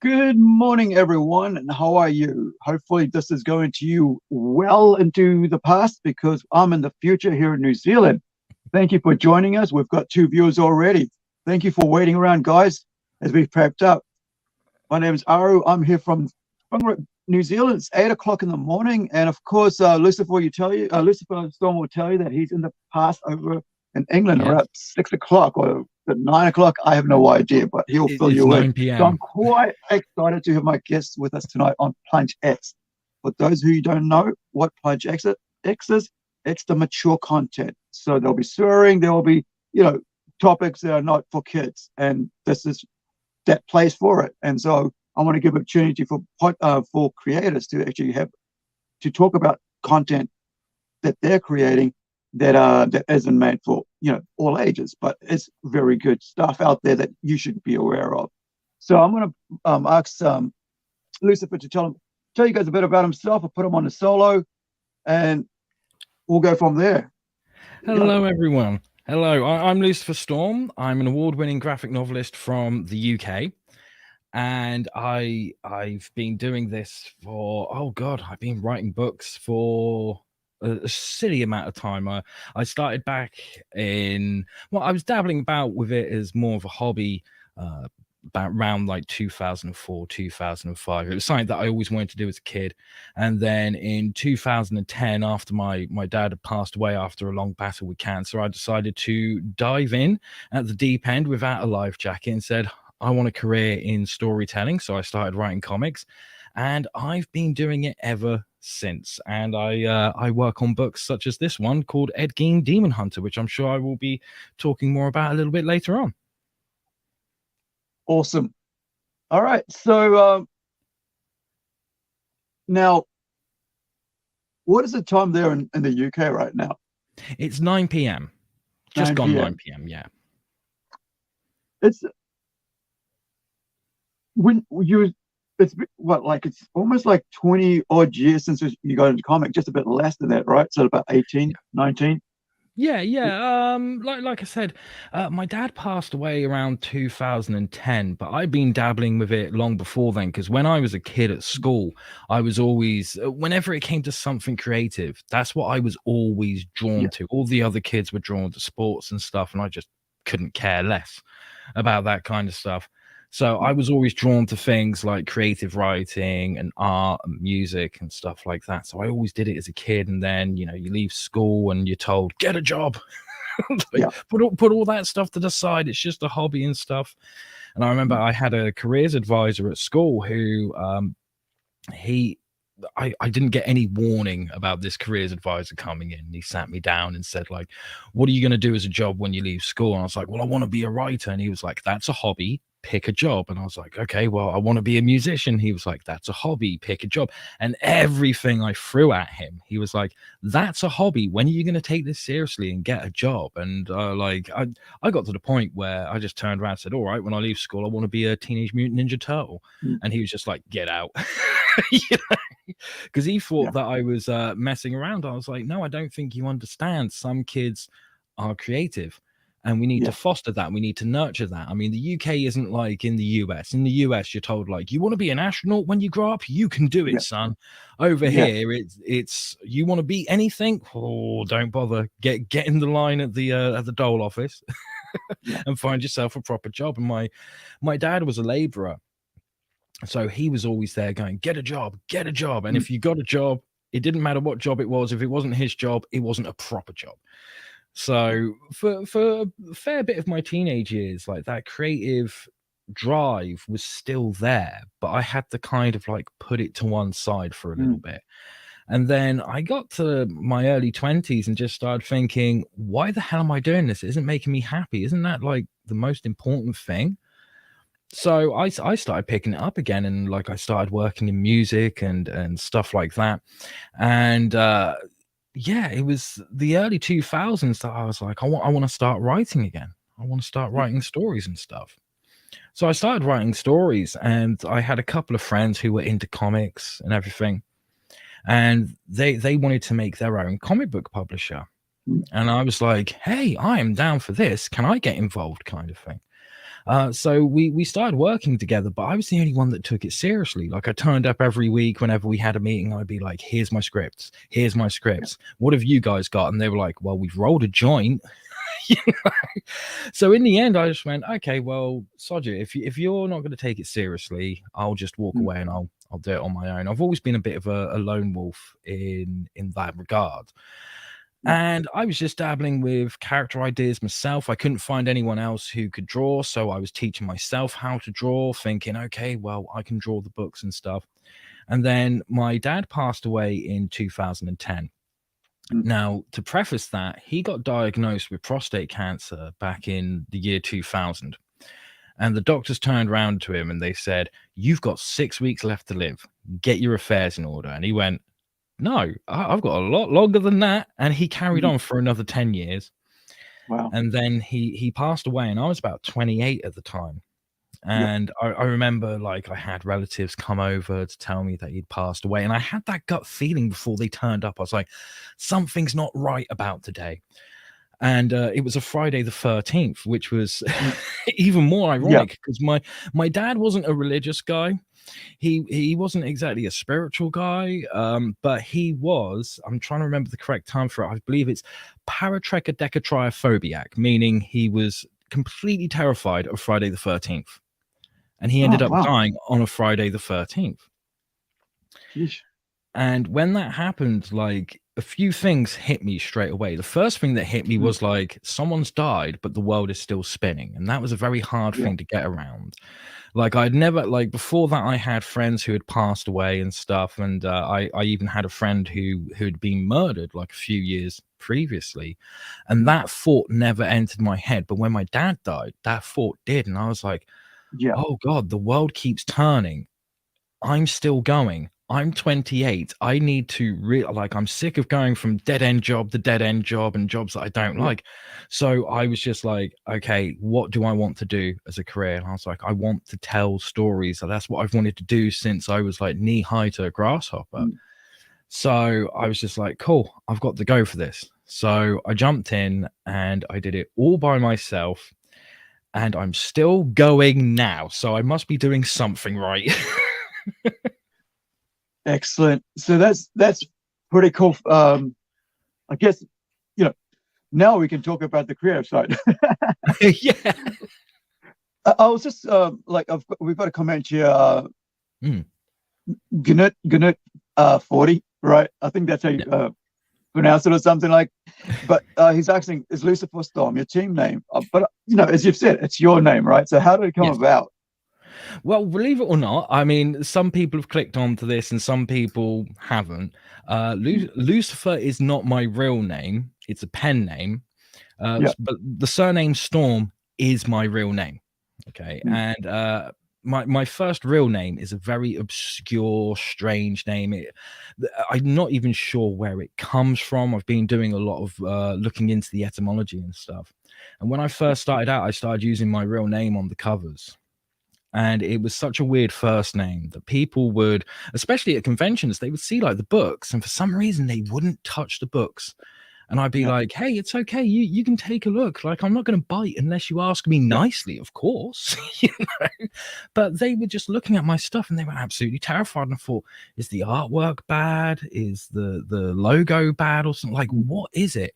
Good morning, everyone, and how are you? Hopefully, this is going to you well into the past because I'm in the future here in New Zealand. Thank you for joining us. We've got two viewers already. Thank you for waiting around, guys, as we've prepped up. My name is Aru. I'm here from New Zealand. It's 8 o'clock in the morning, and of course, Lucifer Storm will tell you that he's in the past over in England Yes, around 6 o'clock or at 9 o'clock. I have no idea, but he'll fill it's you in. 9 So I'm p.m. quite excited to have my guests with us tonight on PlungeX. For those who don't know what PlungeX is, it's the mature content. So there'll be swearing, there will be, topics that are not for kids, and this is that place for it. And so I want to give opportunity for creators to actually have to talk about content that they're creating that isn't meant for all ages, but it's very good stuff out there that you should be aware of. So I'm going to ask Lucifer to tell you guys a bit about himself. I'll put him on a solo, and we'll go from there. Hello, everyone. Hello, I'm Lucifer Storm. I'm an award-winning graphic novelist from the UK, and I've been doing this for I've been writing books for a silly amount of time. I started back I was dabbling about with it as more of a hobby. About around like 2004 2005. It was something that I always wanted to do as a kid. And then in 2010, after my dad had passed away after a long battle with cancer, I decided to dive in at the deep end without a life jacket and said, I want a career in storytelling. So I started writing comics, and I've been doing it ever since. And I work on books such as this one called Ed Gein Demon Hunter, which I'm sure I will be talking more about a little bit later on. Awesome. All right. So now, what is the time there in the UK right now? It's 9 p.m. Just 9 gone p.m. 9 p.m. Yeah. It's when you it's what like it's almost like 20 odd years since you got into comic, just a bit less than that, right? So about 18, 19. Yeah. Like I said, my dad passed away around 2010, but I've been dabbling with it long before then. Because when I was a kid at school, I was always, whenever it came to something creative, that's what I was always drawn Yeah, to. All the other kids were drawn to sports and stuff, and I just couldn't care less about that kind of stuff. So I yeah, was always drawn to things like creative writing and art and music and stuff like that. So I always did it as a kid. And then, you leave school and you're told, get a job. Like, yeah, put all that stuff to the side. It's just a hobby and stuff. And I remember I had a careers advisor at school who I didn't get any warning about this careers advisor coming in. He sat me down and said, like, what are you going to do as a job when you leave school? And I was like, well, I want to be a writer. And he was like, that's a hobby, pick a job. And I was like, okay, well, I want to be a musician. He was like, that's a hobby, pick a job. And everything I threw at him, he was like, that's a hobby. When are you going to take this seriously and get a job? And I got to the point where I just turned around and said, all right, when I leave school, I want to be a Teenage Mutant Ninja Turtle. mm, And he was just like, get out. Because he yeah, thought that I was messing around. I was like, no, I don't think you understand. Some kids are creative, and we need to yeah, foster that. We need to nurture that. I mean, the UK isn't like in the US. In the US, you're told, like, you want to be an astronaut when you grow up, you can do it, yeah, son. Over yeah, here, it's you want to be anything, oh, don't bother. Get in the line at the Dole office yeah, and find yourself a proper job. And my dad was a laborer, so he was always there going, get a job, get a job. And mm, if you got a job, it didn't matter what job it was. If it wasn't his job, it wasn't a proper job. So for a fair bit of my teenage years, like, that creative drive was still there, but I had to kind of like put it to one side for a little mm, bit. And then I got to my early 20s and just started thinking, why the hell am I doing this? It isn't making me happy. Isn't that like the most important thing? So I started picking it up again, and like I started working in music and stuff like that. And yeah, it was the early 2000s that I was like, I want to start writing again. I want to start yeah, writing stories and stuff. So I started writing stories, and I had a couple of friends who were into comics and everything, and they wanted to make their own comic book publisher. mm, And I was like, hey, I am down for this. Can I get involved, kind of thing? So we started working together, but I was the only one that took it seriously. Like I turned up every week whenever we had a meeting. I'd be like, "Here's my scripts. Here's my scripts. What have you guys got?" And they were like, "Well, we've rolled a joint." You know? So in the end, I just went, "Okay, well, sod you. If you're not going to take it seriously, I'll just walk away and I'll do it on my own." I've always been a bit of a lone wolf in that regard. And I was just dabbling with character ideas myself. I couldn't find anyone else who could draw, so I was teaching myself how to draw, thinking, okay, well, I can draw the books and stuff. And then my dad passed away in 2010. Now, to preface that, he got diagnosed with prostate cancer back in the year 2000. And the doctors turned around to him and they said, "You've got 6 weeks left to live. Get your affairs in order." And he went, "No, I've got a lot longer than that." And he carried on for another 10 years. Wow. And then he passed away, and I was about 28 at the time. And I remember, like, I had relatives come over to tell me that he'd passed away. And I had that gut feeling before they turned up. I was like, something's not right about today. And it was a Friday the 13th, which was even more ironic because my dad wasn't a religious guy. He wasn't exactly a spiritual guy, but he was, I'm trying to remember the correct term for it. I believe it's paratrichodecatriophobiac, meaning he was completely terrified of Friday the 13th. And he ended up dying on a Friday the 13th. Sheesh. And when that happened, like, a few things hit me straight away. The first thing that hit me was like, someone's died, but the world is still spinning. And that was a very hard thing to get around. Like, I'd never, like, before that, I had friends who had passed away and stuff. And I even had a friend who had been murdered like a few years previously. And that thought never entered my head. But when my dad died, that thought did. And I was like, oh God, the world keeps turning. I'm still going. I'm 28. I need to I'm sick of going from dead end job to dead end job and jobs that I don't like. So I was just like, okay, what do I want to do as a career? And I was like, I want to tell stories. So that's what I've wanted to do since I was like knee high to a grasshopper. So I was just like, cool, I've got to go for this. So I jumped in and I did it all by myself. And I'm still going now. So I must be doing something right. Excellent. So that's pretty cool. I guess, now we can talk about the creative side. Yeah. I was just we've got a comment here. Gnut 40, right? I think that's how you pronounce it or something like. But he's asking, is Lucifer Storm your team name? But as you've said, it's your name, right? So how did it come about? Well, believe it or not, I mean, some people have clicked onto this and some people haven't. Lucifer is not my real name. It's a pen name. But the surname Storm is my real name. Okay. And my first real name is a very obscure, strange name. I'm not even sure where it comes from. I've been doing a lot of looking into the etymology and stuff. And when I first started out, I started using my real name on the covers. And it was such a weird first name that people would, especially at conventions, they would see like the books, and for some reason they wouldn't touch the books. And I'd be like, hey, it's okay. You can take a look. Like, I'm not going to bite unless you ask me nicely, of course. But they were just looking at my stuff and they were absolutely terrified. And I thought, is the artwork bad? Is the logo bad or something? Like, what is it?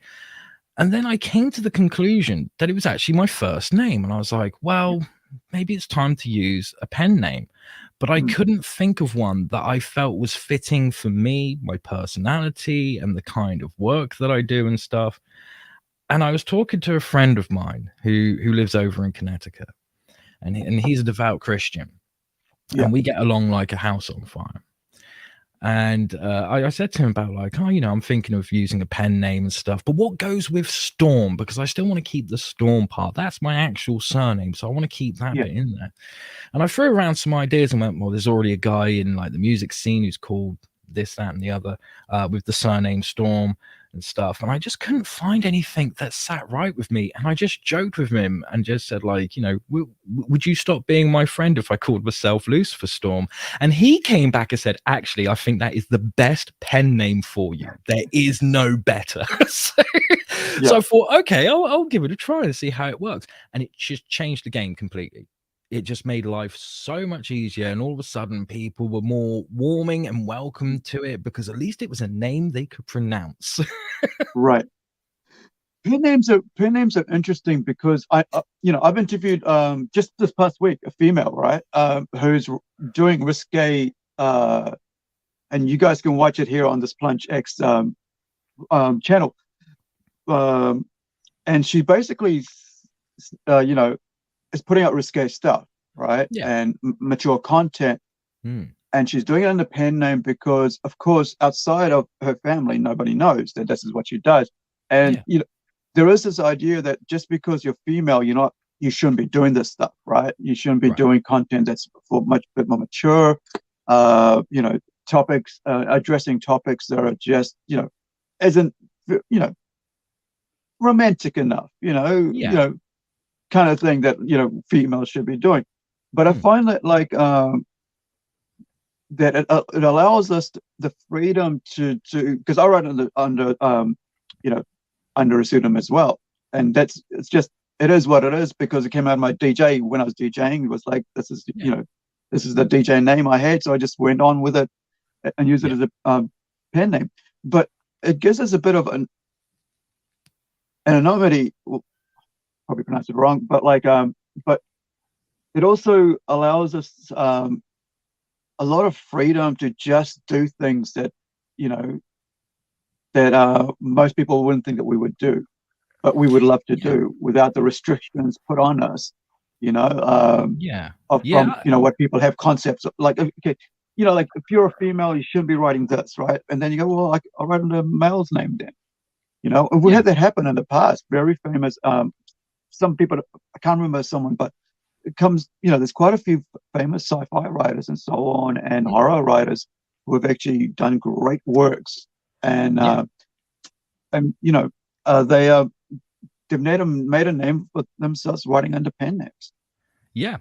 And then I came to the conclusion that it was actually my first name. And I was like, well, maybe it's time to use a pen name. But I couldn't think of one that I felt was fitting for me, my personality, and the kind of work that I do and stuff. And I was talking to a friend of mine who lives over in Connecticut, and he's a devout Christian. And we get along like a house on fire. And I said to him about like, I'm thinking of using a pen name and stuff, but what goes with Storm? Because I still want to keep the Storm part. That's my actual surname. So I want to keep that bit in there. And I threw around some ideas and went, well, there's already a guy in like the music scene who's called this, that, and the other with the surname Storm. and stuff, and I just couldn't find anything that sat right with me. And I just joked with him and just said, like, would you stop being my friend if I called myself Lucifer Storm? And he came back and said, actually, I think that is the best pen name for you. There is no better. So I thought, okay, I'll give it a try and see how it works. And it just changed the game completely. It just made life so much easier, and all of a sudden people were more warming and welcome to it because at least it was a name they could pronounce. Right. Pen names are interesting because I've interviewed just this past week a female, right, who's doing risque, and you guys can watch it here on this PlungeX channel, and she basically is putting out risque stuff, right, and mature content. And she's doing it under pen name because, of course, outside of her family, nobody knows that this is what she does. And there is this idea that just because you're female, you shouldn't be doing this stuff, right? You shouldn't be doing content that's for much bit more mature, topics, addressing topics that are just, isn't, romantic enough, kind of thing that, females should be doing. But I find that that it allows us the freedom to because I write under a pseudonym as well, and it is what it is because it came out of my DJ when I was DJing. It was like, this is this is the DJ name I had, so I just went on with it and used it as a pen name. But it gives us a bit of an anonymity. Well, probably pronounced it wrong, but but it also allows us a lot of freedom to just do things that most people wouldn't think that we would do, but we would love to do without the restrictions put on us, from what people have concepts of, like, okay, like if you're a female, you shouldn't be writing this, right? And then you go, well, I'll write under a male's name then, and we had that happen in the past. Very famous, some people, I can't remember someone, but it comes, there's quite a few famous sci-fi writers and so on, and horror writers who have actually done great works, and they've made a name for themselves writing under pen names. Yeah,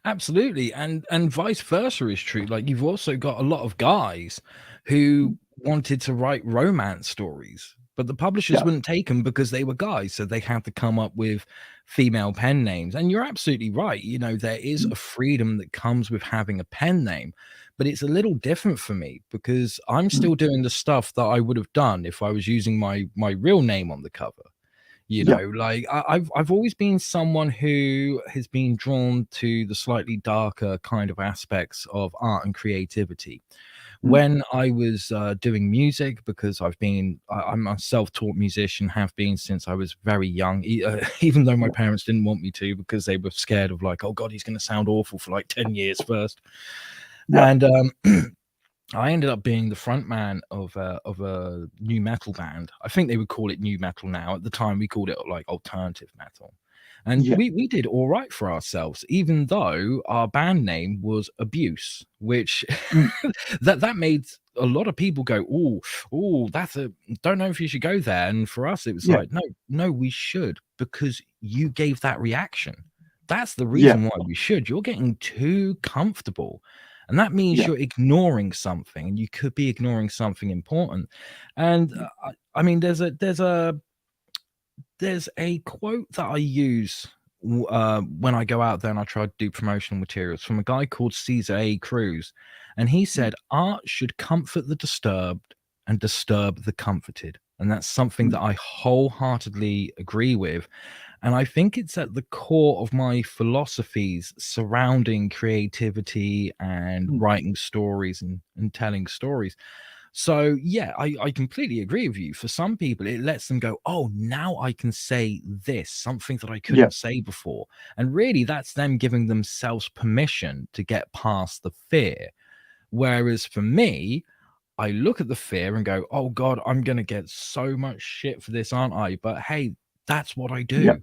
absolutely. And vice versa is true. Like, you've also got a lot of guys who wanted to write romance stories, but the publishers wouldn't take them because they were guys, so they had to come up with female pen names. And you're absolutely right. There is a freedom that comes with having a pen name, but it's a little different for me because I'm still doing the stuff that I would have done if I was using my real name on the cover. Like, I've always been someone who has been drawn to the slightly darker kind of aspects of art and creativity. When I was doing music, because I'm a self-taught musician, have been since I was very young, even though my parents didn't want me to because they were scared of, like, oh God, he's going to sound awful for like 10 years first. And I ended up being the front man of a new metal band. I think they would call it new metal now. At the time, we called it like alternative metal. And we did all right for ourselves, even though our band name was Abuse, which that made a lot of people go, oh, don't know if you should go there. And for us, it was like, no, we should, because you gave that reaction. That's the reason why we should. You're getting too comfortable. And that means you're ignoring something, and you could be ignoring something important. And I mean, there's a quote that I use when I go out there and I try to do promotional materials from a guy called Caesar A. Cruz. And he said, art should comfort the disturbed and disturb the comforted. And that's something that I wholeheartedly agree with. And I think it's at the core of my philosophies surrounding creativity and writing stories and telling stories. So, yeah, I completely agree with you. For some people, it lets them go, oh, now I can say this, something that I couldn't say before. And really, that's them giving themselves permission to get past the fear. Whereas for me, I look at the fear and go, oh, God, I'm going to get so much shit for this, aren't I? But hey, that's what I do.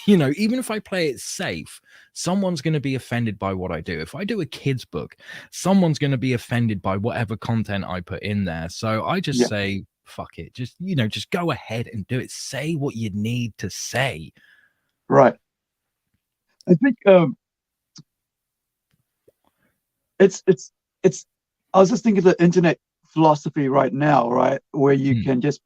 Even if I play it safe, someone's going to be offended by what I do. If I do a kid's book, someone's going to be offended by whatever content I put in there. So I just say, fuck it, just just go ahead and do it. Say what you need to say. Right. I think it's I was just thinking of the internet philosophy right now, right? Where you can just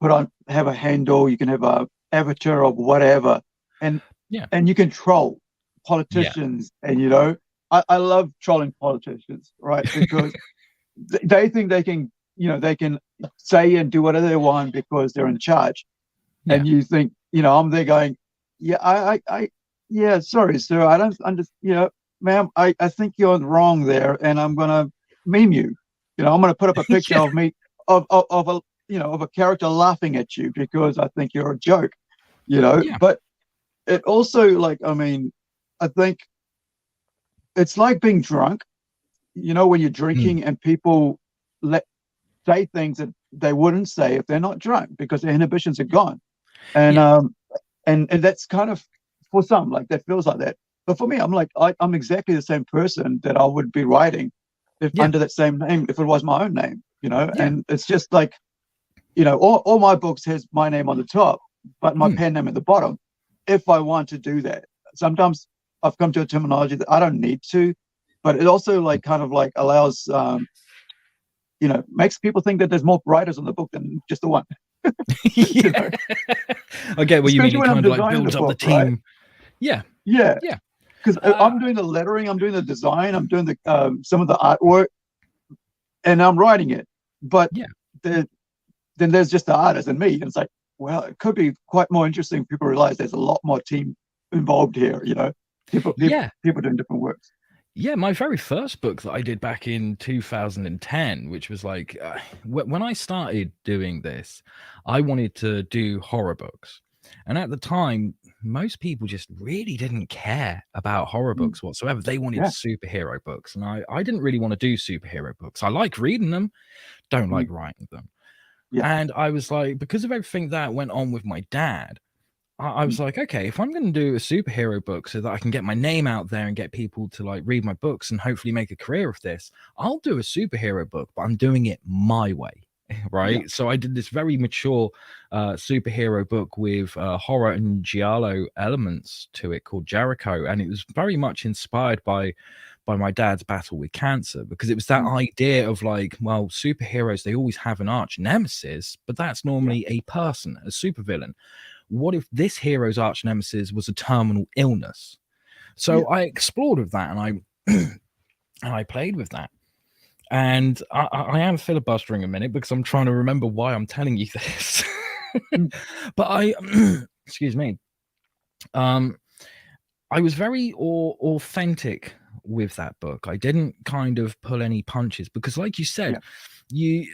have a handle, you can have a avatar of whatever, and you can troll politicians, and I love trolling politicians, right? Because they think they can, they can say and do whatever they want because they're in charge. And you think, I'm there going, yeah, sorry, sir, I don't understand, ma'am, I think you're wrong there, and I'm gonna meme you. I'm gonna put up a picture of me of a character laughing at you because I think you're a joke, But it also, I think it's like being drunk, when you're drinking and people say things that they wouldn't say if they're not drunk because their inhibitions are gone. And and that's kind of, for some, like, that feels like that. But for me, I'm like, I'm exactly the same person that I would be writing if under that same name, if it was my own name, and it's just like, all my books has my name on the top, but my pen name at the bottom, if I want to do that. Sometimes I've come to a terminology that I don't need to, but it also kind of allows, makes people think that there's more writers on the book than just the one. I get what you mean. It kind of builds up the team. Right? Yeah. Because I'm doing the lettering, I'm doing the design, I'm doing the some of the artwork, and I'm writing it. But then there's just the artist and me. And it's like, well, it could be quite more interesting if people realize there's a lot more team involved here. People doing different works. Yeah, my very first book that I did back in 2010, which was when I started doing this, I wanted to do horror books. And at the time, most people just really didn't care about horror books whatsoever. They wanted superhero books. And I didn't really want to do superhero books. I like reading them, don't like writing them. And I was like, because of everything that went on with my dad, I was like, okay, if I'm going to do a superhero book so that I can get my name out there and get people to read my books and hopefully make a career of this, I'll do a superhero book, but I'm doing it my way. Right. So I did this very mature superhero book with horror and giallo elements to it called Jericho. And it was very much inspired by my dad's battle with cancer, because it was that idea of superheroes, they always have an arch nemesis, but that's normally a person, a supervillain. What if this hero's arch nemesis was a terminal illness? So I explored with that, and I played with that. And I am filibustering a minute because I'm trying to remember why I'm telling you this. But excuse me. I was very authentic with that book. I didn't kind of pull any punches because, like you said, you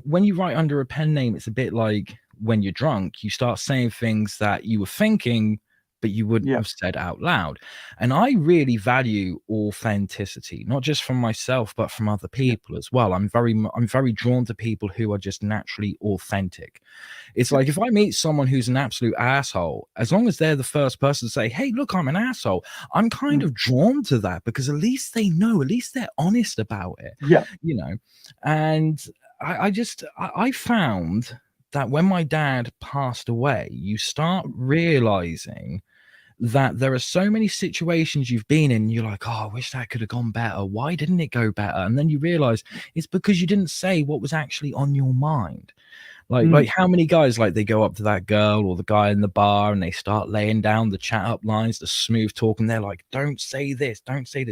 when you write under a pen name, it's a bit like when you're drunk, you start saying things that you were thinking, but you wouldn't have said out loud. And I really value authenticity, not just from myself, but from other people as well. I'm very drawn to people who are just naturally authentic. It's like if I meet someone who's an absolute asshole, as long as they're the first person to say, hey, look, I'm an asshole, I'm kind of drawn to that because at least they know, at least they're honest about it. And I found that when my dad passed away, you start realizing that there are so many situations you've been in, you're like, oh, I wish that could have gone better. Why didn't it go better? And then you realize it's because you didn't say what was actually on your mind. Like how many guys, they go up to that girl or the guy in the bar and they start laying down the chat up lines, the smooth talk, and they're like, don't say this,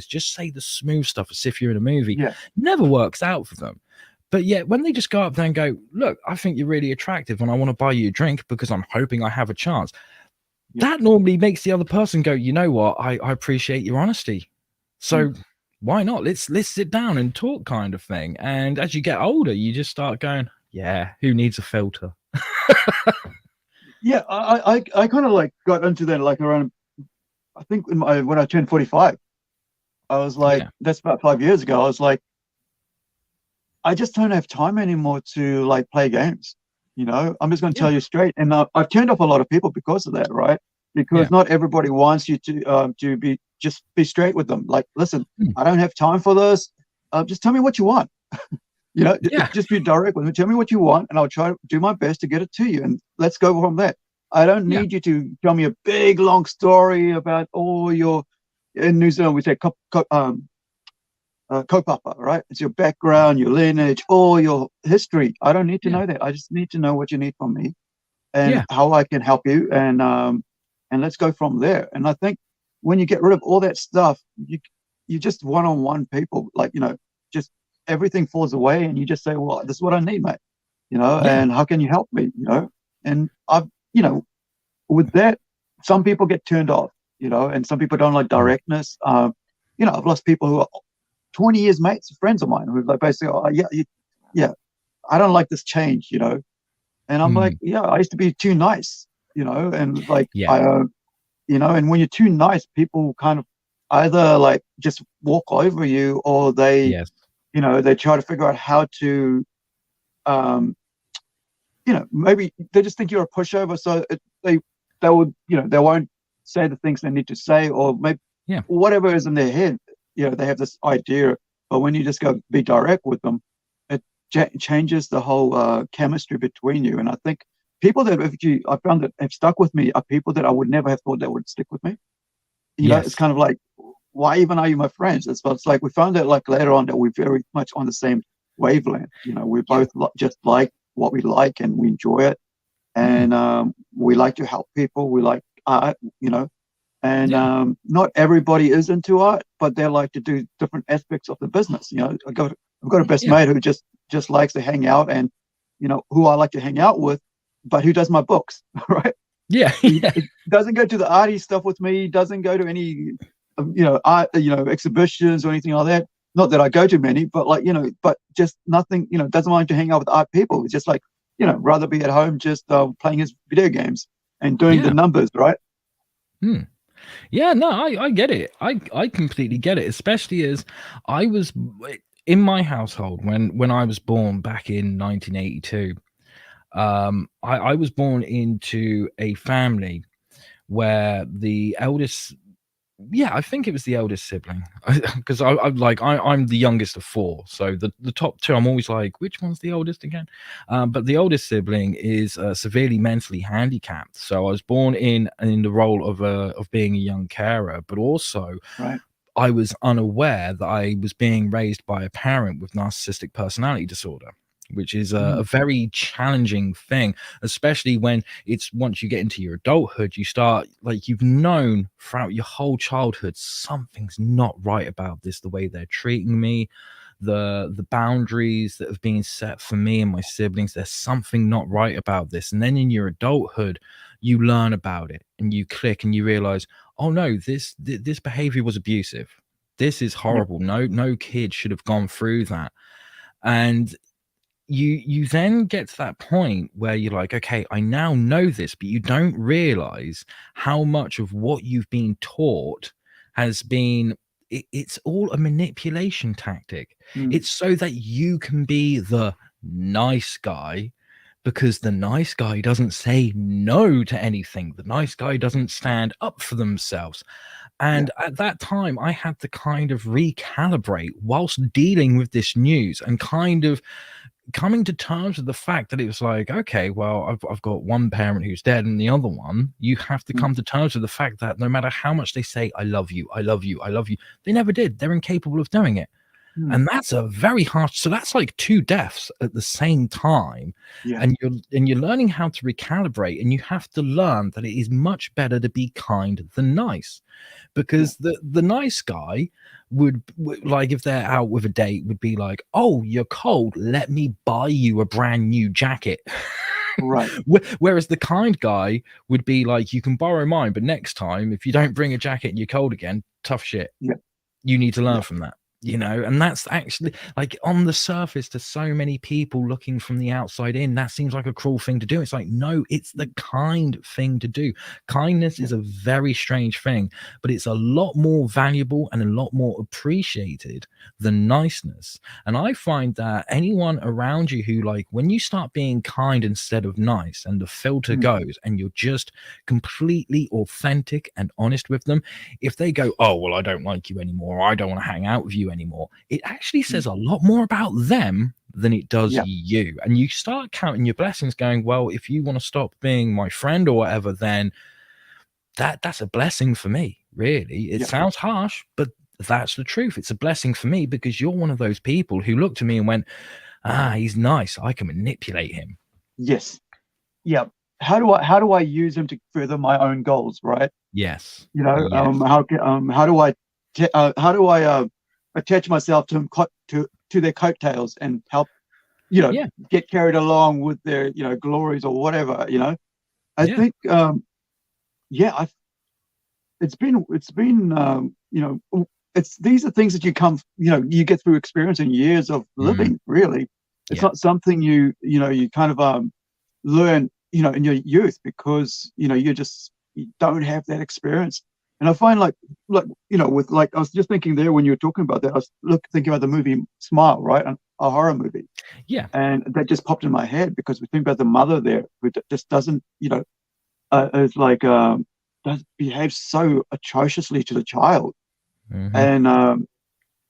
just say the smooth stuff as if you're in a movie. Never works out for them. But yet when they just go up there and go, look, I think you're really attractive and I want to buy you a drink because I'm hoping I have a chance. That normally makes the other person go, you know what? I appreciate your honesty. So why not? Let's sit down and talk, kind of thing. And as you get older, you just start going, yeah, who needs a filter? I kind of got into that around, I think when I turned 45, I was like, that's about 5 years ago. I was like, I just don't have time anymore to play games. I'm just going to tell you straight. And I've turned off a lot of people because of that, right? Because not everybody wants you to be straight with them. Listen, I don't have time for this. Just tell me what you want. Yeah. Just be direct with me. Tell me what you want, and I'll try to do my best to get it to you. And let's go from there. I don't Yeah. need you to tell me a big long story about all your. In New Zealand, we say kaupapa, right? It's your background, your lineage, all your history. I don't need to Yeah. know that. I just need to know what you need from me, and Yeah. how I can help you, and let's go from there. And I think when you get rid of all that stuff, you just one-on-one people, like, just everything falls away, and you just say, well, this is what I need, mate, Yeah. and how can you help me, and I've, with that, some people get turned off, and some people don't like directness. I've lost people who are 20 years mates, friends of mine, who like basically, oh, yeah, I don't like this change, and I'm like, yeah, I used to be too nice, and like, Yeah. and when you're too nice, people kind of either like just walk over you, or they, Yes. they try to figure out how to, maybe they just think you're a pushover, so they would, they won't say the things they need to say, or maybe whatever is in their head, they have this idea. But when you just go be direct with them, it changes the whole chemistry between you. And I think people that I found that have stuck with me are people that I would never have thought that would stick with me. It's kind of like, why even are you my friends? It's like we found out like later on that we're very much on the same wavelength. We both just like what we like, and we enjoy it, and we like to help people. We like art, and not everybody is into art, but they like to do different aspects of the business. I've got a best mate who just likes to hang out, and who I like to hang out with, but who does my books, right? Yeah. He doesn't go to the arty stuff with me. Doesn't go to any, art, exhibitions or anything like that. Not that I go to many, but like, but just nothing. Doesn't mind to hang out with art people. It's just like, rather be at home just playing his video games and doing the numbers, right? Yeah, no, I get it. I completely get it, especially as I was in my household when I was born back in 1982. I was born into a family where the eldest, I think it was the eldest sibling, because I'm the youngest of four, so the top two, I'm always like, which one's the oldest again? But the oldest sibling is severely mentally handicapped, so I was born in the role of being a young carer, but also I was unaware that I was being raised by a parent with narcissistic personality disorder, which is a very challenging thing, especially when it's once you get into your adulthood, you start, like, you've known throughout your whole childhood, something's not right about this, the way they're treating me, the boundaries that have been set for me and my siblings, there's something not right about this. And then in your adulthood, you learn about it and you click and you realize, oh no, this behavior was abusive. This is horrible. No kid should have gone through that. And you then get to that point where you're like, okay, I now know this, but you don't realize how much of what you've been taught has been, it's all a manipulation tactic. It's so that you can be the nice guy, because the nice guy doesn't say no to anything. The nice guy doesn't stand up for themselves. And at that time, I had to kind of recalibrate whilst dealing with this news and kind of coming to terms with the fact that it was like, okay, well, I've got one parent who's dead and the other one, you have to come to terms with the fact that no matter how much they say, I love you, I love you, I love you, they never did. They're incapable of doing it. And that's a very harsh, so that's like two deaths at the same time. And you're learning how to recalibrate, and you have to learn that it is much better to be kind than nice, because the nice guy would like, if they're out with a date, would be like, oh, you're cold, let me buy you a brand new jacket. Right. Whereas the kind guy would be like, you can borrow mine, but next time if you don't bring a jacket and you're cold again, tough shit. You need to learn from that. And that's actually, like, on the surface to so many people looking from the outside in, that seems like a cruel thing to do. It's like, no, it's the kind thing to do. Kindness is a very strange thing, but it's a lot more valuable and a lot more appreciated than niceness. And I find that anyone around you who, like, when you start being kind instead of nice and the filter goes and you're just completely authentic and honest with them, if they go, oh, well, I don't like you anymore, or I don't want to hang out with you anymore, it actually says a lot more about them than it does Yeah. you. And you start counting your blessings, going, well, if you want to stop being my friend or whatever, then that's a blessing for me, really. It sounds harsh, but that's the truth. It's a blessing for me because you're one of those people who looked at me and went, he's nice, I can manipulate him. Yes. Yeah. How do I use him to further my own goals, right? Yes. You know, Yes. how do I attach myself to their coattails and help, you know, get carried along with their, you know, glories or whatever, you know? I think it's been you know, these are things that you get through experience and years of living, really. It's not something you kind of learn, you know, in your youth, because, you know, you don't have that experience. And I find like you know, with like, I was just thinking there when you were talking about that, I was thinking about the movie Smile, right? A horror movie. Yeah. And that just popped in my head because we think about the mother there who just doesn't, you know, is like does behave so atrociously to the child. And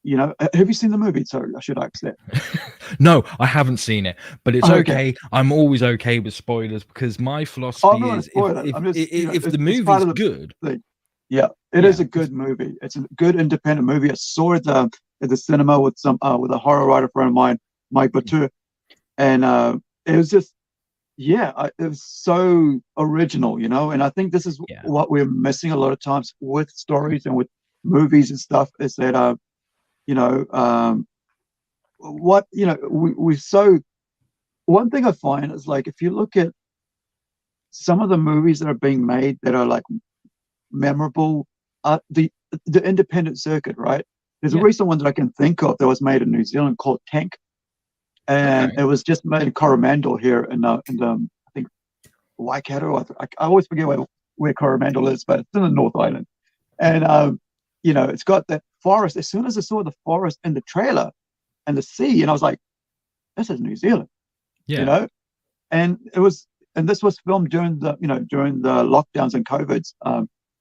you know, have you seen the movie? Sorry, I should ask that. No, I haven't seen it, but it's okay. I'm always okay with spoilers because my philosophy is if the movie's good. Yeah, it is a good movie. It's a good independent movie. I saw it at the cinema with a horror writer friend of mine, Mike Mignola, and it was just it was so original, you know. And I think this is what we're missing a lot of times with stories and with movies and stuff, is that you know, what, you know, we so, one thing I find is, like, if you look at some of the movies that are being made that are like memorable, the independent circuit, right? There's a recent one that I can think of that was made in New Zealand called Tank, and it was just made in Coromandel here in I think Waikato. I always forget where Coromandel is, but it's in the North Island. And you know, it's got that forest. As soon as I saw the forest in the trailer and the sea, and I was like, this is New Zealand, you know. And this was filmed during the lockdowns and COVID's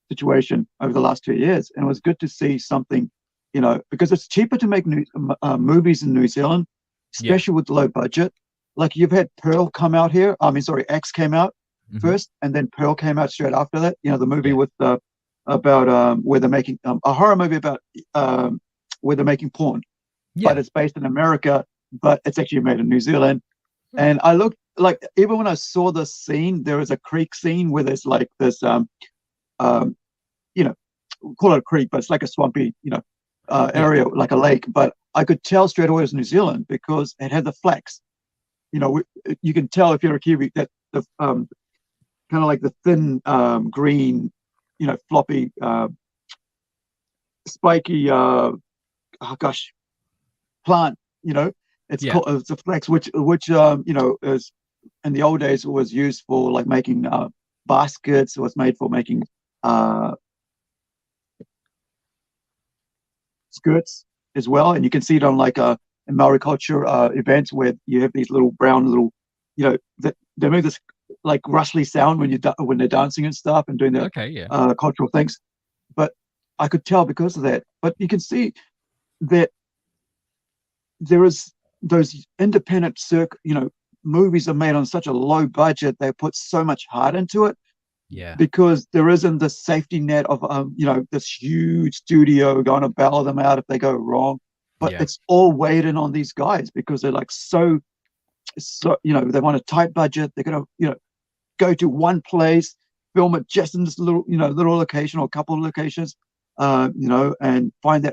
situation over the last 2 years, and it was good to see something, you know, because it's cheaper to make movies in New Zealand, especially with low budget. Like, you've had Pearl come out here. I mean, sorry, X came out first, and then Pearl came out straight after that. You know, the movie with about where they're making a horror movie about where they're making porn, but it's based in America, but it's actually made in New Zealand. And I looked, like, even when I saw the scene, there is a creek scene where there's like this you know, call it a creek, but it's like a swampy, you know, area, like a lake. But I could tell straight away it was New Zealand because it had the flax. You know, you can tell if you're a Kiwi that the kind of like the thin green, you know, floppy, spiky, plant. You know, it's called it's a flax, which you know, is in the old days was used for like making baskets. It was made for making skirts as well, and you can see it on like in Maori culture events where you have these little brown little, you know, that they make this like rustly sound when they're dancing and stuff and doing their cultural things. But I could tell because of that. But you can see that there is those independent you know, movies are made on such a low budget. They put so much heart into it. Because there isn't the safety net of you know, this huge studio going to bail them out if they go wrong. But it's all waiting on these guys because they're like so, you know, they want a tight budget. They're gonna, you know, go to one place, film it just in this little, you know, little location or a couple of locations, you know, and find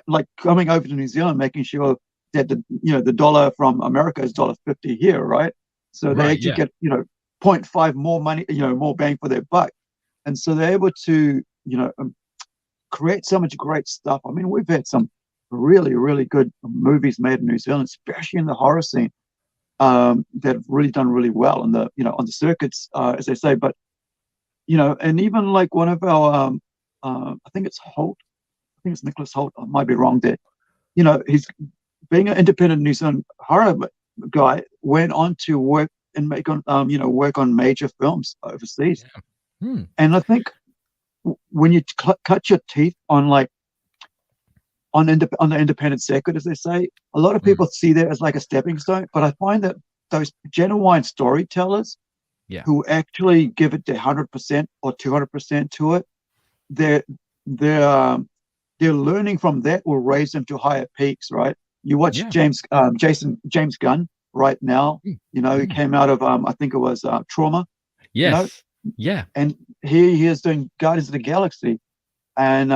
like coming over to New Zealand, making sure that the dollar from America is $1.50 here, right? So they actually get, you know, 0.5 more money, you know, more bang for their buck. And so they're able to, you know, create so much great stuff. I mean, we've had some really, really good movies made in New Zealand, especially in the horror scene, that have really done really well on the, you know, on the circuits, as they say. But, you know, and even like one of our, I think it's Holt, I think it's Nicholas Holt, I might be wrong there. You know, he's being an independent New Zealand horror guy, went on to work and work on major films overseas. And I think when you cut your teeth on like on the independent circuit, as they say. A lot of people see that as like a stepping stone, but I find that those genuine storytellers who actually give it their 100% or 200% to it, they're learning from that will raise them to higher peaks, right? You watch James Gunn right now. You know, he came out of I think it was Trauma. Yes. You know? And he is doing Guardians of the Galaxy, and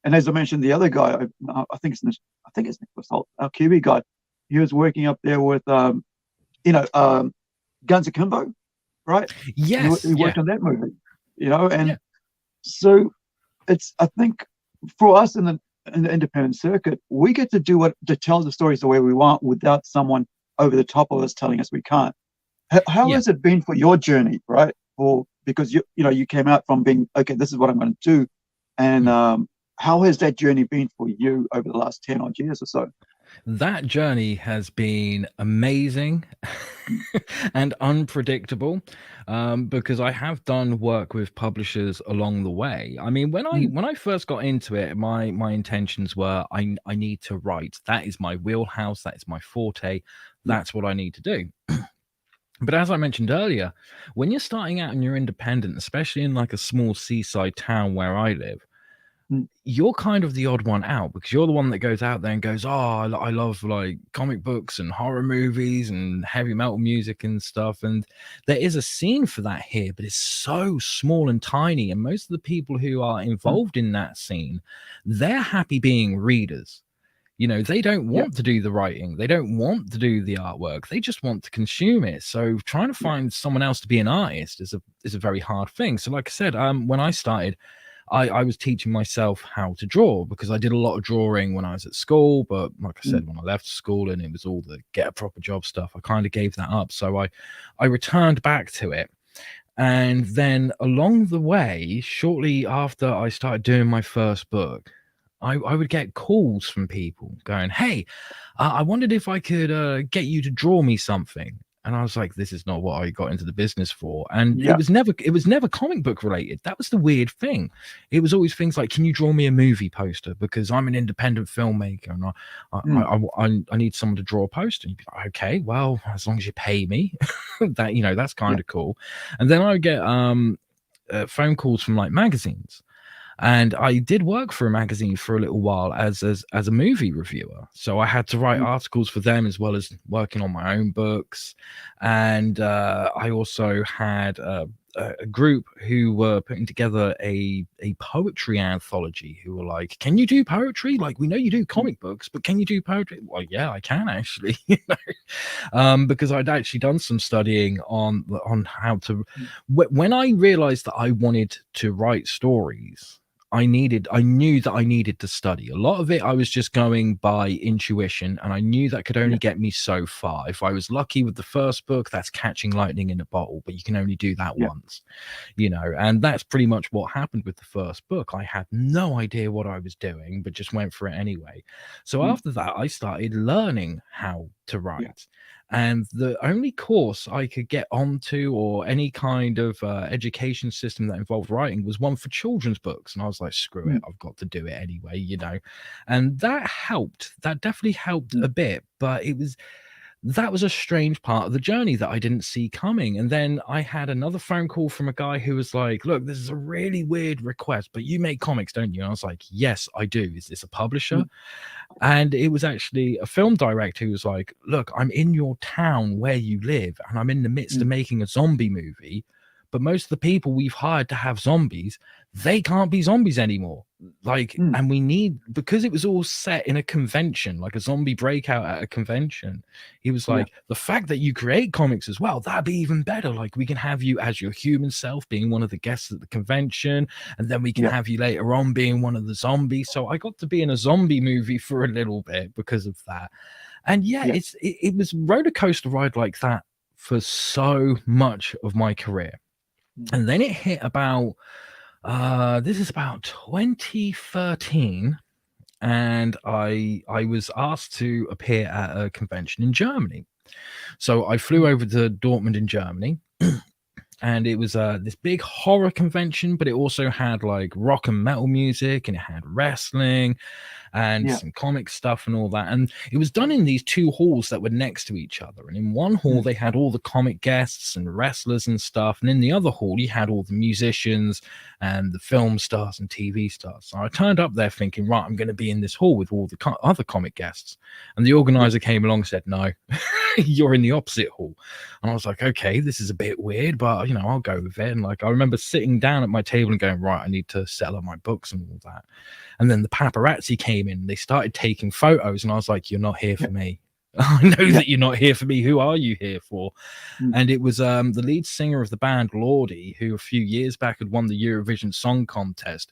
as I mentioned, the other guy, I think it's Nicholas Hoult, our Kiwi guy. He was working up there with Guns Akimbo, right? Yes, he worked on that movie, you know, and so it's, I think, for us in the independent circuit, we get to tell the stories the way we want without someone over the top of us telling us we can't. How has it been for your journey, right? Because you came out from being, okay, this is what I'm going to do, and how has that journey been for you over the last 10 odd years or so? That journey has been amazing and unpredictable, because I have done work with publishers along the way. I mean, when I first got into it, my intentions were I need to write. That is my wheelhouse. That is my forte. That's what I need to do. But as I mentioned earlier, when you're starting out and you're independent, especially in like a small seaside town where I live, you're kind of the odd one out, because you're the one that goes out there and goes, oh, I love like comic books and horror movies and heavy metal music and stuff. And there is a scene for that here, but it's so small and tiny. And most of the people who are involved in that scene, they're happy being readers. You know, they don't want to do the writing. They don't want to do the artwork. They just want to consume it. So trying to find someone else to be an artist is a very hard thing. So like I said, when I started, I was teaching myself how to draw, because I did a lot of drawing when I was at school. But like I said, when I left school and it was all the get a proper job stuff, I kind of gave that up. So I returned back to it. And then along the way, shortly after I started doing my first book, I would get calls from people going, hey, I wondered if I could get you to draw me something. And I was like, this is not what I got into the business for. And it was never comic book related. That was the weird thing. It was always things like, can you draw me a movie poster? Because I'm an independent filmmaker and I need someone to draw a poster. And you'd be like, okay, well, as long as you pay me, that's kind of cool. And then I would get phone calls from like magazines. And I did work for a magazine for a little while as a movie reviewer. So I had to write articles for them as well as working on my own books. And I also had a group who were putting together a poetry anthology, who were like, can you do poetry? Like, we know you do comic books, but can you do poetry? Well, yeah, I can actually, because I'd actually done some studying on how to, when I realized that I wanted to write stories, I knew that I needed to study. A lot of it I was just going by intuition, and I knew that could only get me so far. If I was lucky with the first book, that's catching lightning in a bottle, but you can only do that once, and that's pretty much what happened with the first book. I had no idea what I was doing, but just went for it anyway. So after that, I started learning how to write. And the only course I could get onto, or any kind of education system that involved writing, was one for children's books. And I was like, screw it, I've got to do it anyway, And that helped. That definitely helped a bit. But that was a strange part of the journey that I didn't see coming. And then I had another phone call from a guy who was like, look, this is a really weird request, but you make comics, don't you? And I was like, yes, I do. Is this a publisher? And it was actually a film director who was like, look, I'm in your town where you live, and I'm in the midst of making a zombie movie. But most of the people we've hired to have zombies, they can't be zombies anymore. And we need, because it was all set in a convention, like a zombie breakout at a convention. He was like, the fact that you create comics as well, that'd be even better. Like, we can have you as your human self being one of the guests at the convention, and then we can have you later on being one of the zombies. So I got to be in a zombie movie for a little bit because of that. And it was roller coaster ride like that for so much of my career. And then it hit about this is about 2013, and I was asked to appear at a convention in Germany. So I flew over to Dortmund in Germany, and it was this big horror convention, but it also had like rock and metal music, and it had wrestling and Yeah. some comic stuff and all that. And it was done in these two halls that were next to each other. And in one hall, Mm. they had all the comic guests and wrestlers and stuff. And in the other hall, you had all the musicians and the film stars and TV stars. So I turned up there thinking, right, I'm going to be in this hall with all the other comic guests. And the organizer came along and said, no, you're in the opposite hall. And I was like, okay, this is a bit weird, but I'll go with it. And like, I remember sitting down at my table and going, right, I need to settle up my books and all that. And then the paparazzi came in, they started taking photos, and I was like, you're not here for me. I know that you're not here for me. Who are you here for? Mm. And it was the lead singer of the band, Lordi, who a few years back had won the Eurovision Song Contest.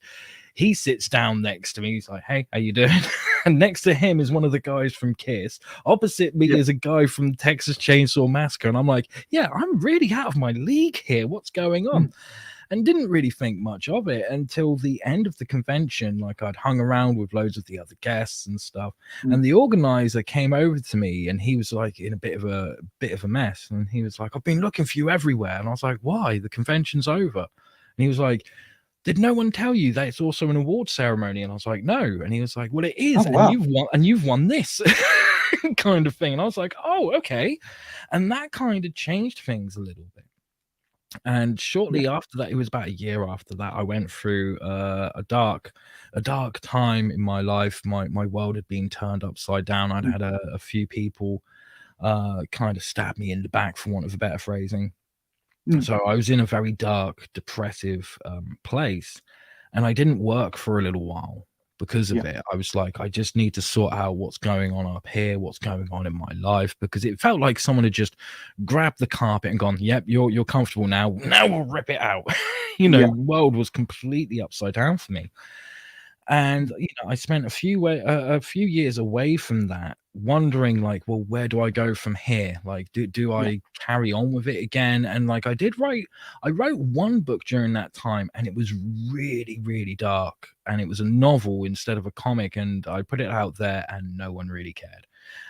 He sits down next to me. He's like, hey, how you doing? And next to him is one of the guys from Kiss. Opposite me is a guy from Texas Chainsaw Massacre. And I'm like, yeah, I'm really out of my league here. What's going on? And didn't really think much of it until the end of the convention. Like, I'd hung around with loads of the other guests and stuff. And the organizer came over to me, and he was like in a bit of a mess. And he was like, I've been looking for you everywhere. And I was like, why? The convention's over. And he was like, did no one tell you that it's also an award ceremony? And I was like, no. And he was like, well, it is. Oh, wow. And you've won this kind of thing. And I was like, oh, okay. And that kind of changed things a little bit. And shortly after that, it was about a year after that, I went through a dark time in my life. My world had been turned upside down. I'd had a few people kind of stab me in the back, for want of a better phrasing. So I was in a very dark, depressive place, and I didn't work for a little while because of it. I was like, I just need to sort out what's going on up here, what's going on in my life, because it felt like someone had just grabbed the carpet and gone, yep, you're comfortable now. Now we'll rip it out. The world was completely upside down for me. And I spent a few years away from that, wondering like, well, where do I go from here? Like, do I carry on with it again? And like, I wrote one book during that time, and it was really, really dark, and it was a novel instead of a comic, and I put it out there, and no one really cared.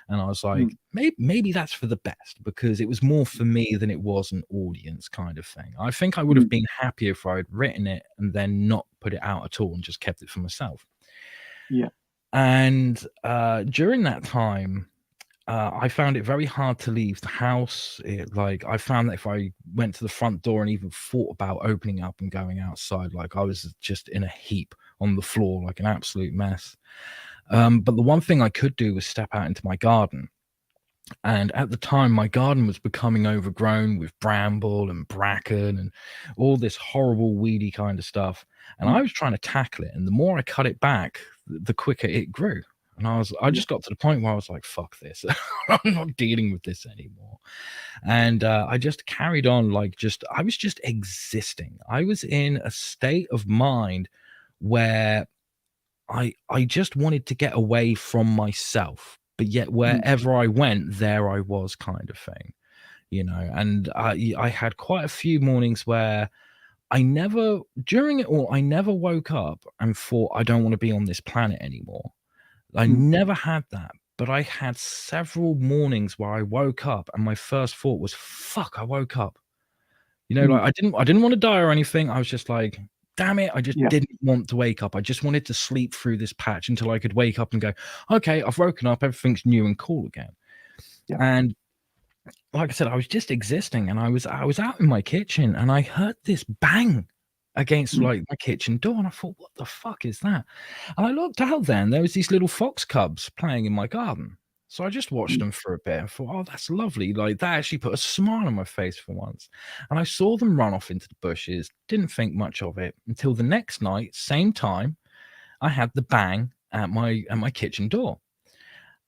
And I was like, maybe that's for the best, because it was more for me than it was an audience kind of thing. I think I would have been happier if I'd written it and then not put it out at all and just kept it for myself. And during that time, I found it very hard to leave the house. I found that if I went to the front door and even thought about opening up and going outside, like I was just in a heap on the floor, like an absolute mess. But the one thing I could do was step out into my garden. And at the time, my garden was becoming overgrown with bramble and bracken and all this horrible weedy kind of stuff. And I was trying to tackle it. And the more I cut it back, the quicker it grew. And I just got to the point where I was like, fuck this. I'm not dealing with this anymore. And I just carried on I was just existing. I was in a state of mind where I just wanted to get away from myself, but yet wherever I went, there I was, kind of thing, and I had quite a few mornings where during it all, I never woke up and thought, I don't want to be on this planet anymore. I never had that, but I had several mornings where I woke up and my first thought was, fuck, I woke up. Like I didn't want to die or anything. I was just like, damn it, I just didn't want to wake up. I just wanted to sleep through this patch until I could wake up and go, okay, I've woken up, everything's new and cool again. And like I said, I was just existing, and I was out in my kitchen, and I heard this bang against like my kitchen door, and I thought, what the fuck is that? And I looked out there, and there was these little fox cubs playing in my garden. So I just watched them for a bit and thought, oh, that's lovely. Like, that actually put a smile on my face for once. And I saw them run off into the bushes, didn't think much of it until the next night, same time, I had the bang at my kitchen door.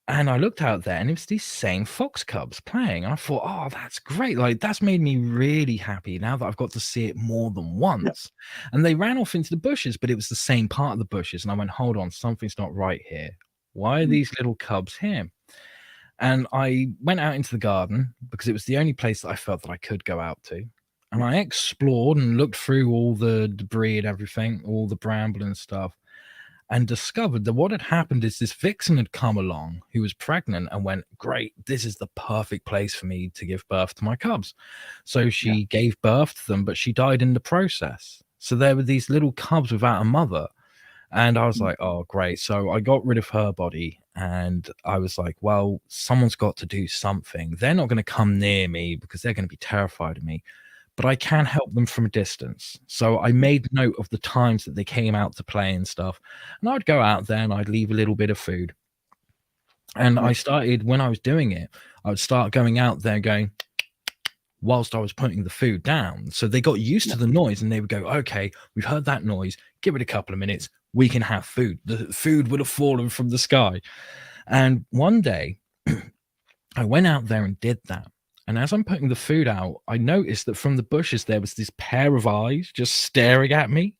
And I looked out there, and it was these same fox cubs playing. And I thought, oh, that's great. Like, that's made me really happy now that I've got to see it more than once. And they ran off into the bushes, but it was the same part of the bushes. And I went, hold on, something's not right here. Why are these little cubs here? And I went out into the garden because it was the only place that I felt that I could go out to. And I explored and looked through all the debris and everything, all the bramble and stuff. and discovered that what had happened is this vixen had come along who was pregnant and went, great, this is the perfect place for me to give birth to my cubs. So she gave birth to them, but she died in the process. So there were these little cubs without a mother. And I was like, oh, great. So I got rid of her body and I was like, well, someone's got to do something. They're not going to come near me because they're going to be terrified of me, but I can help them from a distance. So I made note of the times that they came out to play and stuff. And I'd go out there and I'd leave a little bit of food. And I started, when I was doing it, I would start going out there going, whilst I was putting the food down. So they got used to the noise and they would go, okay, we've heard that noise. Give it a couple of minutes. We can have food. The food would have fallen from the sky. And one day I went out there and did that. And as I'm putting the food out, I noticed that from the bushes, there was this pair of eyes just staring at me.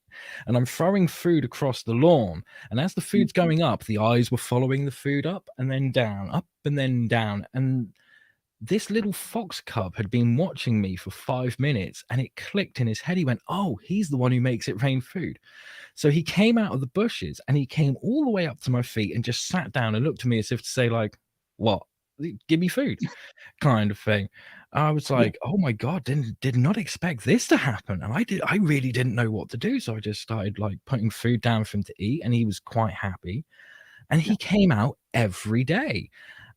And I'm throwing food across the lawn. And as the food's going up, the eyes were following the food up and then down, up and then down. And this little fox cub had been watching me for 5 minutes and it clicked in his head. He went, oh, he's the one who makes it rain food. So he came out of the bushes and he came all the way up to my feet and just sat down and looked at me as if to say, like, what? Give me food kind of thing. I was like, oh my God, did not expect this to happen. And I really didn't know what to do. So I just started like putting food down for him to eat and he was quite happy. And he came out every day.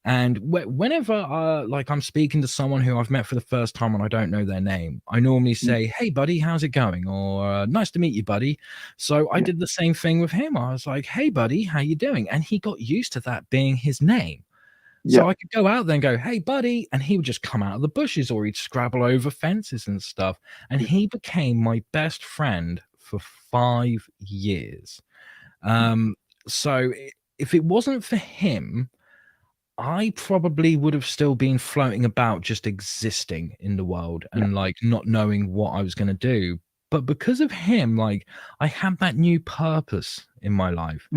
And whenever like I'm speaking to someone who I've met for the first time and I don't know their name, I normally say, hey, buddy, how's it going? Or nice to meet you, buddy. So I did the same thing with him. I was like, hey, buddy, how you doing? And he got used to that being his name. So I could go out there and go, hey, buddy. And he would just come out of the bushes or he'd scrabble over fences and stuff. And he became my best friend for 5 years. So if it wasn't for him, I probably would have still been floating about just existing in the world and like not knowing what I was going to do. But because of him, like I had that new purpose in my life.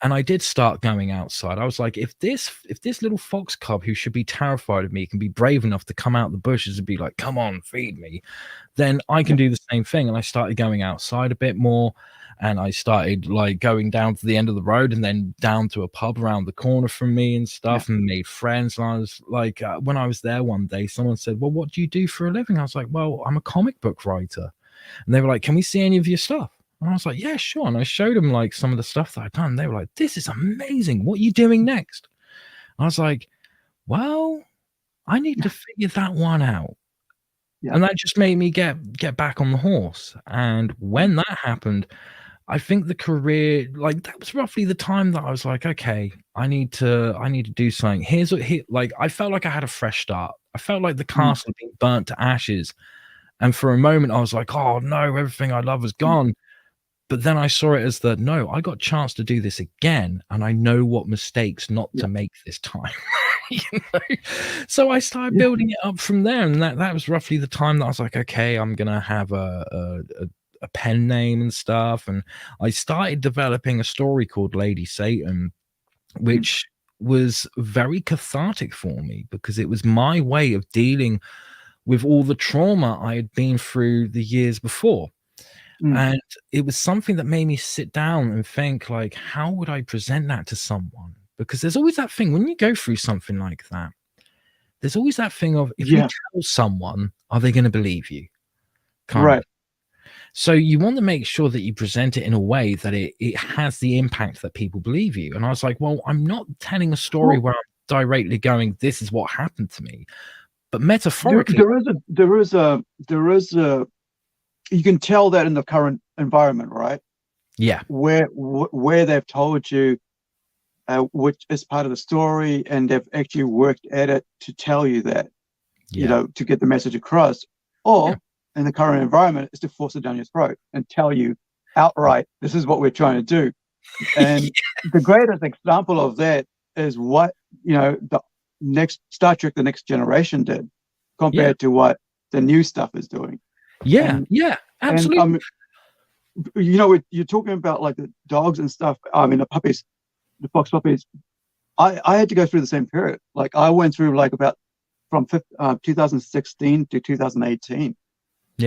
And I did start going outside. I was like, if this little fox cub who should be terrified of me can be brave enough to come out the bushes and be like, come on, feed me, then I can do the same thing. And I started going outside a bit more. And I started like going down to the end of the road and then down to a pub around the corner from me and stuff and made friends. And I was like, when I was there one day, someone said, well, what do you do for a living? I was like, well, I'm a comic book writer. And they were like, can we see any of your stuff? And I was like, yeah, sure. And I showed them like some of the stuff that I'd done. They were like, this is amazing. What are you doing next? I was like, well, I need to figure that one out. And that just made me get back on the horse. And when that happened, I think the career, like that was roughly the time that I was like, okay, I need to do something. Here's what like I felt like I had a fresh start. I felt like the castle had been burnt to ashes. And for a moment I was like, oh no, everything I love was gone. But then I saw it as no, I got a chance to do this again. And I know what mistakes not to make this time. You know? So I started building it up from there. And that was roughly the time that I was like, okay, I'm going to have a pen name and stuff. And I started developing a story called Lady Satan, which was very cathartic for me because it was my way of dealing with all the trauma I had been through the years before. And it was something that made me sit down and think, like, how would I present that to someone? Because there's always that thing when you go through something like that, there's always that thing of if you tell someone, are they going to believe you? Right. So you want to make sure that you present it in a way that it has the impact that people believe you. And I was like, well, I'm not telling a story where I'm directly going, this is what happened to me. But metaphorically, there is a you can tell that in the current environment, right? Yeah. Where they've told you which is part of the story, and they've actually worked at it to tell you that, you know, to get the message across. Or in the current environment, is to force it down your throat and tell you outright, this is what we're trying to do. And the greatest example of that is what, you know, the next Star Trek, The Next Generation did compared to what the new stuff is doing. Absolutely. And, you know, you're talking about like the dogs and stuff. I mean, the puppies, the fox puppies. I had to go through the same period. Like I went through like about from 2016 to 2018.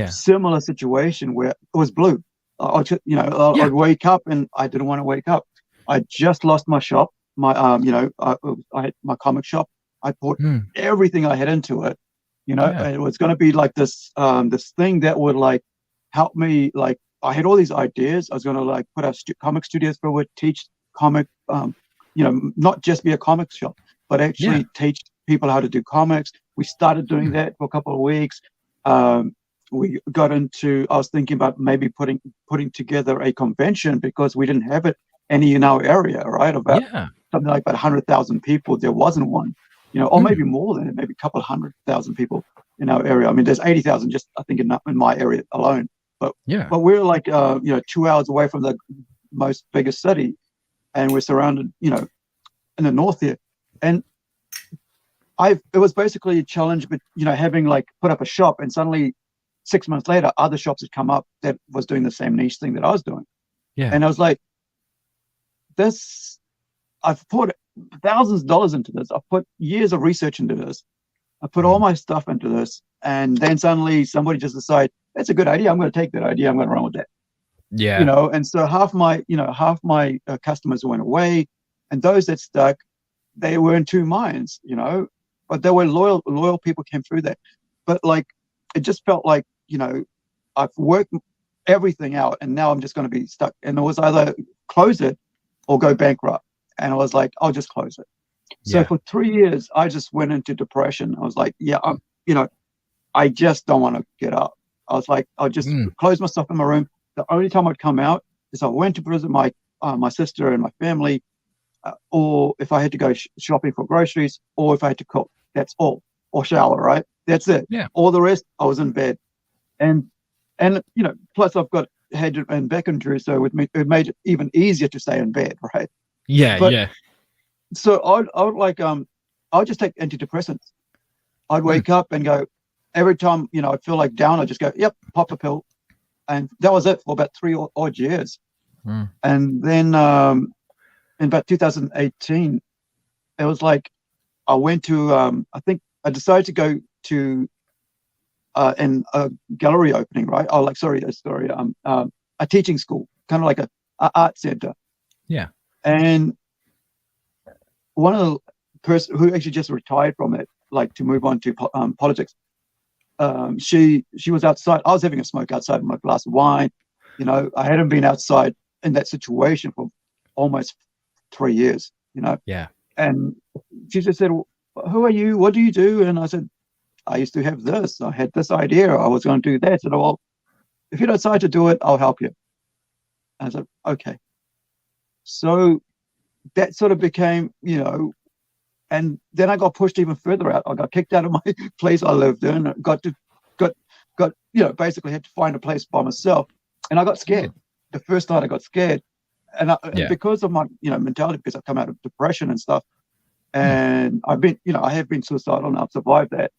Similar situation where it was blue. I'd wake up and I didn't want to wake up. I just lost my shop. My I had my comic shop. I put everything I had into it. And it was going to be like this thing that would like help me. Like I had all these ideas. I was going to like put out comic studios for it, teach comic, not just be a comic shop, but actually teach people how to do comics. We started doing that for a couple of weeks. We got into, I was thinking about maybe putting together a convention because we didn't have it any in our area, right? About something like about 100,000 people. There wasn't one, or maybe more than it, maybe a couple of 100,000 people in our area. I mean, there's 80,000 just, I think, in my area alone. But we're like, 2 hours away from the most biggest city, and we're surrounded, in the north here. And it was basically a challenge, but having like put up a shop, and suddenly 6 months later, other shops had come up that was doing the same niche thing that I was doing. And I was like, I've put thousands of dollars into this. I've put years of research into this. I put all my stuff into this. And then suddenly somebody just decided, that's a good idea. I'm going to take that idea. I'm going to run with that. And so half my customers went away, and those that stuck, they were in two minds, but there were loyal people came through that. But like, it just felt like, I've worked everything out, and now I'm just going to be stuck. And it was either close it or go bankrupt. And I was like, I'll just close it. So for 3 years, I just went into depression. I was like, I just don't want to get up. I was like, I'll just close myself in my room. The only time I'd come out is I went to visit my sister and my family, or if I had to go shopping for groceries, or if I had to cook. That's all. Or shower, right? That's it. All the rest, I was in bed. And plus I've got head and back injury, so it made it even easier to stay in bed, right? So I'd just take antidepressants. I'd wake up and go, every time, I'd feel like down, I'd just go, yep, pop a pill. And that was it for about 3 odd years. And then in about 2018, it was like I went to, I think I decided to go to a gallery opening, right? A teaching school, kind of like a art center. And one of the person who actually just retired from it, like to move on to politics, she was outside. I was having a smoke outside with my glass of wine. I hadn't been outside in that situation for almost 3 years, And she just said, well, who are you? What do you do? And I said, I used to have this. I had this idea. I was going to do that. And well, if you decide to do it, I'll help you. And I said, okay. So that sort of became, and then I got pushed even further out. I got kicked out of my place I lived in. Got basically had to find a place by myself. And I got scared. The first night I got scared. And because of my, mentality, because I've come out of depression and stuff, and I've been, I have been suicidal and I've survived that.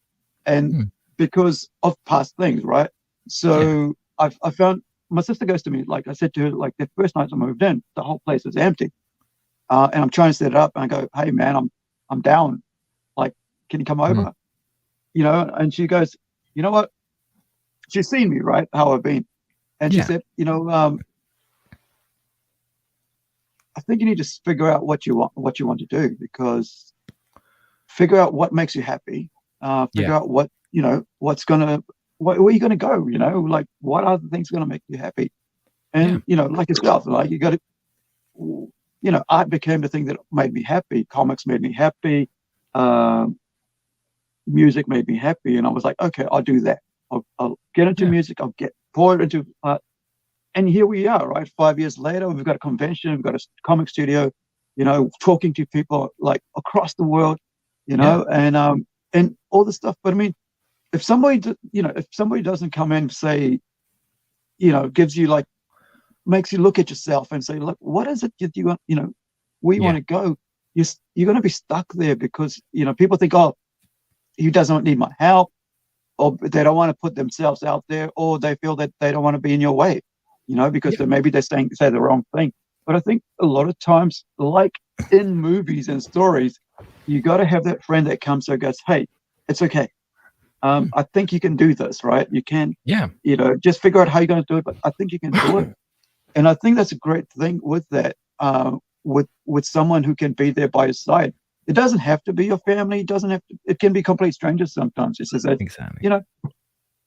And because of past things, right? So I found, my sister goes to me, like I said to her, like the first night I moved in, the whole place is empty. And I'm trying to set it up, and I go, hey man, I'm down. Like, can you come over? And she goes, you know what? She's seen me, right? How I've been. And she said, I think you need to figure out what you want to do, because figure out what makes you happy. Figure out what, where are you going to go? Like what other things are going to make you happy? And, like yourself, like you got to, art became the thing that made me happy. Comics made me happy. Music made me happy. And I was like, okay, I'll do that. I'll get into music. I'll pour it into art. And here we are, right? 5 years later, we've got a convention, we've got a comic studio, talking to people like across the world, and all this stuff. But I mean, if somebody doesn't come in and say, gives you like, makes you look at yourself and say, look, what is it that you want, where you want to go? You're going to be stuck there because, people think, oh, he doesn't need my help, or they don't want to put themselves out there, or they feel that they don't want to be in your way. Because maybe they're say the wrong thing. But I think a lot of times, like in movies and stories, you got to have that friend that comes and goes, hey, it's okay. I think you can do this, right? You can, just figure out how you're going to do it, but I think you can do it. And I think that's a great thing with that. with someone who can be there by your side. It doesn't have to be your family. It doesn't have to. It can be complete strangers sometimes. It's just that, Exactly.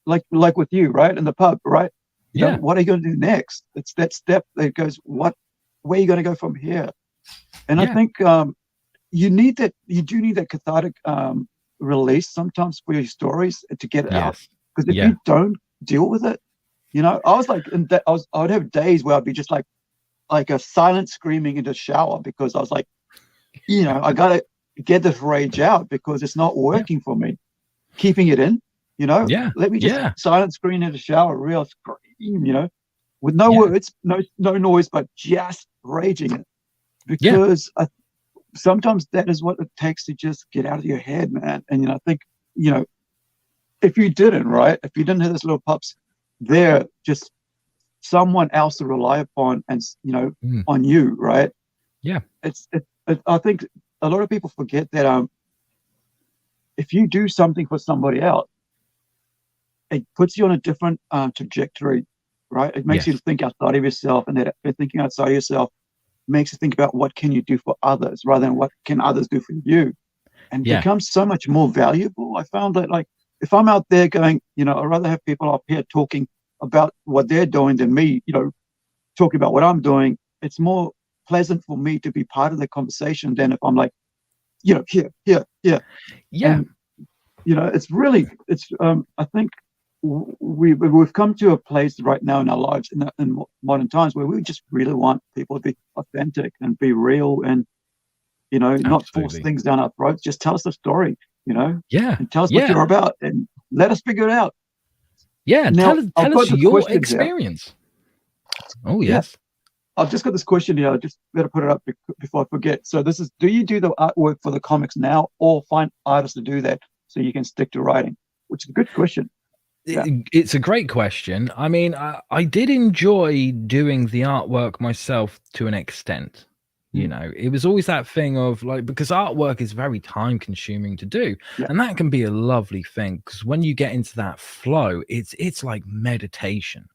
like with you, right, in the pub, right? Yeah. What are you going to do next? It's that step that goes, where are you going to go from here? And I think you need that. You do need that cathartic release sometimes for your stories to get it out. Because if you don't deal with it, I was like, I would have days where I'd be just like a silent screaming in the shower because I was like, I gotta get this rage out because it's not working for me. Keeping it in, let me just silent scream in the shower, real scream, with no words, no noise, but just raging it. Because sometimes that is what it takes to just get out of your head, man. And I think, if you didn't have this little pups there, just someone else to rely upon and on you, right? I think a lot of people forget that if you do something for somebody else, it puts you on a different trajectory, right? It makes you think outside of yourself, and that thinking outside of yourself makes you think about what can you do for others rather than what can others do for you, and becomes so much more valuable. I found that, like, if I'm out there going, I'd rather have people up here talking about what they're doing than me, talking about what I'm doing. It's more pleasant for me to be part of the conversation than if I'm like, here. And, I think we've come to a place right now in our lives in modern times where we just really want people to be authentic and be real and, not force things down our throats. Just tell us the story, and tell us what you're about and let us figure it out. Yeah. Now, tell us your experience. Here. Oh, yes. I've just got this question here. I just better put it up before I forget. So this is, do you do the artwork for the comics now or find artists to do that so you can stick to writing? Which is a good question. It's a great question. I mean, I did enjoy doing the artwork myself to an extent. It was always that thing of like, because artwork is very time consuming to do, and that can be a lovely thing because when you get into that flow, it's like meditation.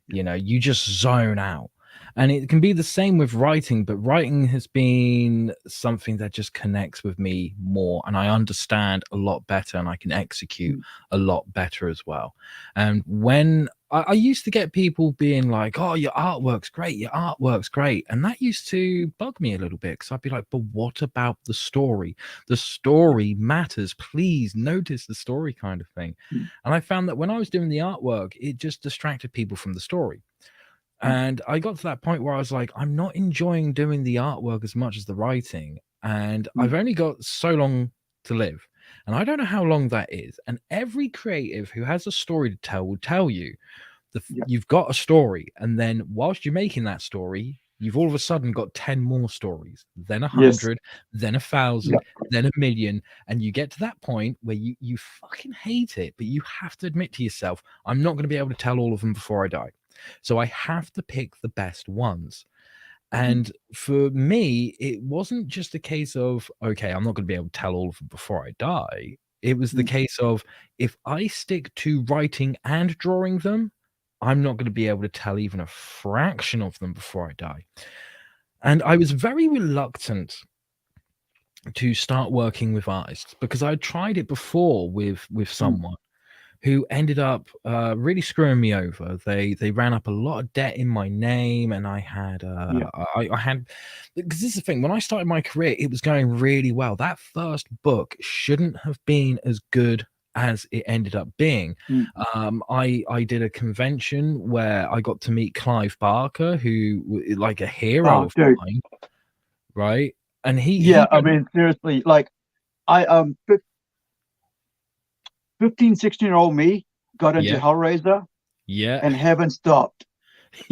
You just zone out. And it can be the same with writing, but writing has been something that just connects with me more, and I understand a lot better, and I can execute a lot better as well. And when I used to get people being like, "Oh, your artwork's great," and that used to bug me a little bit because I'd be like, "But what about the story? The story matters. Please notice the story," kind of thing. And I found that when I was doing the artwork, it just distracted people from the story. And I got to that point where I was like, I'm not enjoying doing the artwork as much as the writing. And I've only got so long to live. And I don't know how long that is. And every creative who has a story to tell will tell you that you've got a story. And then whilst you're making that story, you've all of a sudden got 10 more stories, then 100, then 1,000, then 1,000,000. And you get to that point where you fucking hate it. But you have to admit to yourself, I'm not going to be able to tell all of them before I die. So I have to pick the best ones. And for me, it wasn't just a case of, okay, I'm not going to be able to tell all of them before I die. It was the case of, if I stick to writing and drawing them, I'm not going to be able to tell even a fraction of them before I die. And I was very reluctant to start working with artists because I tried it before with someone who ended up really screwing me over. They ran up a lot of debt in my name, and I had I had, because this is the thing, when I started my career, it was going really well. That first book shouldn't have been as good as it ended up being. I did a convention where I got to meet Clive Barker, who like a hero of mine, right? And I mean, seriously, like I 15, 16-year-old me got into Hellraiser and haven't stopped.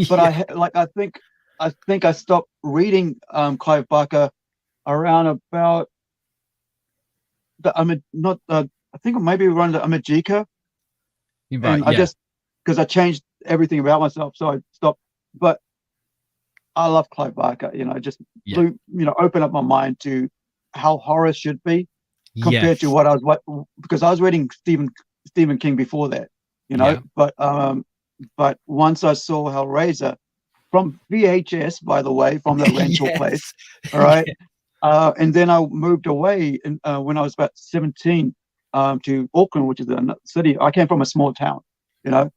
But I think I stopped reading Clive Barker around about I think maybe around the Amajika. And I just, because I changed everything about myself, so I stopped. But I love Clive Barker, just open up my mind to how horror should be compared to because I was reading Stephen King before that, but once I saw Hellraiser, from VHS, by the way, from the rental place. Yes. All right. And then I moved away when I was about 17 to Auckland, which is a city. I came from a small town, you know,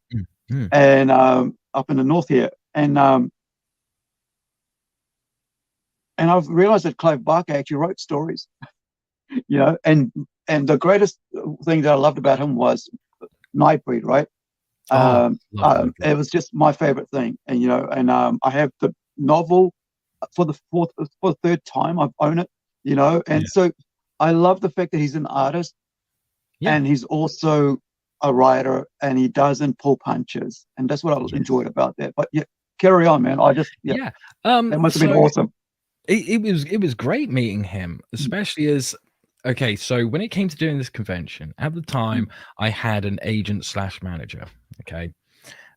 and up in the north here. And I've realized that Clive Barker actually wrote stories, you know, and the greatest thing that I loved about him was Nightbreed, right? It was just my favorite thing, and you know, and I have the novel for the third time. I've owned it, you know, and so I love the fact that he's an artist, and he's also a writer, and he doesn't pull punches, and that's what I enjoyed about that. But yeah, carry on, man. That must have been awesome. It was great meeting him, especially as okay. So when it came to doing this convention, at the time, I had an agent / manager. Okay,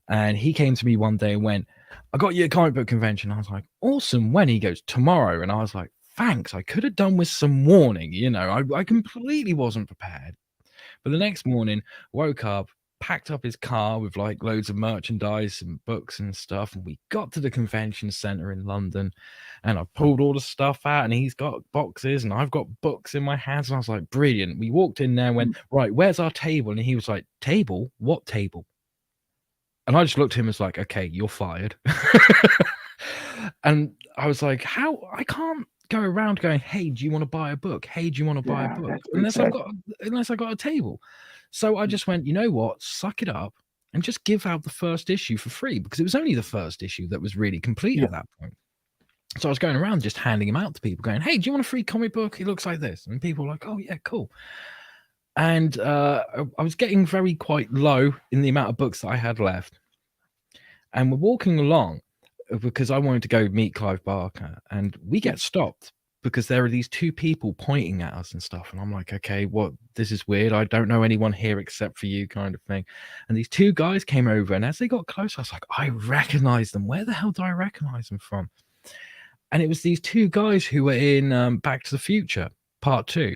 and he came to me one day and went, "I got you a comic book convention." I was like, "Awesome." When? He goes, "Tomorrow," and I was like, "Thanks." I could have done with some warning, you know. I completely wasn't prepared. But the next morning, woke up, packed up his car with like loads of merchandise and books and stuff, and we got to the convention center in London, and I pulled all the stuff out, and he's got boxes and I've got books in my hands, and I was like, brilliant. We walked in there and went, right, where's our table? And he was like, table? What table? And I just looked at him as like, okay, you're fired. And I was like, how? I can't go around going, hey, do you want to buy a book? Hey, do you want to buy a book? Unless I got a table. So I just went, you know what? Suck it up and just give out the first issue for free, because it was only the first issue that was really complete at that point. So I was going around just handing them out to people, going, hey, do you want a free comic book? It looks like this. And people were like, oh, yeah, cool. And I was getting quite low in the amount of books that I had left. And we're walking along because I wanted to go meet Clive Barker, and we get stopped because there are these two people pointing at us and stuff. And I'm like, okay, this is weird. I don't know anyone here except for you, kind of thing. And these two guys came over, and as they got closer, I was like, I recognize them. Where the hell do I recognize them from? And it was these two guys who were in Back to the Future Part 2.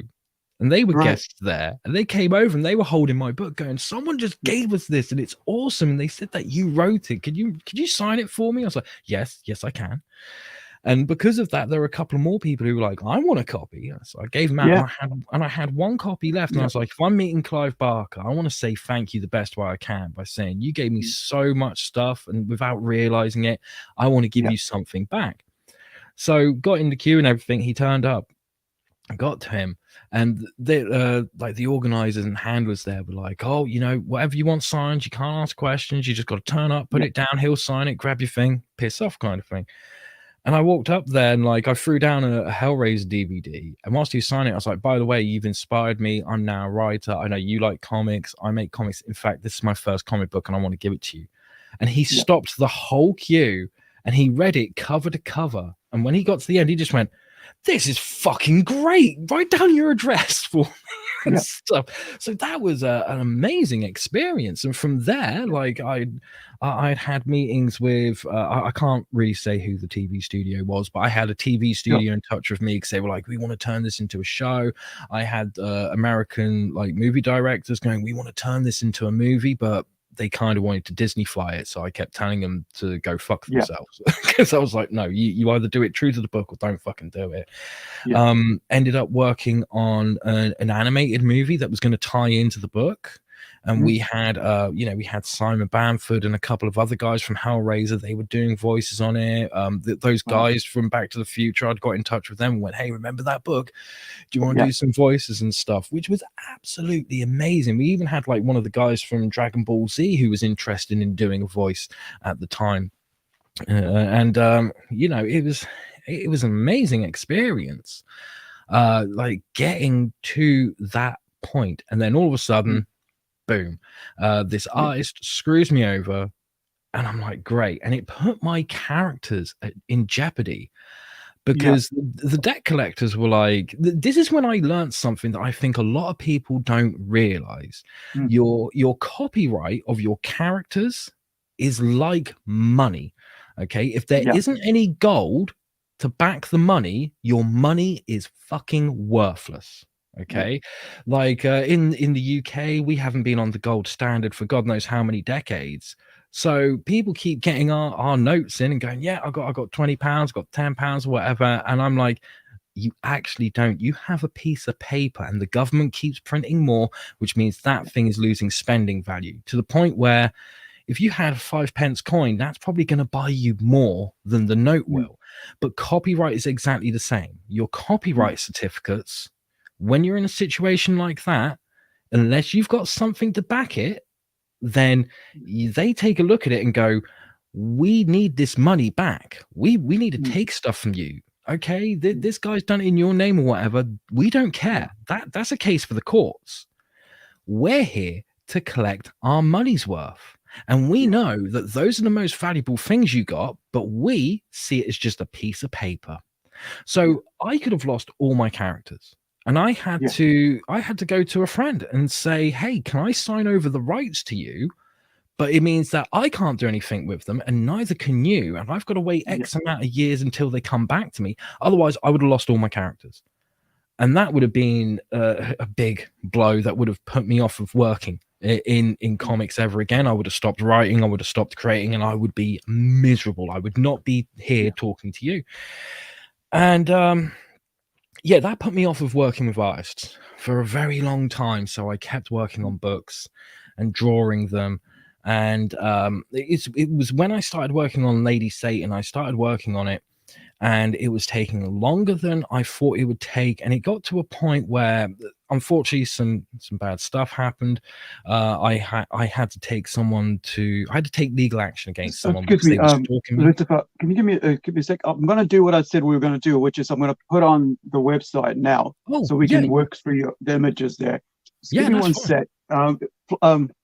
And they were guests there, and they came over and they were holding my book going, someone just gave us this and it's awesome. And they said that you wrote it. Could you sign it for me? I was like, yes, I can. And because of that, there were a couple of more people who were like, I want a copy. So I gave them out, and I had one copy left. And I was like, if I'm meeting Clive Barker, I want to say thank you the best way I can by saying, you gave me so much stuff, and without realizing it, I want to give you something back. So got in the queue and everything. He turned up. I got to him, and they like the organizers and handlers there were like, oh, you know, whatever you want signed, you can't ask questions, you just got to turn up, put it down, he'll sign it, grab your thing, piss off, kind of thing. And I walked up there and like I threw down a Hellraiser DVD, and whilst he signed it, I was like, by the way, you've inspired me, I'm now a writer, I know you like comics, I make comics, in fact this is my first comic book and I want to give it to you. And he stopped the whole queue and he read it cover to cover, and when he got to the end, he just went, this is fucking great. Write down your address for me and stuff. So that was an amazing experience. And from there, like I'd had meetings with, I can't really say who the TV studio was, but I had a TV studio in touch with me because they were like, we want to turn this into a show. I had American like movie directors going, we want to turn this into a movie, but they kind of wanted to Disney-fy it, so I kept telling them to go fuck themselves, because I was like, no, you either do it true to the book or don't fucking do it. Ended up working on an animated movie that was going to tie into the book, and we had we had Simon Bamford and a couple of other guys from Hellraiser. They were doing voices on it. Those guys from Back to the Future, I'd got in touch with them and went, hey, remember that book? Do you want to do some voices and stuff? Which was absolutely amazing. We even had like one of the guys from Dragon Ball Z who was interested in doing a voice at the time. It was an amazing experience, like getting to that point, and then all of a sudden, boom, this artist screws me over, and I'm like, great. And it put my characters in jeopardy, because the debt collectors were like, this is when I learned something that I think a lot of people don't realize. Your copyright of your characters is like money. Okay, if there isn't any gold to back the money, your money is fucking worthless. Okay, like in the UK, we haven't been on the gold standard for God knows how many decades, So people keep getting our notes in and going, yeah, I got £20, got £10 or whatever. And I'm like, you actually don't. You have a piece of paper and the government keeps printing more, which means that thing is losing spending value to the point where if you had a 5 pence coin, that's probably going to buy you more than the note will. But copyright is exactly the same. Your copyright certificates, when you're in a situation like that, unless you've got something to back it, then they take a look at it and go, we need this money back. We need to take stuff from you. Okay, this guy's done it in your name or whatever. We don't care. That's a case for the courts. We're here to collect our money's worth. And we know that those are the most valuable things you got, but we see it as just a piece of paper. So I could have lost all my characters. And I had to go to a friend and say, hey, can I sign over the rights to you? But it means that I can't do anything with them, and neither can you. And I've got to wait X amount of years until they come back to me. Otherwise, I would have lost all my characters. And that would have been a big blow that would have put me off of working in comics ever again. I would have stopped writing. I would have stopped creating, and I would be miserable. I would not be here talking to you. And that put me off of working with artists for a very long time. So I kept working on books and drawing them. And it was when I started working on Lady Satan, I started working on it, and it was taking longer than I thought it would take. And it got to a point where, unfortunately, some bad stuff happened. I had to take legal action against someone because they were stalking me. Lucifer, can you give me a sec? I'm going to do what I said we were going to do, which is I'm going to put on the website now, so we can work through the images there. Just give me one sec.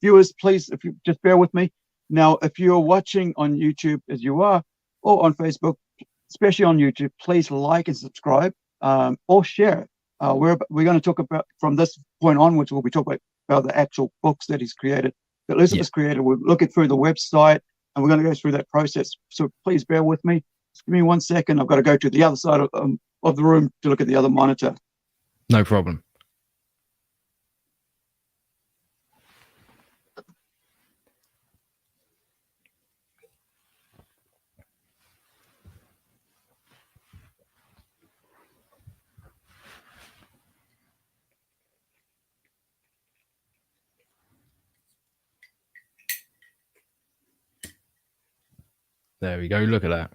Viewers, please, if you just bear with me. Now, if you're watching on YouTube, as you are, or on Facebook, especially on YouTube, please like and subscribe, or share it. We're going to talk about, from this point onwards, we'll be talking about the actual books that he's created, that Lucifer's created. We're looking through the website, and we're going to go through that process. So please bear with me. Just give me 1 second. I've got to go to the other side of the room to look at the other monitor. No problem. There we go. Look at that.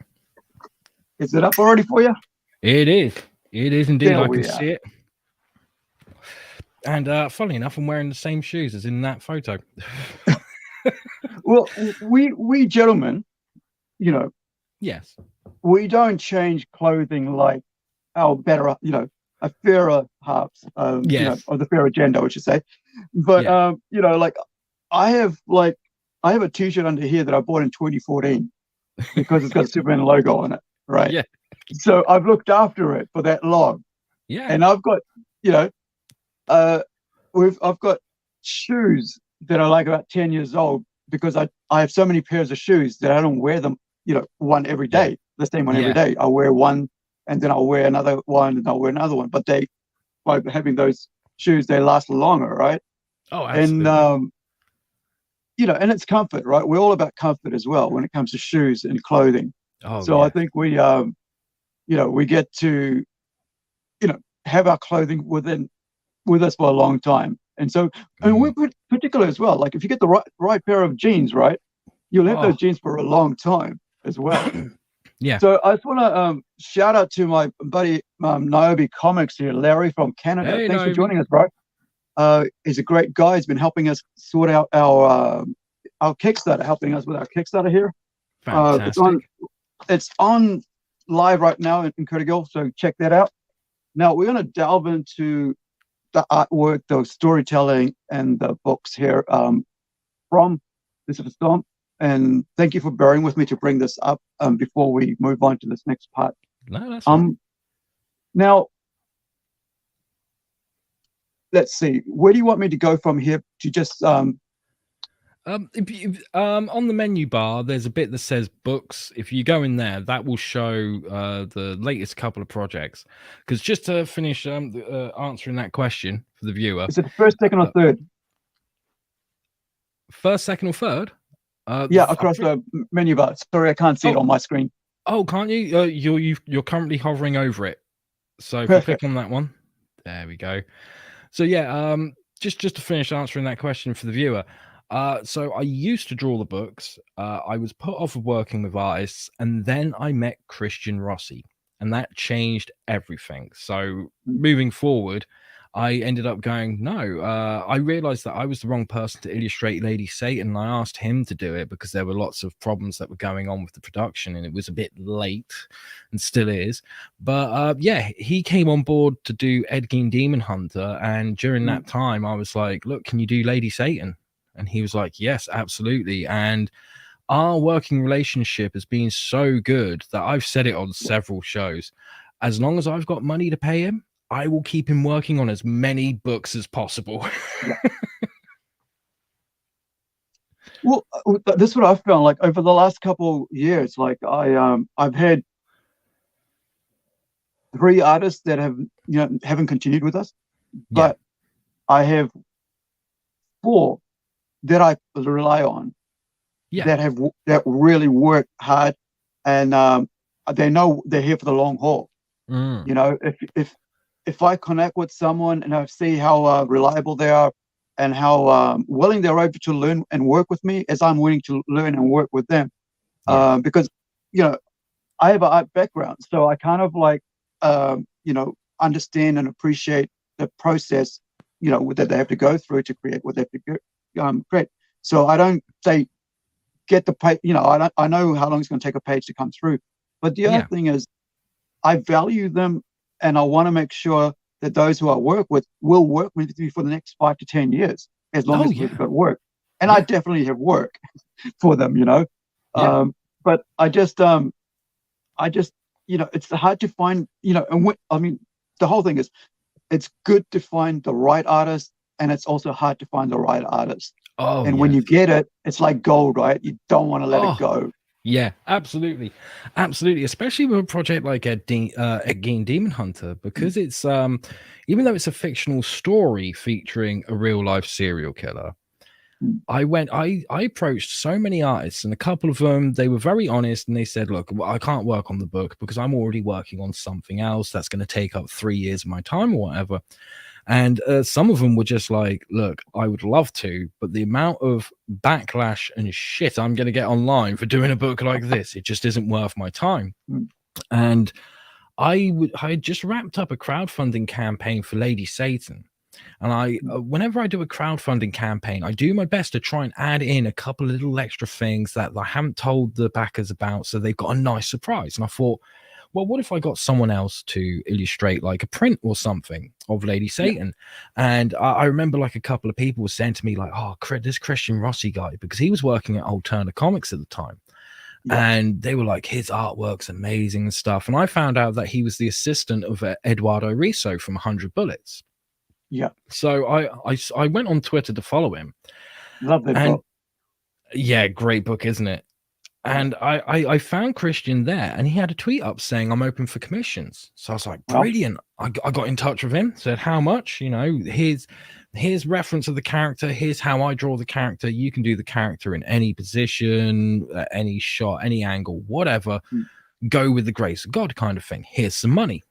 Is it up already for you? It is. It is indeed. I can see it. And funnily enough, I'm wearing the same shoes as in that photo. Well, we gentlemen, yes, we don't change clothing like our better, a fairer halves, or the fairer gender, I should say. But like I have a T-shirt under here that I bought in 2014 because it's got a Superman logo on it, right? Yeah. So I've looked after it for that long. Yeah. And I've got, I've got shoes that are like about 10 years old because I have so many pairs of shoes that I don't wear them, one every day, the same one every day. I'll wear one and then I'll wear another one and I'll wear another one. But by having those shoes, they last longer, right? Oh, absolutely. And, and it's comfort, right? We're all about comfort as well when it comes to shoes and clothing. Oh, so I think we get to, have our clothing with us for a long time. And so, and we're particular as well. Like if you get the right pair of jeans, right, you'll have those jeans for a long time as well. Yeah. So I just want to shout out to my buddy Niobe Comics here, Larry from Canada. Hey, thanks Niobe. for joining us, bro. He's a great guy. He's been helping us sort out our Kickstarter, helping us with our Kickstarter here. Fantastic. It's on live right now in Critical, so check that out. Now we're going to delve into the artwork, the storytelling, and the books here from Lucifer Storm. And thank you for bearing with me to bring this up before we move on to this next part. No, that's fine. Now, let's see. Where do you want me to go from here to just on the menu bar, there's a bit that says books. If you go in there, that will show the latest couple of projects. Because just to finish answering that question for the viewer, is it first, second, or third? First, second, or third? Yeah, across the menu bar. Sorry, I can't see it on my screen. Oh, can't you? You're currently hovering over it. So if you click on that one, there we go. So yeah, just to finish answering that question for the viewer. So I used to draw the books. I was put off of working with artists, and then I met Christian Rossi, and that changed everything. So moving forward, I ended up going, no, I realized that I was the wrong person to illustrate Lady Satan. And I asked him to do it because there were lots of problems that were going on with the production and it was a bit late and still is. But yeah, he came on board to do Edgar Demon Hunter. And during that time, I was like, look, can you do Lady Satan? And he was like, yes, absolutely. And our working relationship has been so good that I've said it on several shows. As long as I've got money to pay him, I will keep him working on as many books as possible. Well, this is what I've found. Like over the last couple years, like I've had 3 artists that have haven't continued with us, but I have 4 that I rely on that really work hard, and they know they're here for the long haul. You know, if I connect with someone and I see how reliable they are and how willing they're able to learn and work with me as I'm willing to learn and work with them, because I have an art background, so I kind of like understand and appreciate the process that they have to go through to create what they have to create. So I don't say get the page. I know how long it's going to take a page to come through, but the other thing is I value them. And I want to make sure that those who I work with will work with me for the next 5 to 10 years, as long as we've got work. And I definitely have work for them, But I just, it's hard to find, and the whole thing is, it's good to find the right artist, and it's also hard to find the right artist. And when you get it, it's like gold, right? You don't want to let it go. Yeah, absolutely. Especially with a project like Edgar Demon Hunter, because it's even though it's a fictional story featuring a real life serial killer, I approached so many artists, and a couple of them, they were very honest, and they said, look, I can't work on the book because I'm already working on something else that's going to take up 3 years of my time or whatever. And some of them were just like, look, I would love to, but the amount of backlash and shit I'm going to get online for doing a book like this, it just isn't worth my time. And I just wrapped up a crowdfunding campaign for Lady Satan. And whenever I do a crowdfunding campaign, I do my best to try and add in a couple of little extra things that I haven't told the backers about, so they've got a nice surprise. And I thought, well, what if I got someone else to illustrate like a print or something of Lady Satan? And I remember like a couple of people were saying to me like, oh, this Christian Rossi guy, because he was working at Alterna Comics at the time. And they were like, his artwork's amazing and stuff. And I found out that he was the assistant of Eduardo Riso from 100 Bullets. So I went on Twitter to follow him. Love that book. Yeah, great book, isn't it? And I found Christian there, and he had a tweet up saying, I'm open for commissions. So I was like, brilliant. I got in touch with him, said, how much? Here's reference of the character. Here's how I draw the character. You can do the character in any position, any shot, any angle, whatever. Go with the grace of God kind of thing. Here's some money.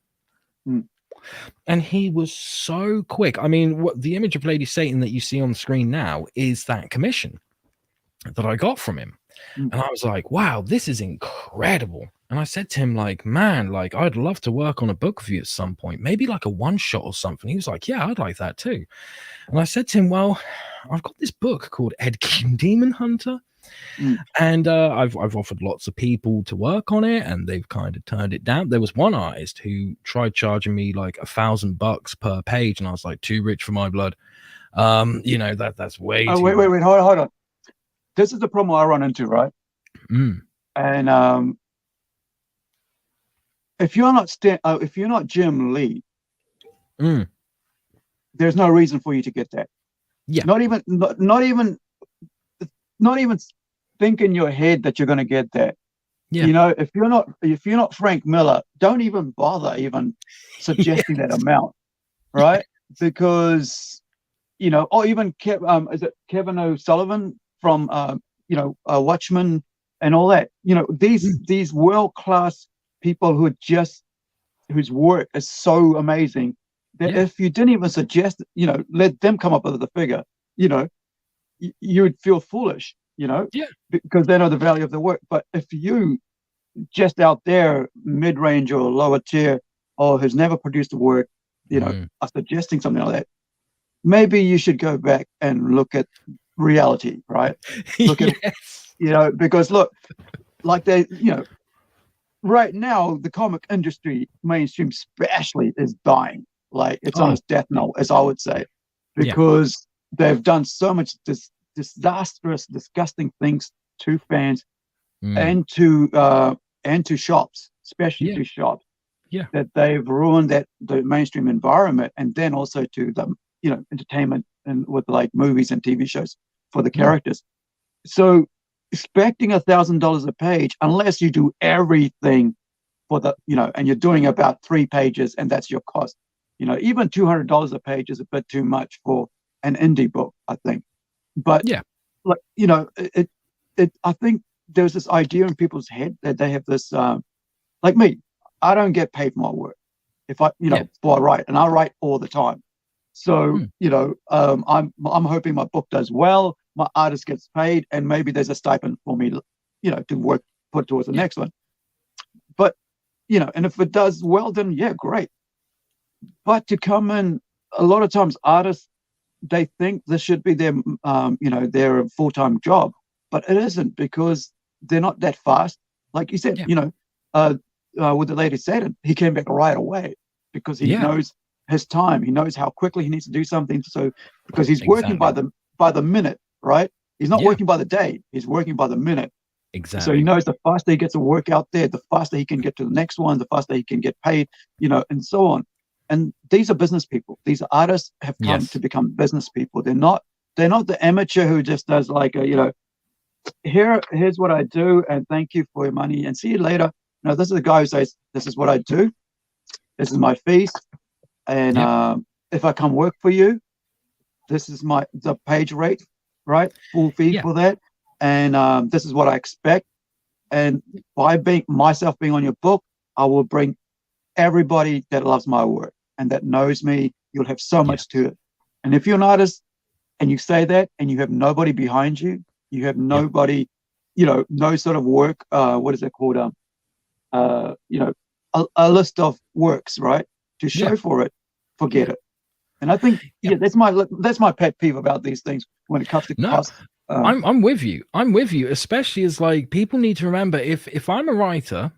And he was so quick. I mean, the image of Lady Satan that you see on the screen now is that commission that I got from him. And I was like, wow, this is incredible. And I said to him, like, man, like, I'd love to work on a book with you at some point, maybe like a one shot or something. He was like, yeah, I'd like that too. And I said to him, well, I've got this book called Edgar Demon Hunter. And I've offered lots of people to work on it, and they've kind of turned it down. There was one artist who tried charging me like $1,000 per page, and I was like, too rich for my blood. That's way too wait, hold on. This is the problem I run into, right? And if you're not Jim Lee, there's no reason for you to get that. Not even think in your head that you're going to get that. If you're not Frank Miller, don't even bother even suggesting that amount, right? Because or even is it Kevin O'Sullivan from Watchmen and all that. These world class people whose work is so amazing that if you didn't even suggest, let them come up with the figure, you would feel foolish, because they know the value of the work. But if you just out there, mid-range or lower tier, or who's never produced a work, are suggesting something like that, maybe you should go back and look at reality, right? Look at, because look, like right now, the comic industry, mainstream especially, is dying. Like it's on its death knell, as I would say, because they've done so much disastrous, disgusting things to fans and to shops, especially to shops, that they've ruined the mainstream environment, and then also to the entertainment and with like movies and TV shows for the characters. So expecting $1,000 a page, unless you do everything for the and you're doing about 3 pages and that's your cost, even $200 a page is a bit too much for an indie book, I think. But like I think there's this idea in people's head that they have this like me, I don't get paid for my work. If I before I write, and I write all the time, so I'm hoping my book does well, my artist gets paid, and maybe there's a stipend for me to work, put towards the next one. But and if it does well, then great. But to come in, a lot of times artists, they think this should be their their full-time job, but it isn't, because they're not that fast. Like you said, with the lady Saturn, he came back right away because he knows his time. He knows how quickly he needs to do something. So because he's working by the minute, right? He's not working by the day. He's working by the minute. Exactly. So he knows the faster he gets a work out there, the faster he can get to the next one, the faster he can get paid, and so on. And these are business people. These artists have come to become business people. They're not the amateur who just does like here's what I do and thank you for your money and see you later. No, this is the guy who says, this is what I do. This is my fees. And if I come work for you, this is the page rate, right? Full fee for that. And this is what I expect. And by myself being on your book, I will bring everybody that loves my work and that knows me. You'll have so much to it. And if you're an artist and you say that and you have nobody behind you, you have nobody, no sort of work, what is it called? A list of works, right? To show for it, forget it. And I think, that's my pet peeve about these things when it comes to cost. I'm with you. I'm with you, especially as like people need to remember, if I'm a writer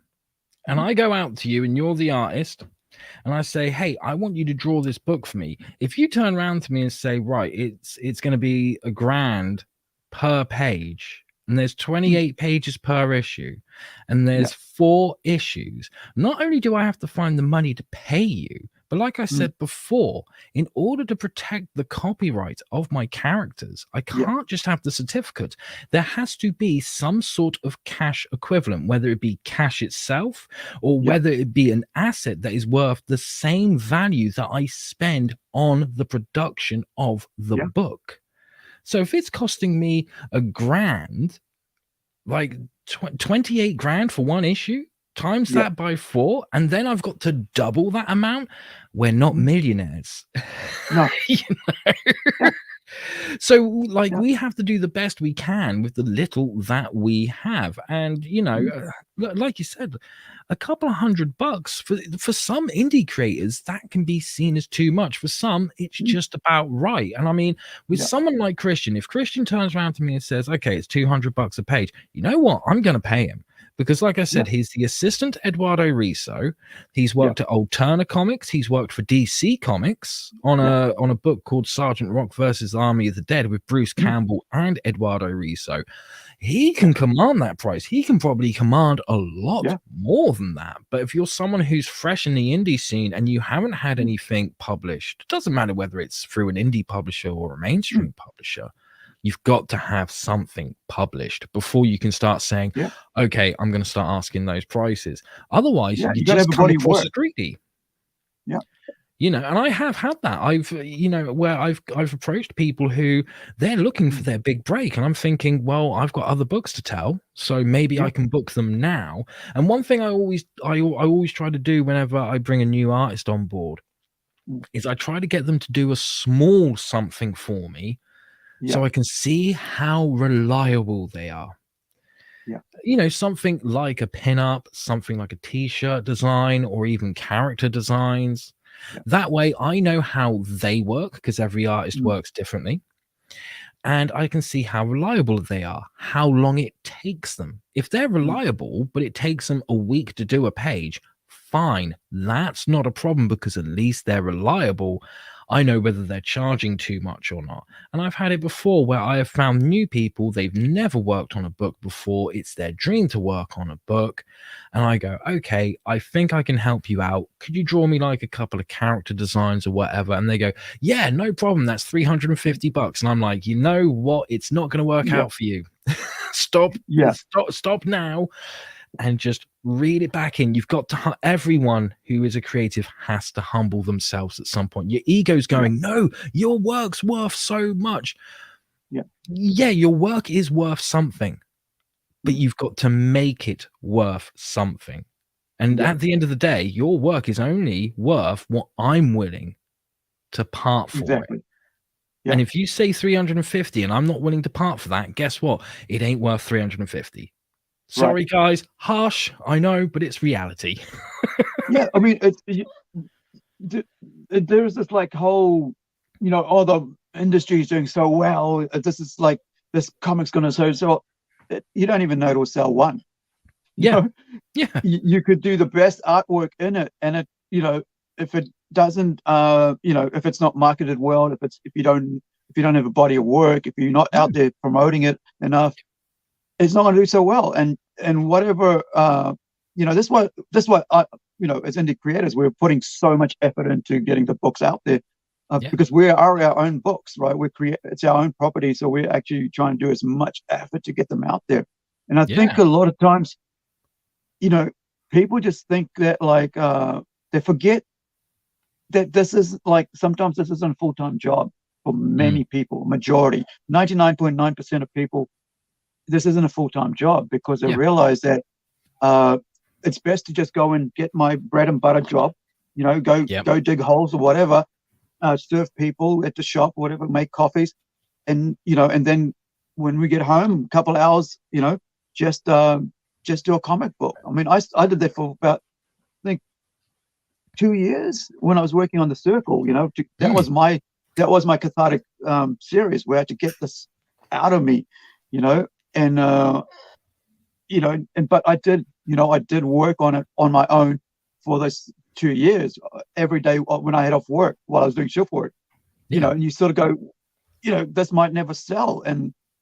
and I go out to you and you're the artist and I say, hey, I want you to draw this book for me. If you turn around to me and say, right, it's going to be $1,000 per page, and there's 28 pages per issue, and there's 4 issues, not only do I have to find the money to pay you, but like I said before, in order to protect the copyright of my characters, I can't just have the certificate. There has to be some sort of cash equivalent, whether it be cash itself or whether it be an asset that is worth the same value that I spend on the production of the book. So if it's costing me $1,000, like 28 grand for one issue, times that by 4, and then I've got to double that amount. We're not millionaires. No. So like we have to do the best we can with the little that we have. And like you said, a couple of $100 for some indie creators, that can be seen as too much. For some, it's just about right. And I mean, with someone like Christian, if Christian turns around to me and says, okay, it's $200 a page, you know what, I'm going to pay him. Because like I said, he's the assistant Eduardo Riso. He's worked at Alterna Comics. He's worked for DC Comics on a book called Sergeant Rock versus Army of the Dead with Bruce Campbell and Eduardo Riso. He can command that price. He can probably command a lot more than that. But if you're someone who's fresh in the indie scene and you haven't had anything published, it doesn't matter whether it's through an indie publisher or a mainstream publisher, you've got to have something published before you can start saying, okay, I'm going to start asking those prices. Otherwise, you just come across as greedy. And I have had that. I've, where I've approached people who they're looking for their big break, and I'm thinking, well, I've got other books to tell, so maybe Yeah. I can book them now. And one thing I always try to do whenever I bring a new artist on board is I try to get them to do a small something for me, Yeah. so I can see how reliable they are. Yeah. Something like a pin-up, something like a t-shirt design, or even character designs. Yeah. That way I know how they work, because every artist works differently. And I can see how reliable they are, how long it takes them. If they're reliable, but it takes them a week to do a page, fine. That's not a problem, because at least they're reliable. I know whether they're charging too much or not. And I've had it before where I have found new people, they've never worked on a book before. It's their dream to work on a book. And I go, okay, I think I can help you out. Could you draw me like a couple of character designs or whatever? And they go, yeah, no problem. That's $350. And I'm like, you know what? It's not going to work out for you. Stop now. And just read it back in. You've got to, everyone who is a creative has to humble themselves at some point. Your ego's going, no, your work's worth so much. Yeah, your work is worth something, but you've got to make it worth something. And at the end of the day, your work is only worth what I'm willing to part for it. Yeah. And if you say 350 and I'm not willing to part for that, guess what? It ain't worth 350. Sorry, guys, harsh, I know, but it's reality. Yeah, I mean, there's this like whole, oh, the industry is doing so well. This is like, this comic's going to sell. So you don't even know it'll sell one. Yeah. You could do the best artwork in it, and it, if it doesn't, if it's not marketed well, if you don't have a body of work, if you're not out there promoting it enough, it's not going to do so well. And whatever, this is why I, as indie creators, we're putting so much effort into getting the books out there, because we are our own books, right? It's our own property, so we're actually trying to do as much effort to get them out there. And I think a lot of times, people just think that like they forget that this is like, sometimes this isn't a full-time job for many people, majority, 99.9% of people. This isn't a full-time job, because they realize that it's best to just go and get my bread and butter job, go dig holes or whatever, serve people at the shop, whatever, make coffees, and and then when we get home, a couple of hours, just do a comic book. I mean, I did that for about, I think, 2 years when I was working on The Circle. That was my cathartic series, where I had to get this out of me, and but I did work on it on my own for those 2 years, every day when I had off work while I was doing shift work. And you sort of go, this might never sell,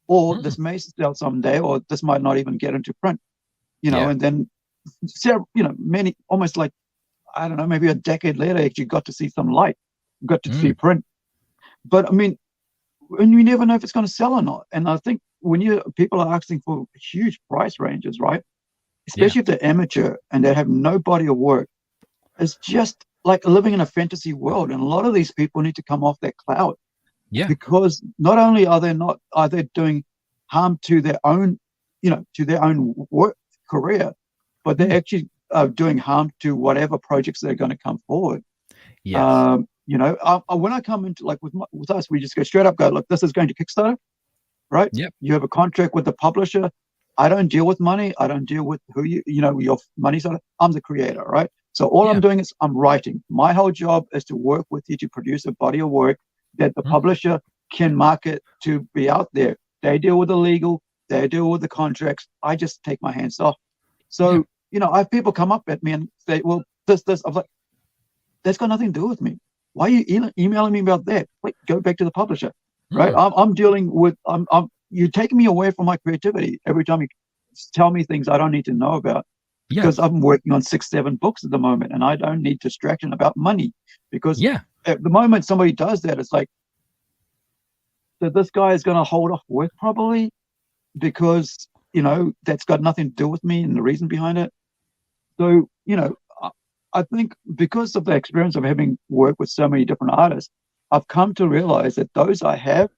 or this may sell someday, or this might not even get into print, and then many, almost like, I don't know, maybe a decade later, actually got to see some light, got to see print. But I mean, and you never know if it's going to sell or not. And I think when people are asking for huge price ranges, right? Especially if they're amateur and they have no body of work, it's just like living in a fantasy world. And a lot of these people need to come off that cloud. Yeah. Because not only are they doing harm to their own, to their own work career, but they're actually doing harm to whatever projects they're going to come forward. Yes. When I come into, like, with us, we just go straight up, go, look, this is going to Kickstarter, right? Yep. You have a contract with the publisher. I don't deal with money. I don't deal with who your money's on. I'm the creator, right? So all I'm doing is I'm writing. My whole job is to work with you to produce a body of work that the publisher can market to be out there. They deal with the legal. They deal with the contracts. I just take my hands off. So, I have people come up at me and say, well, this. I'm like, that's got nothing to do with me. Why are you emailing me about that? Wait, go back to the publisher, right? I'm dealing with, you're taking me away from my creativity every time you tell me things I don't need to know about. Because I'm working on 6-7 books at the moment, and I don't need distraction about money. Because at the moment somebody does that, it's like, that this guy is going to hold off work probably, because that's got nothing to do with me and the reason behind it. So I think because of the experience of having worked with so many different artists, I've come to realize that those I have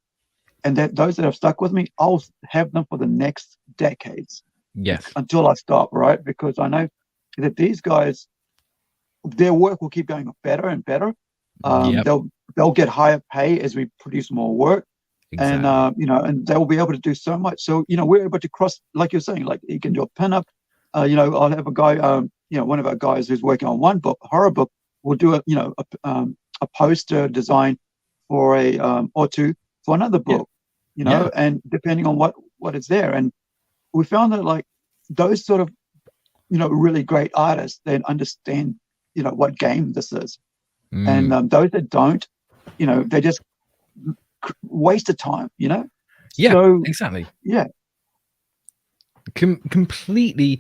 and that those that have stuck with me, I'll have them for the next decades Yes. until I stop, right? Because I know that these guys, their work will keep going better and better. Yep. They'll get higher pay as we produce more work. Exactly. And and they'll be able to do so much. So we're able to cross, like you're saying, like you can do a pinup. I'll have a guy, one of our guys who's working on one book, a horror book, will do a poster design for a or two for another book, and depending on what is there. And we found that like those sort of really great artists then understand what game this is, and those that don't, they just waste of time, Yeah, so exactly. yeah. Completely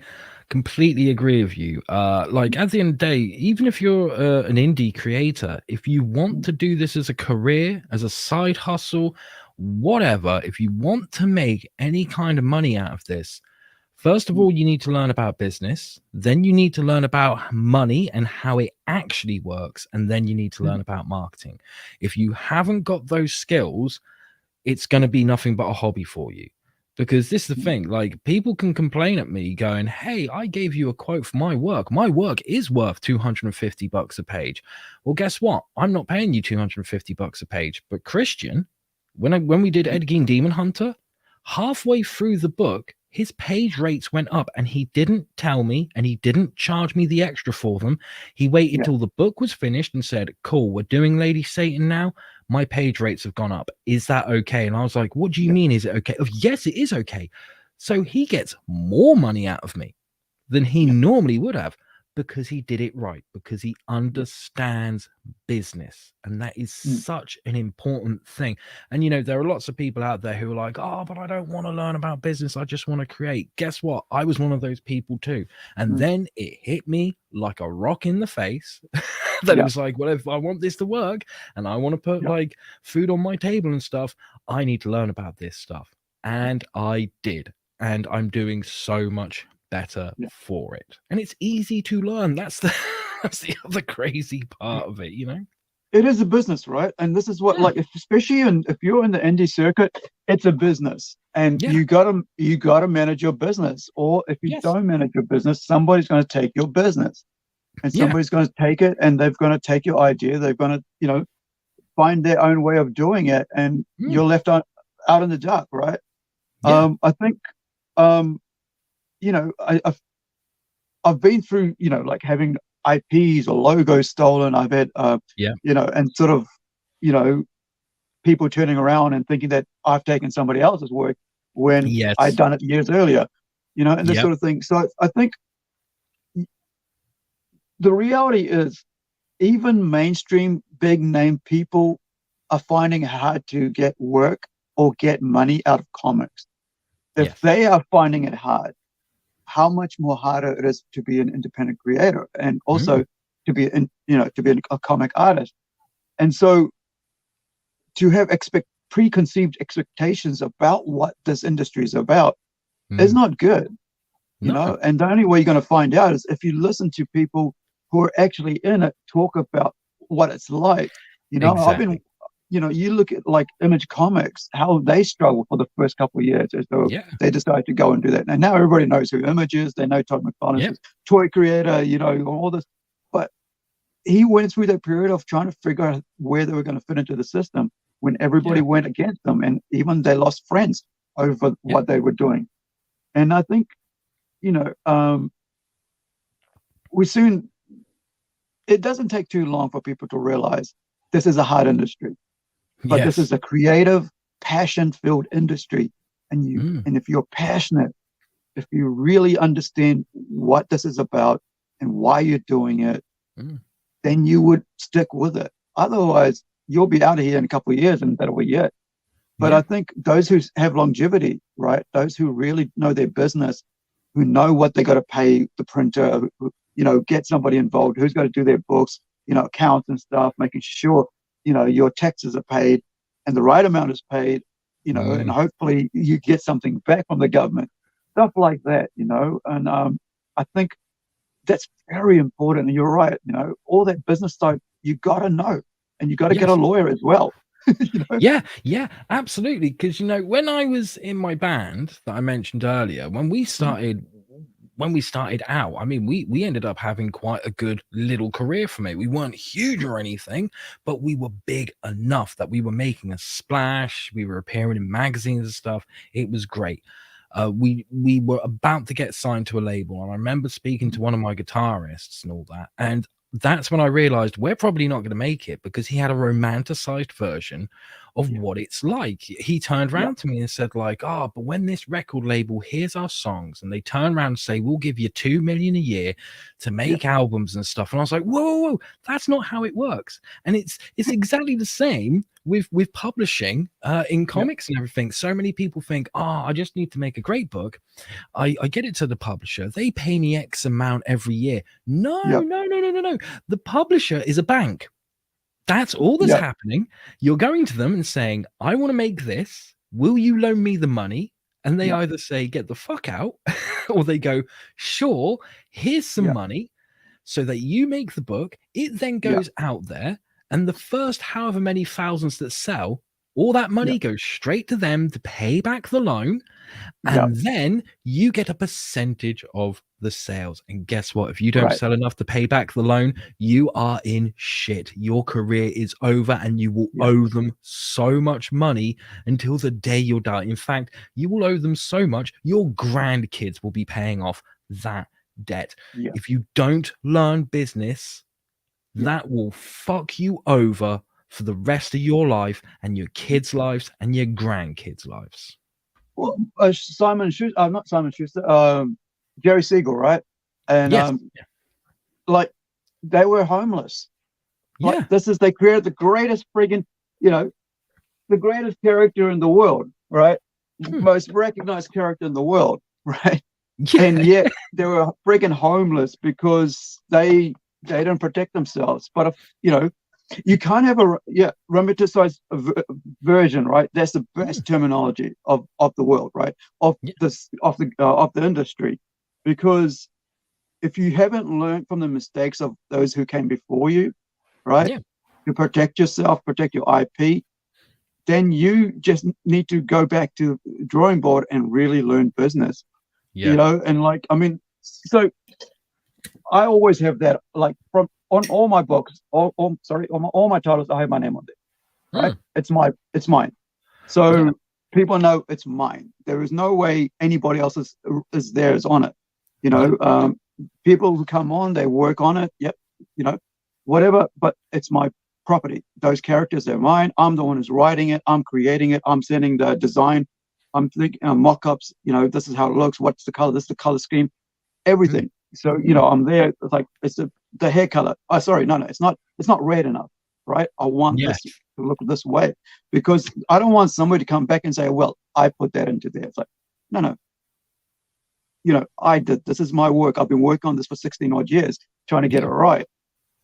agree with you. Like at the end of the day, even if you're an indie creator, if you want to do this as a career, as a side hustle, whatever, if you want to make any kind of money out of this, first of all, you need to learn about business. Then you need to learn about money and how it actually works. And then you need to learn about marketing. If you haven't got those skills, it's going to be nothing but a hobby for you. Because this is the thing, like people can complain at me going, hey, I gave you a quote for my work. My work is worth $250 a page. Well, guess what? I'm not paying you $250 a page. But Christian, when we did Ed Gein Demon Hunter, halfway through the book, his page rates went up and he didn't tell me and he didn't charge me the extra for them. He waited till the book was finished and said, cool, we're doing Lady Satan now. My page rates have gone up. Is that okay? And I was like, what do you mean? Is it okay? Oh, yes, it is okay. So he gets more money out of me than he normally would have because he did it right, because he understands business. And that is such an important thing. And, there are lots of people out there who are like, oh, but I don't want to learn about business. I just want to create. Guess what? I was one of those people too. And then it hit me like a rock in the face that it was like, well, if I want this to work and I want to put like food on my table and stuff, I need to learn about this stuff. And I did. And I'm doing so much better for it, and it's easy to learn. That's the other crazy part of it. It is a business, right? And this is what like especially if you're in the indie circuit, it's a business, and you gotta manage your business. Or if you don't manage your business, somebody's going to take your business, and somebody's going to take it, and they're going to take your idea. They're going to find their own way of doing it, and you're left out in the dark, right? I think I've been through, like having IPs or logos stolen. I've had, and sort of, people turning around and thinking that I've taken somebody else's work when I'd done it years earlier, and this sort of thing. So I think the reality is even mainstream big name people are finding it hard to get work or get money out of comics. If they are finding it hard, how much more harder it is to be an independent creator and also to be a comic artist. And so to have preconceived expectations about what this industry is about is not good, and the only way you're going to find out is if you listen to people who are actually in it talk about what it's like. I've been, you look at like Image Comics, how they struggled for the first couple of years as though they decided to go and do that. And now everybody knows who Image is. They know Todd McFarlane's toy creator, all this. But he went through that period of trying to figure out where they were going to fit into the system when everybody went against them. And even they lost friends over what they were doing. And I think, it doesn't take too long for people to realize this is a hard industry. But this is a creative, passion-filled industry, and if you're passionate, if you really understand what this is about and why you're doing it, then you would stick with it. Otherwise, you'll be out of here in a couple of years, and that'll be it. But I think those who have longevity, right? Those who really know their business, who know what they got to pay the printer, get somebody involved, who's got to do their books, accounts and stuff, making sure your taxes are paid and the right amount is paid, and hopefully you get something back from the government, stuff like that, and I think that's very important. And you're right, you know, all that business stuff you got to know, and you got to get a Yes. lawyer as well. You know? Yeah, absolutely. Because you know, when I was in my band that I mentioned earlier, when we started out, I mean, we ended up having quite a good little career from it. We weren't huge or anything, but we were big enough that we were making a splash. We were appearing in magazines and stuff. It was great. We were about to get signed to a label, and I remember speaking to one of my guitarists and all that, and that's when I realized we're probably not going to make it, because he had a romanticized version of what it's like. He turned Yeah, around to me and said, like, oh, but when this record label hears our songs and they turn around and say, we'll give you 2 million a year to yeah, make albums and stuff. And I was like, whoa, that's not how it works. And it's exactly the same with publishing in yeah, comics and everything. So many people think, oh, I just need to make a great book. I get it to the publisher. They pay me X amount every year. No, yeah, no, no, no, no, no. The publisher is a bank. That's all that's yeah, happening. You're going to them and saying, I want to make this. Will you loan me the money? And they yeah, either say, get the fuck out, or they go, sure, here's some yeah, money so that you make the book. It then yeah, goes out there, and the first however many thousands that sell, all that yeah, money goes straight to them to pay back the loan. yeah. And then you get a percentage of the sales. And guess what? If you don't Right. sell enough to pay back the loan, you are in shit. Your career is over, and you will Yeah, owe them so much money until the day you'll die. In fact, you will owe them so much, your grandkids will be paying off that debt. yeah, If you don't learn business, yeah. that will fuck you over for the rest of your life and your kids' lives and your grandkids' lives. Well, Simon Schuster, not Simon Schuster, Jerry Siegel, right? And Yes. like they were homeless. Like Yeah. they created the greatest friggin', you know, the greatest character in the world, right? Most recognized character in the world, right? Yeah. And yet they were friggin' homeless because they didn't protect themselves. But if, you know, you can't have a romanticized version, right? That's the best terminology of the world, right? Of Yeah. this of the industry, because if you haven't learned from the mistakes of those who came before you, right, Yeah. to protect yourself, protect your IP, then you just need to go back to the drawing board and really learn business. You Yeah. know, and like, I mean, so I always have that, like, from on all my books, all my titles, I have my name on there, right? It's mine. So Yeah. people know it's mine. There is no way anybody else is theirs on it. You know, people who come on, they work on it. Yep, you know, whatever. But it's my property. Those characters, they're mine. I'm the one who's writing it. I'm creating it. I'm sending the design. I'm thinking mock-ups. You know, this is how it looks. What's the color? This is the color scheme. Everything. So, you know, I'm there. It's like, it's the hair color. Oh, sorry, no, it's not red enough, right? I want Yes. this to look this way, because I don't want somebody to come back and say, well, I put that into there. It's like, no, you know, I did. This is my work. I've been working on this for 16 odd years, trying to get it right.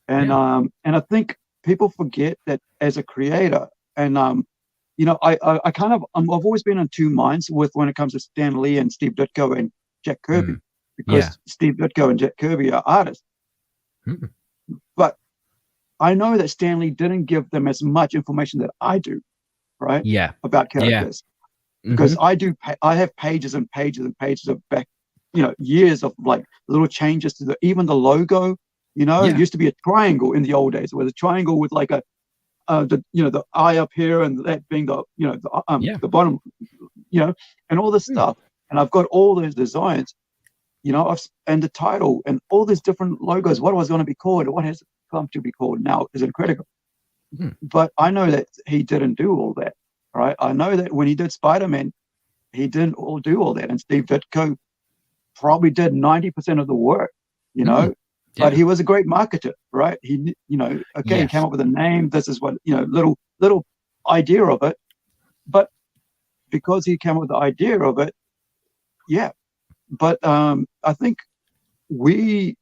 And I think people forget that as a creator, and you know, I kind of I've always been on two minds with when it comes to Stan Lee and Steve Ditko and Jack Kirby, because Steve Ditko and Jack Kirby are artists. But I know that Stan Lee didn't give them as much information that I do, right? Yeah. About characters, because I have pages and pages and pages of back, you know, years of like little changes to even the logo. You know, it used to be a triangle in the old days. It was a triangle with like the eye up here, and that being the the bottom, you know, and all this stuff. And I've got all those designs, you know, and the title and all these different logos. What was going to be called, or what has come to be called now, is incredible. But I know that he didn't do all that, right? I know that when he did Spider-Man, he didn't do all that, and Steve Ditko probably did 90% of the work, you know. But he was a great marketer, right? He, you know, he came up with a name. This is what, you know, little idea of it. But because he came up with the idea of it, But I think we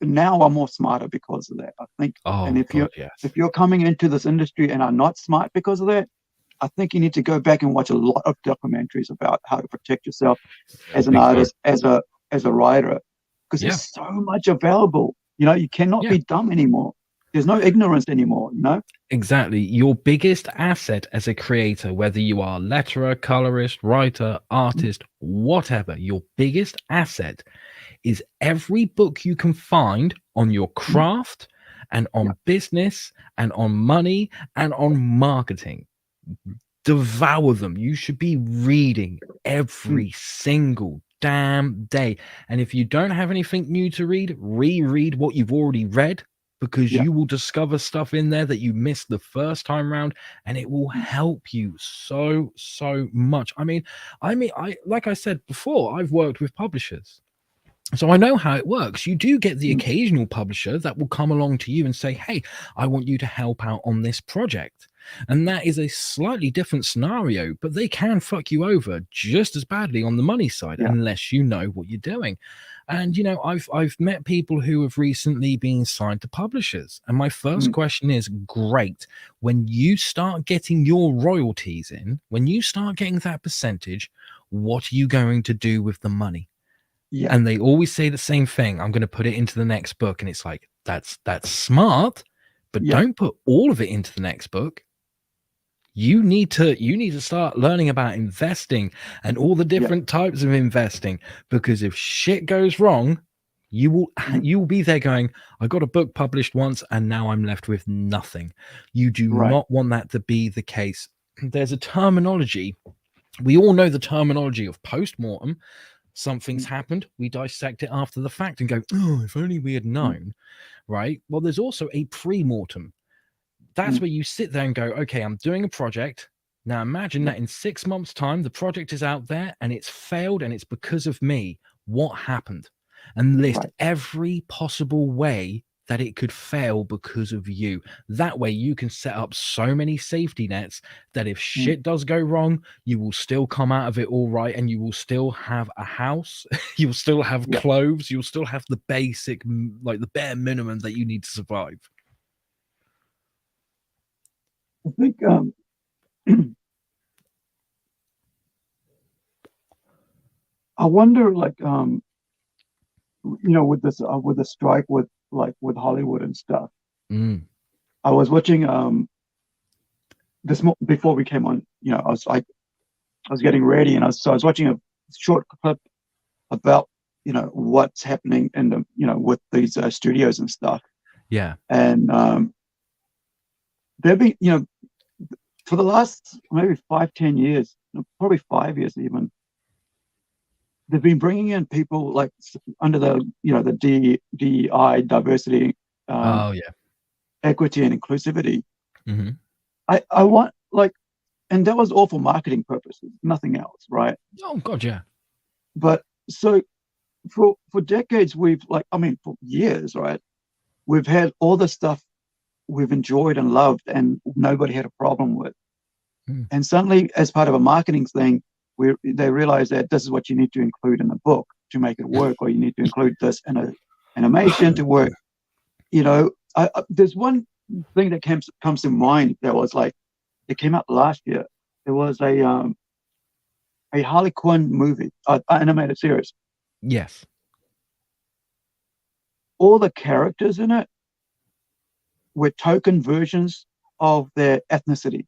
now are more smarter because of that. I think, and if you're coming into this industry and are not smart because of that, I think you need to go back and watch a lot of documentaries about how to protect yourself as an artist, as a writer, because Yeah. there's so much available. You know, you cannot be dumb anymore. There's no ignorance anymore, you know? Exactly. Your biggest asset as a creator, whether you are letterer, colorist, writer, artist, whatever, your biggest asset is every book you can find on your craft and on business and on money and on marketing. Devour them. You should be reading every single damn day. And if you don't have anything new to read, reread what you've already read, because you will discover stuff in there that you missed the first time round, and it will help you so much. I like I said before, I've worked with publishers, so I know how it works. You do get the occasional publisher that will come along to you and say, hey, I want you to help out on this project. And that is a slightly different scenario, but they can fuck you over just as badly on the money side unless you know what you're doing. And, you know, I've met people who have recently been signed to publishers. And my first question is, great, when you start getting your royalties in, when you start getting that percentage, what are you going to do with the money? Yeah. And they always say the same thing. I'm going to put it into the next book. And it's like, that's smart, but don't put all of it into the next book. You need to start learning about investing and all the different types of investing, because if shit goes wrong, you will be there going, I got a book published once and now I'm left with nothing. You do not want that to be the case. There's a terminology. We all know the terminology of post-mortem. Something's happened, we dissect it after the fact and go, oh, if only we had known, right? Well, there's also a pre-mortem. That's where you sit there and go, okay, I'm doing a project. Now imagine that in 6 months' time, the project is out there and it's failed and it's because of me. What happened? And list every possible way that it could fail because of you. That way you can set up so many safety nets that if shit does go wrong, you will still come out of it all right, and you will still have a house, you'll still have clothes, you'll still have the basic, like the bare minimum that you need to survive. I think I wonder, like, you know, with this with the strike with Hollywood and stuff. I was watching before we came on. You know, I was getting ready, and I was watching a short clip about, you know, what's happening in the, you know, with these studios and stuff. Yeah, and they've been, you know, for the last maybe 5-10 years, probably 5 years even, they've been bringing in people like under the, you know, the DEI, diversity, equity and inclusivity. I want, like, and that was all for marketing purposes, nothing else, right? Oh God, yeah. But so for decades, we've, like, I mean, for years, right, we've had all the stuff we've enjoyed and loved and nobody had a problem with. And suddenly, as part of a marketing thing, they realize that this is what you need to include in the book to make it work, or you need to include this in an animation to work. You know, there's one thing that comes to mind that was like, it came out last year. There was a Harley Quinn movie, animated series. Yes. All the characters in it were token versions of their ethnicity,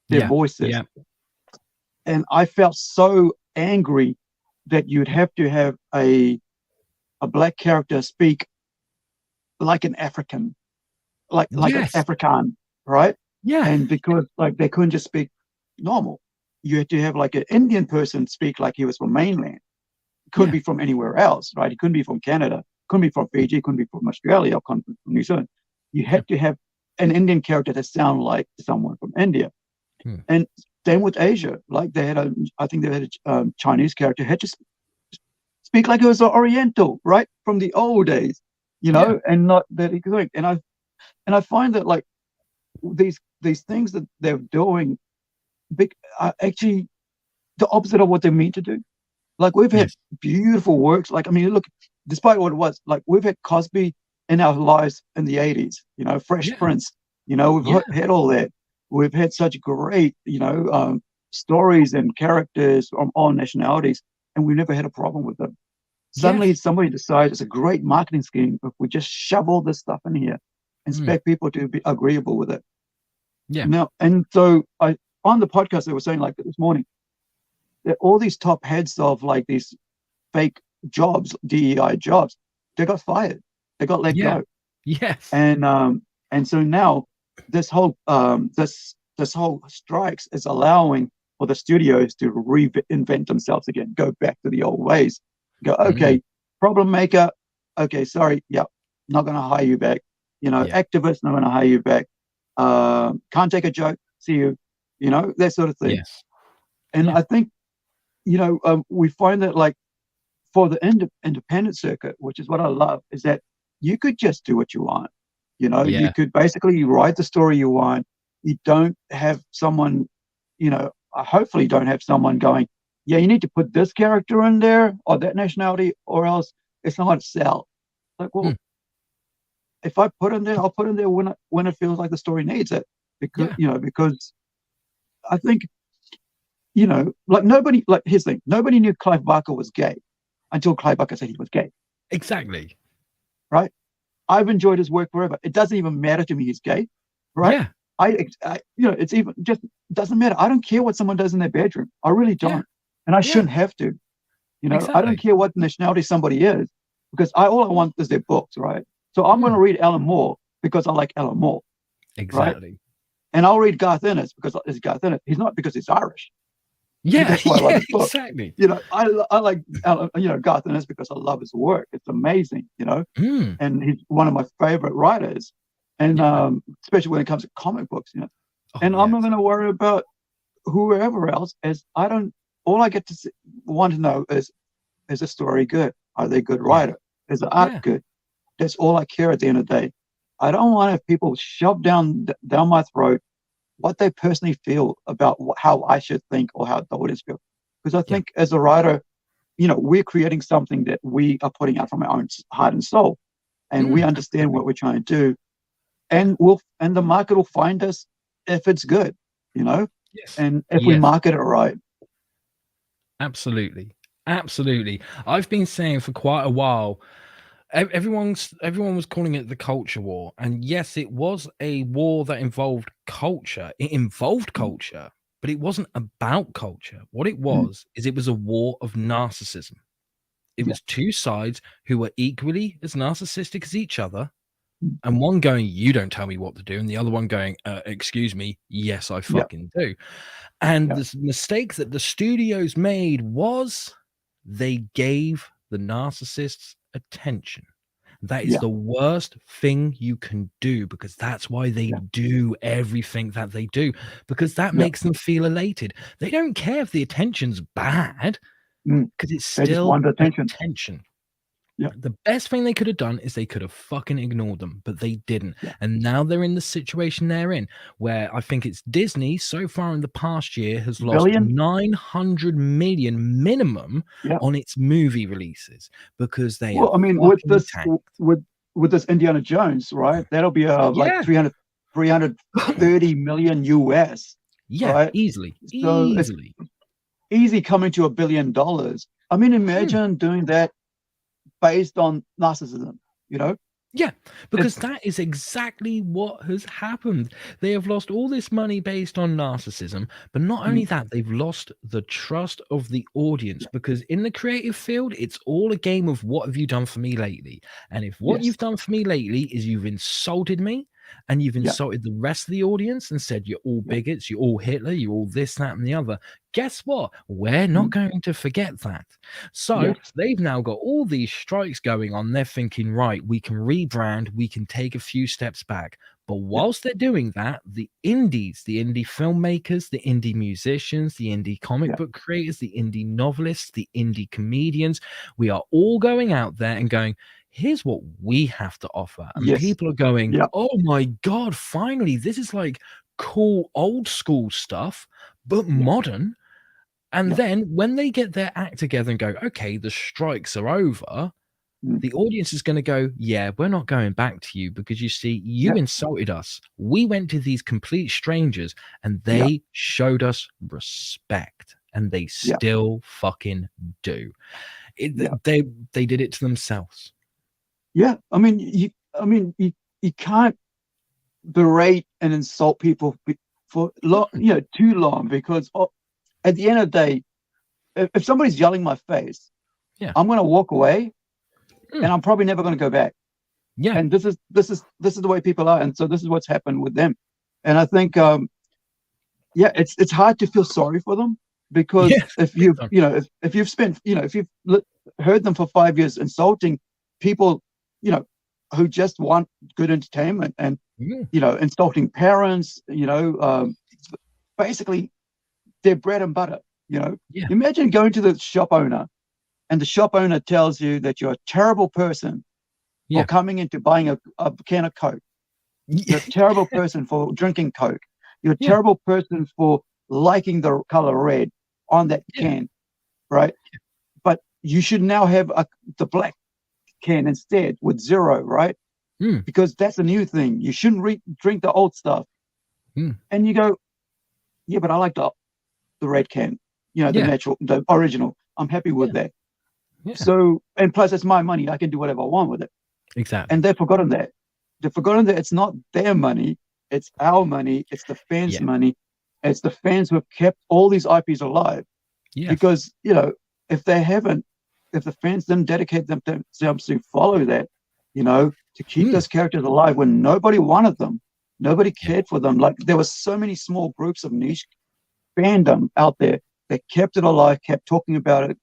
their voices. Yeah. And I felt so angry that you'd have to have a black character speak like an African, like an African, right? Yeah. And because, like, they couldn't just speak normal, you had to have like an Indian person speak like he was from mainland. Couldn't be from anywhere else, right? He couldn't be from Canada, couldn't be from Fiji, couldn't be from Australia, or couldn't be from New Zealand. You had to have an Indian character that sound like someone from India. And then with Asia, like I think they had a Chinese character had to speak like it was an Oriental, right, from the old days, you know, and not that he could. And I find that, like, these things that they're doing are actually the opposite of what they mean to do. Like, we've had beautiful works. Like, I mean, look, despite what it was, like, we've had Cosby in our lives in the 80s, you know, Fresh Prince, you know, we've had all that. We've had such great, you know, stories and characters from all nationalities, and we never had a problem with them. Suddenly somebody decides it's a great marketing scheme if we just shove all this stuff in here and expect people to be agreeable with it. Yeah. Now, and so on the podcast, they were saying like this morning that all these top heads of like these fake jobs, DEI jobs, they got fired. They got let go. Yes. And so now this whole this whole strikes is allowing for the studios to reinvent themselves again, go back to the old ways. Go, okay, problem maker, okay, sorry, not gonna hire you back. Activist, not gonna hire you back. Can't take a joke, see you, that sort of thing. Yes. And I think, we find that like for the independent circuit, which is what I love, is that you could just do what you want. You could basically write the story you want. You don't have someone, hopefully you don't have someone going, yeah, you need to put this character in there or that nationality or else it's not going to sell. Like, well, if I put in there, I'll put in there when it feels like the story needs it. Because, because I think, like nobody, like here's the thing, nobody knew Clive Barker was gay until Clive Barker said he was gay. Exactly. Right? I've enjoyed his work forever. It doesn't even matter to me he's gay. Right? Yeah. I it's even just doesn't matter. I don't care what someone does in their bedroom. I really don't. Yeah. And I shouldn't have to. Exactly. I don't care what nationality somebody is because all I want is their books, right? So I'm going to read Alan Moore because I like Alan Moore. Exactly. Right? And I'll read Garth Ennis because it's Garth Ennis. He's not because he's Irish. Yeah, that's why I like his book. Exactly. I like Garth Ennis because I love his work. It's amazing, and he's one of my favorite writers. And especially when it comes to comic books, I'm not going to worry about whoever else. All I get to want to know is the story good? Are they a good writer? Is the art good? That's all I care at the end of the day. I don't want to have people shove down my throat what they personally feel about how I should think or how the audience feel. Because I think as a writer, we're creating something that we are putting out from our own heart and soul, and we understand what we're trying to do. And the market will find us if it's good, and if we market it right. Absolutely. I've been saying for quite a while, everyone was calling it the culture war. And yes, it was a war that involved culture. It involved culture, but it wasn't about culture. What it was is it was a war of narcissism. It was two sides who were equally as narcissistic as each other. And one going, you don't tell me what to do. And the other one going, excuse me, yes, I fucking do. And the mistake that the studios made was they gave the narcissists attention. That is the worst thing you can do because that's why they do everything that they do, because that makes them feel elated. They don't care if the attention's bad because it's still attention. Yeah. The best thing they could have done is they could have fucking ignored them, but they didn't. And now they're in the situation they're in, where I think it's Disney so far in the past year has lost 900 million minimum on its movie releases because they I mean, with this Indiana Jones, right? That'll be like 330 million US. Yeah, right? Easily. So easily. Easy coming to $1 billion. I mean, imagine doing that based on narcissism, Yeah, because that is exactly what has happened. They have lost all this money based on narcissism, but not only that, they've lost the trust of the audience because in the creative field, it's all a game of what have you done for me lately? And if what you've done for me lately is you've insulted me and you've insulted the rest of the audience and said you're all bigots, you're all Hitler, you're all this, that, and the other. Guess what? We're not going to forget that. So they've now got all these strikes going on. They're thinking, right, we can rebrand, we can take a few steps back. But whilst they're doing that, the indies, the indie filmmakers, the indie musicians, the indie comic book creators, the indie novelists, the indie comedians, we are all going out there and going, here's what we have to offer. And people are going, oh my God, finally, this is like cool old school stuff, but modern. And then when they get their act together and go, okay, the strikes are over, the audience is going to go, yeah, we're not going back to you because you see, you insulted us. We went to these complete strangers and they showed us respect and they still fucking do. They did it to themselves. Yeah, I mean, you can't berate and insult people for too long, because at the end of the day, if somebody's yelling my face, I'm going to walk away, and I'm probably never going to go back. Yeah, and this is the way people are, and so this is what's happened with them. And I think it's hard to feel sorry for them, because if you've if you've spent if you've heard them for 5 years insulting people who just want good entertainment, and insulting parents, basically their bread and butter. Imagine going to the shop owner, and the shop owner tells you that you're a terrible person for coming into buying a can of Coke. You're a terrible person for drinking Coke. You're a terrible person for liking the color red on that can, right? But you should now have the black can instead with 0, right? Because that's a new thing. You shouldn't drink the old stuff. And you go, yeah, but I like the red can, the natural, the original. I'm happy with that. So, and plus it's my money. I can do whatever I want with it. Exactly. And they've forgotten that. They've forgotten that it's not their money. It's our money. It's the fans' money. It's the fans who have kept all these IPs alive. Because, if the fans didn't dedicate themselves to follow that, to keep those characters alive when nobody wanted them, nobody cared for them. Like, there were so many small groups of niche fandom out there that kept it alive, kept talking about it.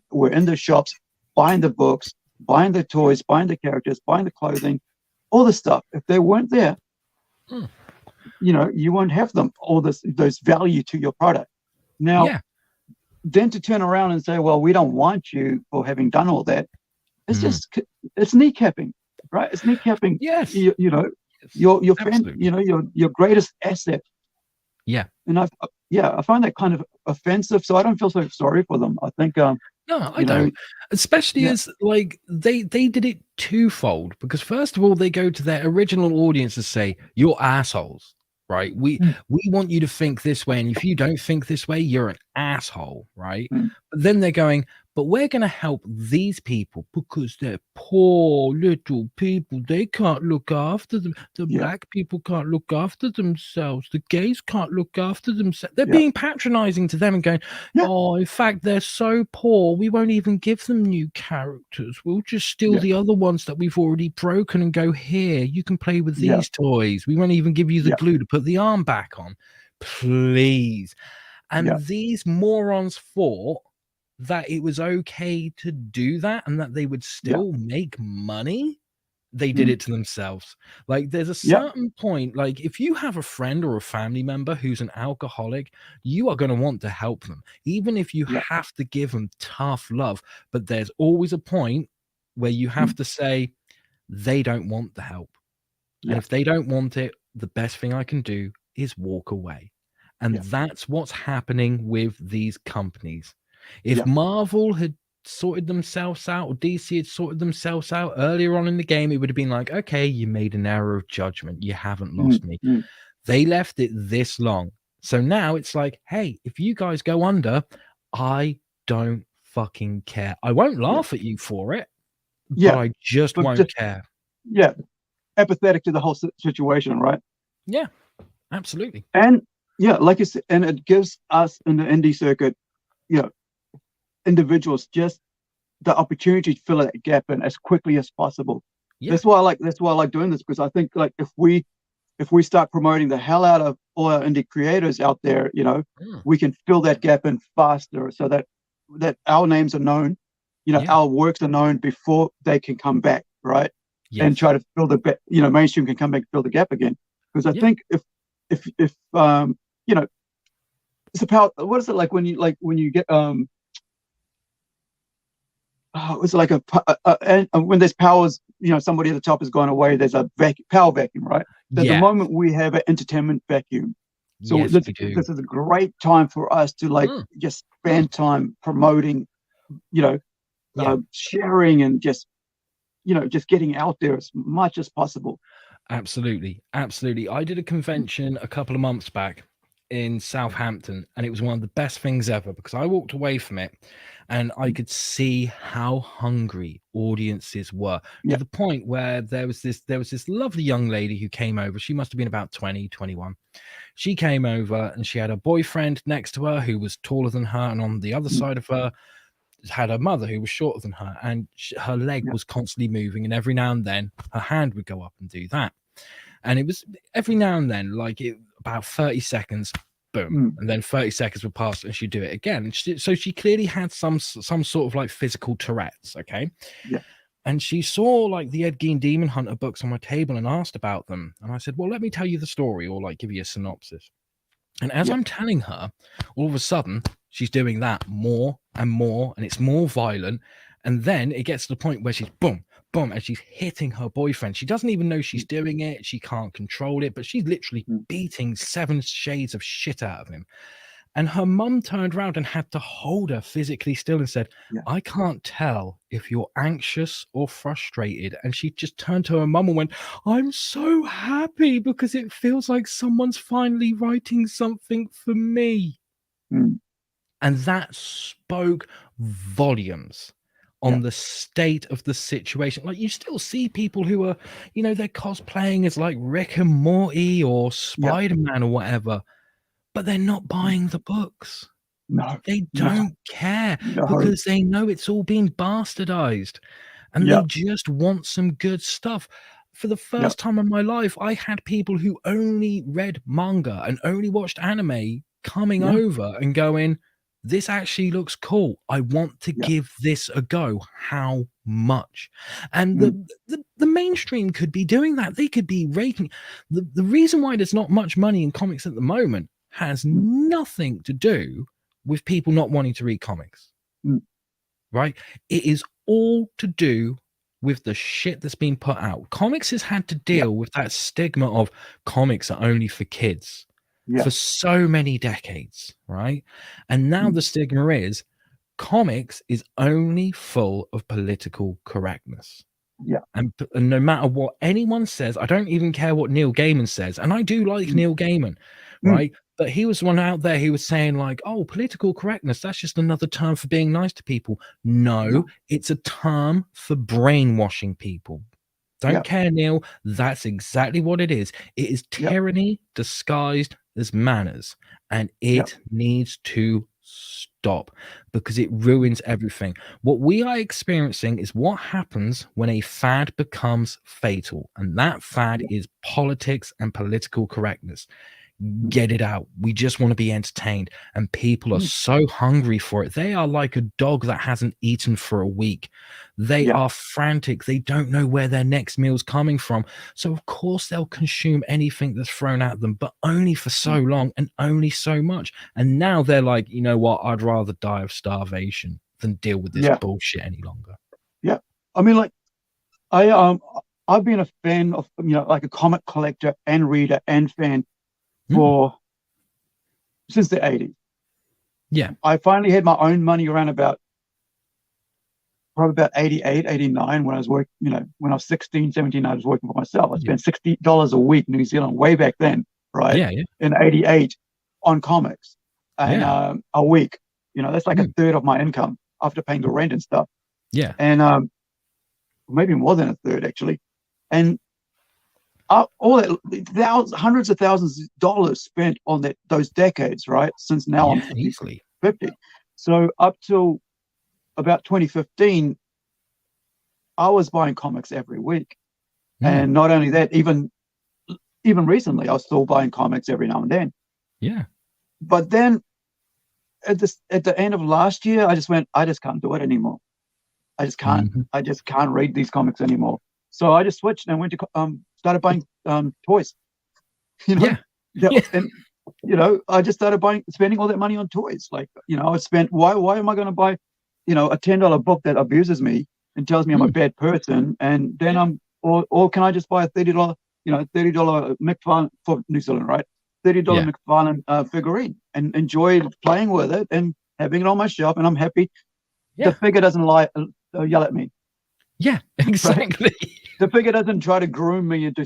We're in the shops, buying the books, buying the toys, buying the characters, buying the clothing, all the stuff. If they weren't there, you won't have them, all those value to your product. Now, then to turn around and say, well, we don't want you for having done all that, it's just, it's kneecapping, right? It's kneecapping. Yes. Your friend, your greatest asset. Yeah. And I find that kind of offensive, so I don't feel so sorry for them. I think no, I don't. Especially as like they did it twofold, because first of all, they go to their original audience and say, you're assholes, right? We want you to think this way, and if you don't think this way, you're an asshole, right? But then they're going, but we're going to help these people because they're poor little people. They can't look after them. The black people can't look after themselves. The gays can't look after themselves. They're being patronizing to them and going, oh, in fact, they're so poor, we won't even give them new characters. We'll just steal the other ones that we've already broken and go, here, you can play with these toys. We won't even give you the glue to put the arm back on. Please. And these morons thought that it was okay to do that and that they would still make money. They did it to themselves. Like, there's a certain point, like, if you have a friend or a family member who's an alcoholic, you are going to want to help them, even if you have to give them tough love. But there's always a point where you have to say, they don't want the help. And if they don't want it, the best thing I can do is walk away. And that's what's happening with these companies. If Marvel had sorted themselves out, or DC had sorted themselves out earlier on in the game, it would have been like, okay, you made an error of judgment. You haven't lost me. They left it this long. So now it's like, hey, if you guys go under, I don't fucking care. I won't laugh at you for it, but I just won't care. Yeah. Apathetic to the whole situation, right? Yeah, absolutely. And like you said, and it gives us in the indie circuit, individuals just the opportunity to fill that gap in as quickly as possible. That's why I like doing this, because I think, like, if we start promoting the hell out of all our indie creators out there, we can fill that gap in faster, so that our names are known, our works are known before they can come back, right? And try to fill the gap, mainstream can come back and fill the gap again. Because I think if it's a power. What is it like when you get it's like and when there's powers, somebody at the top has gone away, there's a power vacuum, right? At the moment we have an entertainment vacuum. So this is a great time for us to just spend time promoting, sharing, and just getting out there as much as possible. Absolutely. I did a convention a couple of months back, in Southampton, and it was one of the best things ever because I walked away from it and I could see how hungry audiences were, Yeah. to the point where there was this lovely young lady who came over. She must have been about 20, 21. She came over and she had a boyfriend next to her who was taller than her, and on the other side of her had her mother who was shorter than her, and her leg Yeah. was constantly moving, and every now and then her hand would go up and do that. And it was every now and then, like about 30 seconds, boom, and then 30 seconds would pass and she'd do it again. So she clearly had some sort of like physical Tourette's, okay? Yeah. And she saw like the Ed Gein Demon Hunter books on my table and asked about them. And I said, well, let me tell you the story, or like give you a synopsis. And as I'm telling her, all of a sudden she's doing that more and more, and it's more violent. And then it gets to the point where she's boom, boom, and she's hitting her boyfriend. She doesn't even know she's doing it. She can't control it, but she's literally beating 7 shades of shit out of him. And her mum turned around and had to hold her physically still and said, I can't tell if you're anxious or frustrated. And she just turned to her mum and went, I'm so happy because it feels like someone's finally writing something for me. And that spoke volumes on the state of the situation. Like, you still see people who are, you know, they're cosplaying as like Rick and Morty or Spider-Man or whatever, but they're not buying the books. No, they don't care because they know it's all been bastardized, and they just want some good stuff. For the first time in my life, I had people who only read manga and only watched anime coming over and going, this actually looks cool. I want to give this a go. How much? And the mainstream could be doing that. They could be raking. The reason why there's not much money in comics at the moment has nothing to do with people not wanting to read comics. Right? It is all to do with the shit that's been put out. Comics has had to deal with that stigma of comics are only for kids. For so many decades, right? And now the stigma is comics is only full of political correctness. And no matter what anyone says, I don't even care what Neil Gaiman says. And I do like Neil Gaiman, right? But he was one out there who was saying like, oh, political correctness, that's just another term for being nice to people. No, it's a term for brainwashing people. Don't care, Neil. That's exactly what it is. It is tyranny disguised as manners, and it needs to stop because it ruins everything. What we are experiencing is what happens when a fad becomes fatal, and that fad is politics and political correctness. Get it out. We just want to be entertained, and people are so hungry for it. They are like a dog that hasn't eaten for a week. They are frantic. They don't know where their next meal's coming from. So of course they'll consume anything that's thrown at them, but only for so long and only so much. And now they're like, you know what? I'd rather die of starvation than deal with this bullshit any longer. I mean, like, I've been a fan of, you know, like a comic collector and reader and fan since the 80s. I finally had my own money around probably about 88, 89 when I was working, you know, when I was 16, 17, I was working for myself. I spent $60 a week New Zealand way back then, right? In 88 on comics and a week. You know, that's like a third of my income after paying the rent and stuff. And maybe more than a third actually. And all that, hundreds of thousands of dollars spent on those decades, right? Since now I'm 50. So up till about 2015, I was buying comics every week. And not only that, even recently, I was still buying comics every now and then. But then at the end of last year, I just went, I just can't do it anymore. I just can't. I just can't read these comics anymore. So I just switched and went to started buying toys. You know, and you know, I just started spending all that money on toys. Like, you know, I spent. Why am I going to buy, you know, a $10 book that abuses me and tells me I'm a bad person, and then or can I just buy a $30, you know, $30 McFarlane for New Zealand, right? $30 McFarlane figurine and enjoy playing with it and having it on my shelf, and I'm happy. The figure doesn't yell at me. Exactly. Right? The figure doesn't try to groom me into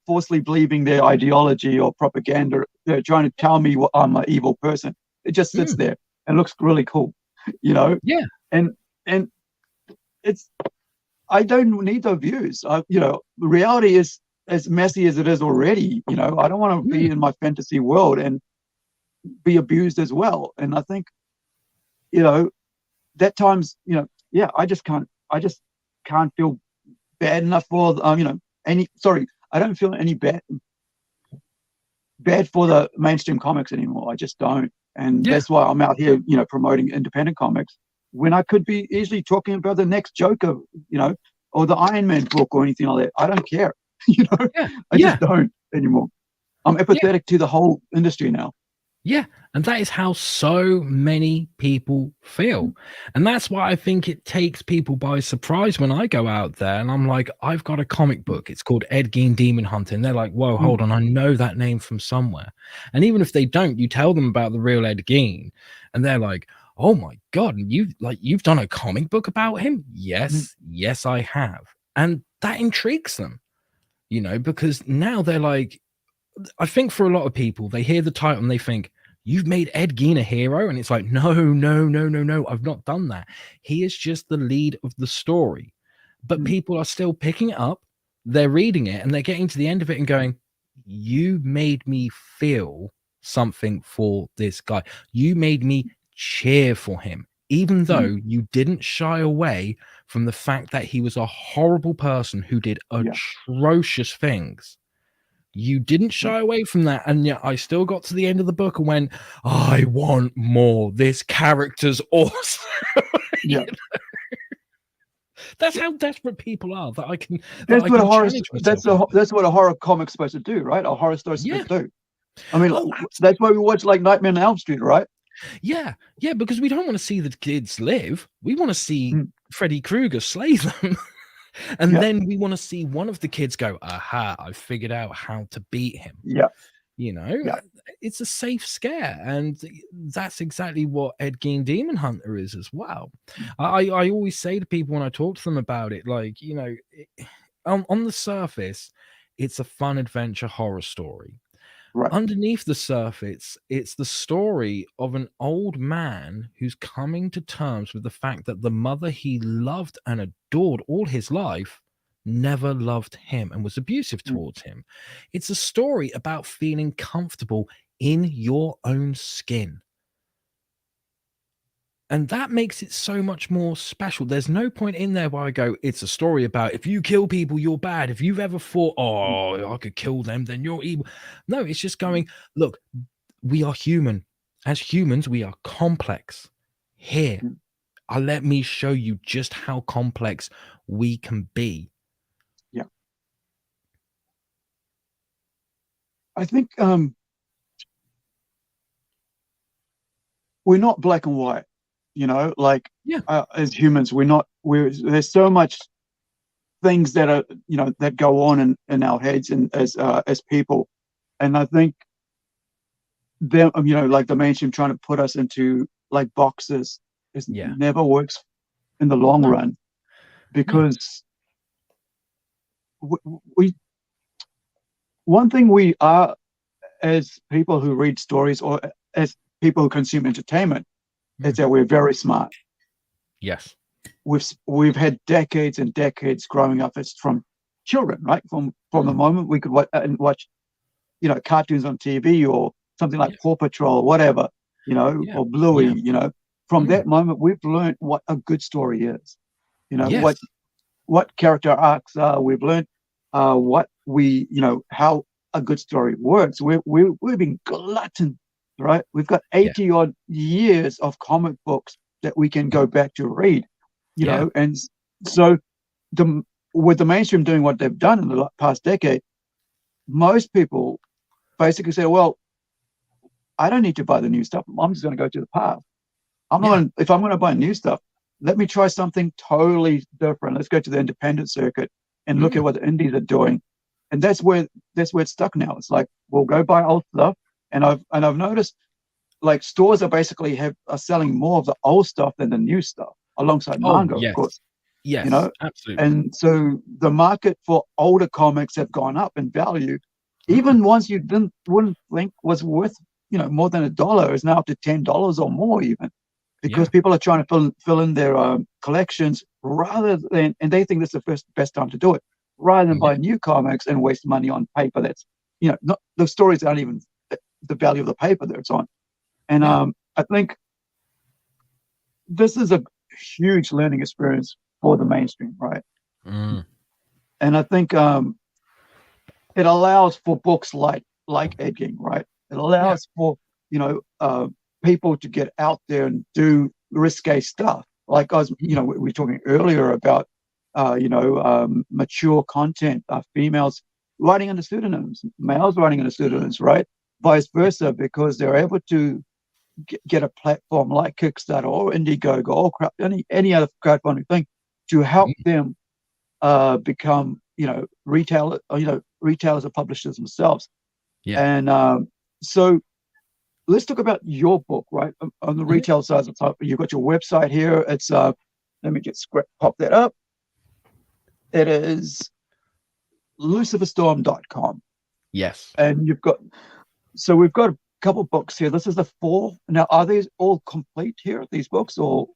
falsely believing their ideology or propaganda they're trying to tell me what I'm an evil person. It just sits there and looks really cool, you know. Yeah. And it's, I don't need those views. You know, reality is as messy as it is already. You know, I don't want to be in my fantasy world and be abused as well. And I think, you know, that times, you know, yeah, I just can't feel bad enough for, you know, I don't feel any bad for the mainstream comics anymore. I just don't. And that's why I'm out here, you know, promoting independent comics when I could be easily talking about the next Joker, you know, or the Iron Man book or anything like that. I don't care, you know. I just don't anymore. I'm empathetic to the whole industry now. Yeah, and that is how so many people feel. And that's why I think it takes people by surprise when I go out there and I'm like, I've got a comic book. It's called Ed Gein Demon Hunter. And they're like, whoa, hold on. I know that name from somewhere. And even if they don't, you tell them about the real Ed Gein and they're like, oh my God, you've done a comic book about him? Yes, yes, I have. And that intrigues them, you know, because now they're like, I think for a lot of people, they hear the title and they think, you've made Ed Gein a hero? And it's like, no, I've not done that. He is just the lead of the story. But people are still picking it up. They're reading it and they're getting to the end of it and going, you made me feel something for this guy. You made me cheer for him, even though you didn't shy away from the fact that he was a horrible person who did atrocious things. You didn't shy away from that, and yet I still got to the end of the book and went, I want more. This character's awesome. Yeah. You know? That's how desperate people are that I can. That's what a horror. That's what a horror comic's supposed to do, right? A horror story's supposed to do. I mean, that's why we watch like Nightmare on Elm Street, right? Yeah, because we don't want to see the kids live. We want to see Freddy Krueger slay them. And then we want to see one of the kids go, aha, I figured out how to beat him. Yeah. You know, it's a safe scare. And that's exactly what Ed Gein Demon Hunter is as well. I always say to people when I talk to them about it, like, you know, on the surface, it's a fun adventure horror story. Right. Underneath the surface, it's the story of an old man who's coming to terms with the fact that the mother he loved and adored all his life never loved him and was abusive towards him. It's a story about feeling comfortable in your own skin. And that makes it so much more special. There's no point in there where I go, it's a story about if you kill people, you're bad. If you've ever thought, oh, I could kill them, then you're evil. No, it's just going, look, we are human. As humans, we are complex. Here, let me show you just how complex we can be. Yeah. I think we're not black and white. You know, like as humans, there's so much things that are, you know, that go on in our heads and as people. And I think them, you know, like the mainstream trying to put us into like boxes never works in the long run, because one thing we are as people who read stories or as people who consume entertainment is that we're very smart. Yes. We've had decades and decades growing up as from children, right? From the moment we could watch, you know, cartoons on TV or something like Paw Patrol or whatever, you know, or Bluey, you know. From that moment, we've learned what a good story is. You know, what character arcs are. We've learned what you know, how a good story works. We've been glutton. Right, we've got 80 odd years of comic books that we can go back to read, you know, and so with the mainstream doing what they've done in the past decade, most people basically say, well, I don't need to buy the new stuff. I'm just going to go to the past. If I'm going to buy new stuff, let me try something totally different. Let's go to the independent circuit and look at what the indies are doing, and that's where it's stuck now. It's like, we'll go buy old stuff. And I've noticed, like, stores are basically are selling more of the old stuff than the new stuff, alongside manga, of course. Yes, you know, absolutely. And so the market for older comics have gone up in value, even ones you wouldn't think was worth, more than $1 is now up to $10 or more even, because Yeah. people are trying to fill in their collections rather than, and they think this is the best time to do it, rather than Yeah. buy new comics and waste money on paper that's, not the stories aren't even the value of the paper that it's on. And Yeah. I think this is a huge learning experience for the mainstream, right? And I think it allows for books like Ed Gein, right? It Yeah. allows for people to get out there and do risque stuff. Like I was, we were talking earlier about mature content, females writing under pseudonyms, males writing under pseudonyms, right? Vice versa, because they're able to get a platform like Kickstarter or Indiegogo or any other crowdfunding thing to help them become retailers or publishers themselves. Yeah. And so let's talk about your book, right? On the retail side of the top, you've got your website here. It's let me just pop that up. It is luciferstorm.com. Yes. And we've got a couple books here. This is the 4. Now, are these all complete here, these books, or?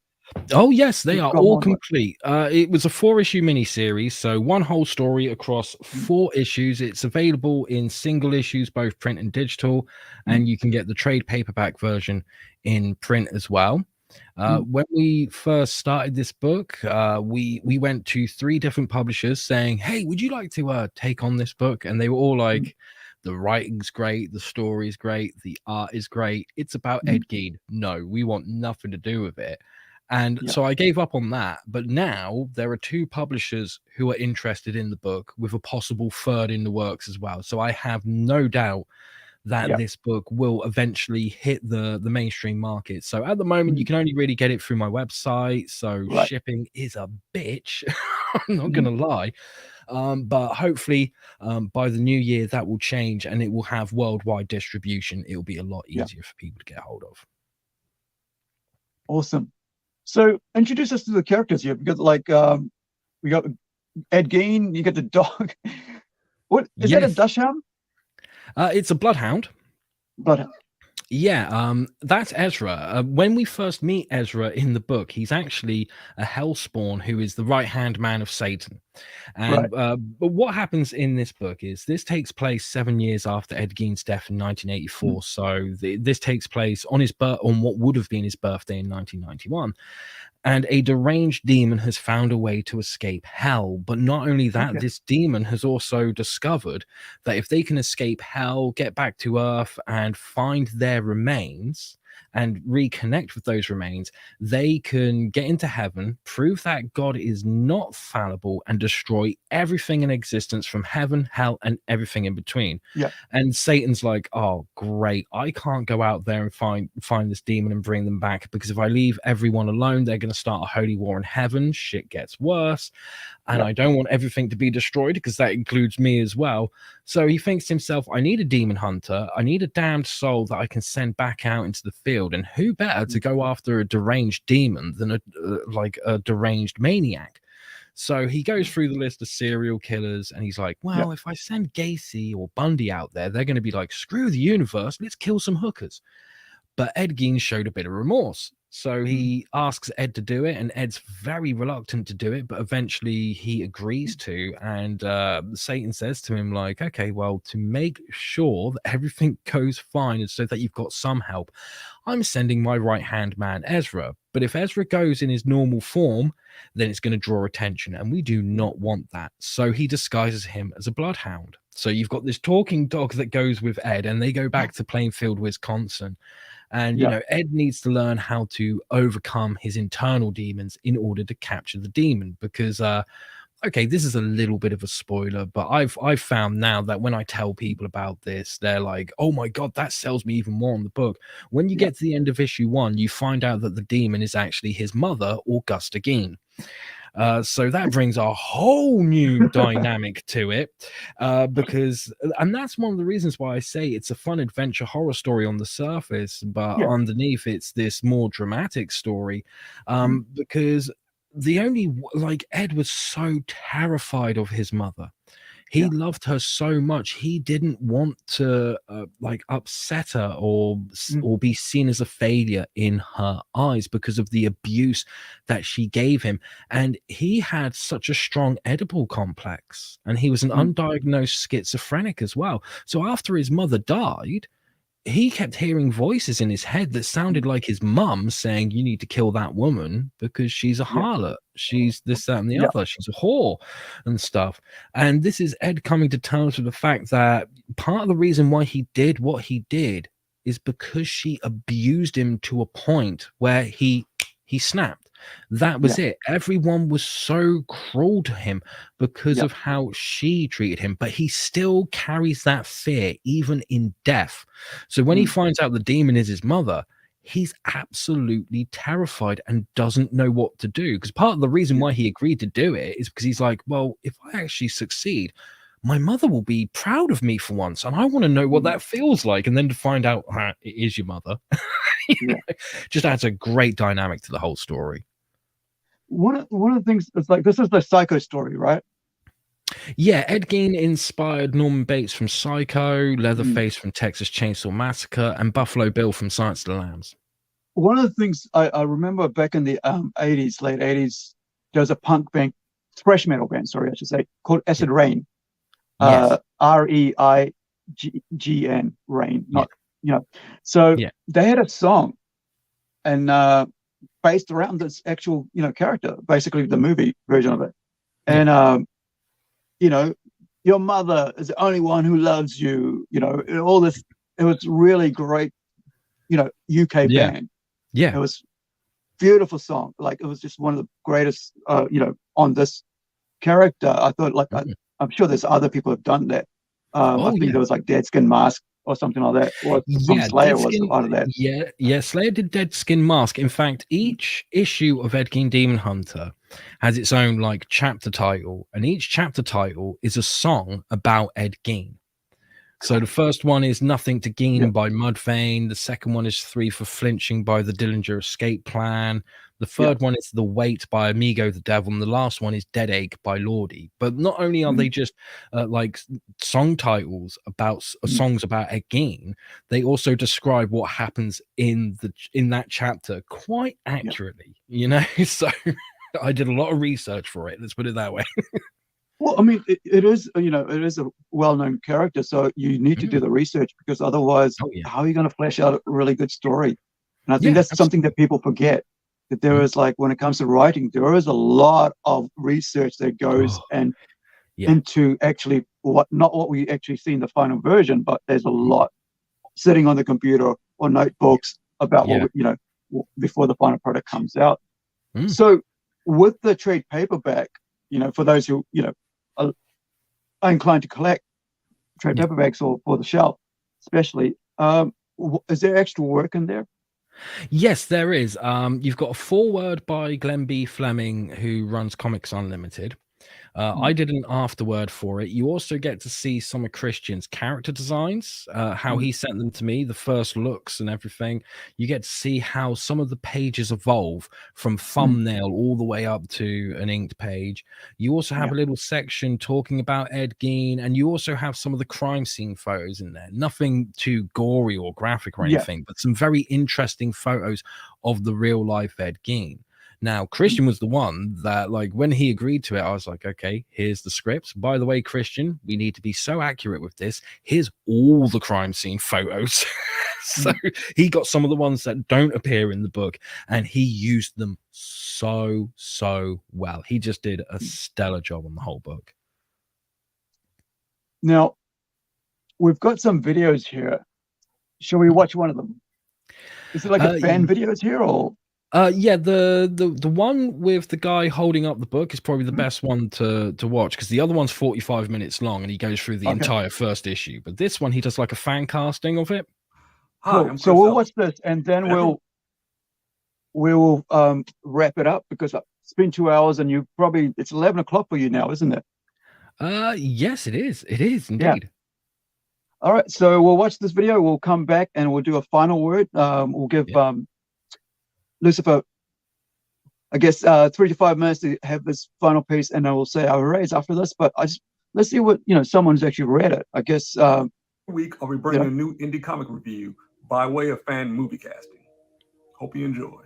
Oh, yes, they are all complete. It was a 4-issue miniseries, so one whole story across 4 issues. It's available in single issues, both print and digital, and you can get the trade paperback version in print as well. When we first started this book, we went to 3 different publishers saying, "Hey, would you like to take on this book?" And they were all like, "The writing's great, the story is great, the art is great. It's about Ed Gein. No, we want nothing to do with it." And so I gave up on that. But now there are 2 publishers who are interested in the book, with a possible 3rd in the works as well. So I have no doubt that this book will eventually hit the mainstream market. So at the moment, you can only really get it through my website. So shipping is a bitch. I'm not going to lie. But hopefully by the new year, that will change and it will have worldwide distribution. It'll be a lot easier for people to get hold of. Awesome. So introduce us to the characters here, because we got Ed Gein, you got the dog. What is that, a dachshund? It's a bloodhound. Bloodhound. Yeah, that's Ezra. When we first meet Ezra in the book, he's actually a hellspawn who is the right-hand man of Satan. And but what happens in this book is this takes place 7 years after Ed Gein's death in 1984. So this takes place on what would have been his birthday in 1991. And a deranged demon has found a way to escape hell. But not only that, this demon has also discovered that if they can escape hell, get back to Earth, and find their remains and reconnect with those remains, they can get into heaven, prove that God is not fallible, and destroy everything in existence from heaven, hell, and everything in between. And Satan's like, "Oh, great. I can't go out there and find this demon and bring them back, because if I leave everyone alone, they're going to start a holy war in heaven. Shit gets worse. And I don't want everything to be destroyed, because that includes me as well." So he thinks to himself, "I need a demon hunter. I need a damned soul that I can send back out into the field. And who better to go after a deranged demon than a deranged maniac?" So he goes through the list of serial killers and he's like, "Well, if I send Gacy or Bundy out there, they're going to be like, screw the universe, let's kill some hookers." But Ed Gein showed a bit of remorse. So he asks Ed to do it, and Ed's very reluctant to do it, but eventually he agrees to. And Satan says to him, like, "Okay, well, to make sure that everything goes fine and so that you've got some help, I'm sending my right-hand man, Ezra. But if Ezra goes in his normal form, then it's going to draw attention, and we do not want that." So he disguises him as a bloodhound. So you've got this talking dog that goes with Ed, and they go back to Plainfield, Wisconsin. And, Ed needs to learn how to overcome his internal demons in order to capture the demon. Because, okay, this is a little bit of a spoiler, but I've found now that when I tell people about this, they're like, "Oh my God, that sells me even more on the book." When you get to the end of issue 1, you find out that the demon is actually his mother, Augusta Gein. So that brings a whole new dynamic to it, because, and that's one of the reasons why I say it's a fun adventure horror story on the surface, but underneath it's this more dramatic story, because Ed was so terrified of his mother. He loved her so much. He didn't want to like upset her or be seen as a failure in her eyes because of the abuse that she gave him. And he had such a strong Oedipal complex, and he was an undiagnosed schizophrenic as well. So after his mother died, he kept hearing voices in his head that sounded like his mum saying, "You need to kill that woman because she's a harlot. She's this, that, and the other. She's a whore," and stuff. And this is Ed coming to terms with the fact that part of the reason why he did what he did is because she abused him to a point where he snapped. That was it. Everyone was so cruel to him because of how she treated him, but he still carries that fear even in death. So when he finds out the demon is his mother, he's absolutely terrified and doesn't know what to do. Because part of the reason why he agreed to do it is because he's like, well, if I actually succeed, my mother will be proud of me for once, and I want to know what that feels like. And then to find out it is your mother, just adds a great dynamic to the whole story. One of the things, it's like, this is the Psycho story, right? Yeah, Ed Gein inspired Norman Bates from Psycho, Leatherface from Texas Chainsaw Massacre, and Buffalo Bill from Silence of the Lambs. One of the things I remember back in the 80s, late 80s, there was a punk band, thrash metal band, sorry, I should say, called Acid Rain. REIGN, Rain, not, So they had a song, and based around this actual, character, basically the movie version of it. And, your mother is the only one who loves you, all this. It was really great, UK band. Yeah. It was beautiful song. Like, it was just one of the greatest, on this character. I thought, like, I'm sure there's other people who've done that. I think there was like Dead Skin Mask or something like that, or Slayer was part of that. Slayer did Dead Skin Mask. In fact, each issue of Ed Gein Demon Hunter has its own like chapter title, and each chapter title is a song about Ed Gein. So the first one is Nothing to Gain by Mudvayne. The second one is 3 for Flinching by the Dillinger Escape Plan. The third one is The Weight by Amigo the Devil. And the last one is Dead Ache by Lordy. But not only are they just like song titles about songs about Ed Gein, they also describe what happens in that chapter quite accurately, So I did a lot of research for it. Let's put it that way. Well, I mean, it is, it is a well-known character, so you need to do the research, because otherwise, how are you going to flesh out a really good story? And I think that's something that people forget, that there is, like, when it comes to writing, there is a lot of research that goes into actually not what we actually see in the final version, but there's a lot sitting on the computer or notebooks about what before the final product comes out. So with the trade paperback, for those who are inclined to collect trade paperbacks or for the shelf, especially, is there extra work in there? Yes, there is. You've got a foreword by Glenn B. Fleming, who runs Comics Unlimited. I did an afterword for it. You also get to see some of Christian's character designs, how he sent them to me, the first looks and everything. You get to see how some of the pages evolve from thumbnail all the way up to an inked page. You also have a little section talking about Ed Gein, and you also have some of the crime scene photos in there. Nothing too gory or graphic or anything, but some very interesting photos of the real life Ed Gein. Now, Christian was the one that, like, when he agreed to it, I was like, okay, here's the script. By the way, Christian, we need to be so accurate with this. Here's all the crime scene photos. So he got some of the ones that don't appear in the book, and he used them so well. He just did a stellar job on the whole book. Now, we've got some videos here. Shall we watch one of them? Is it like a fan videos here, or? The one with the guy holding up the book is probably the best one to watch, because the other one's 45 minutes long and he goes through the entire first issue. But this one, he does like a fan casting of it. Cool. So we'll watch this, and then we'll wrap it up, because it's been 2 hours, and it's 11 o'clock for you now, isn't it? Yes, it is. It is indeed. All right. So we'll watch this video. We'll come back and we'll do a final word. We'll give Lucifer, I guess, 3 to 5 minutes to have this final piece, and then we'll say our hoorays after this. But I just let's see what someone's actually read it. I guess week I'll be bringing a new indie comic review by way of fan movie casting. Hope you enjoy.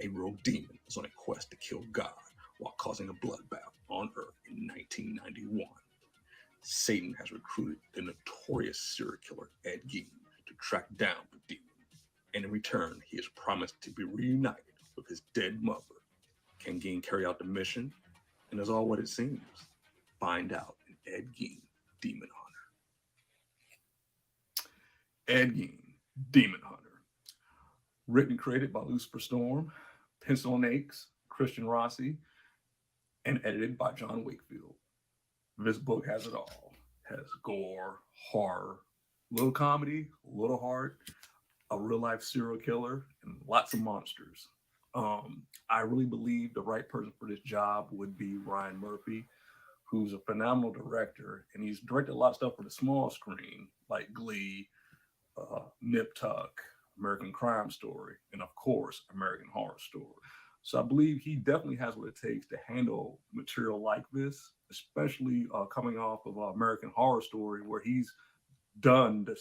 A rogue demon is on a quest to kill God while causing a bloodbath on Earth in 1991. Satan has recruited the notorious serial killer Ed Gein to track down the demon, and in return, he is promised to be reunited with his dead mother. Can Gein carry out the mission? And is all what it seems? Find out in Ed Gein, Demon Hunter. Ed Gein, Demon Hunter. Written and created by Lucifer Storm, Pencil and Aches, Christian Rossi, and edited by John Wakefield. This book has it all. It has gore, horror, little comedy, a little heart, a real-life serial killer, and lots of monsters. I really believe the right person for this job would be Ryan Murphy, who's a phenomenal director, and he's directed a lot of stuff for the small screen, like Glee, Nip Tuck, American Crime Story, and of course, American Horror Story. So I believe he definitely has what it takes to handle material like this, especially coming off of American Horror Story, where he's done the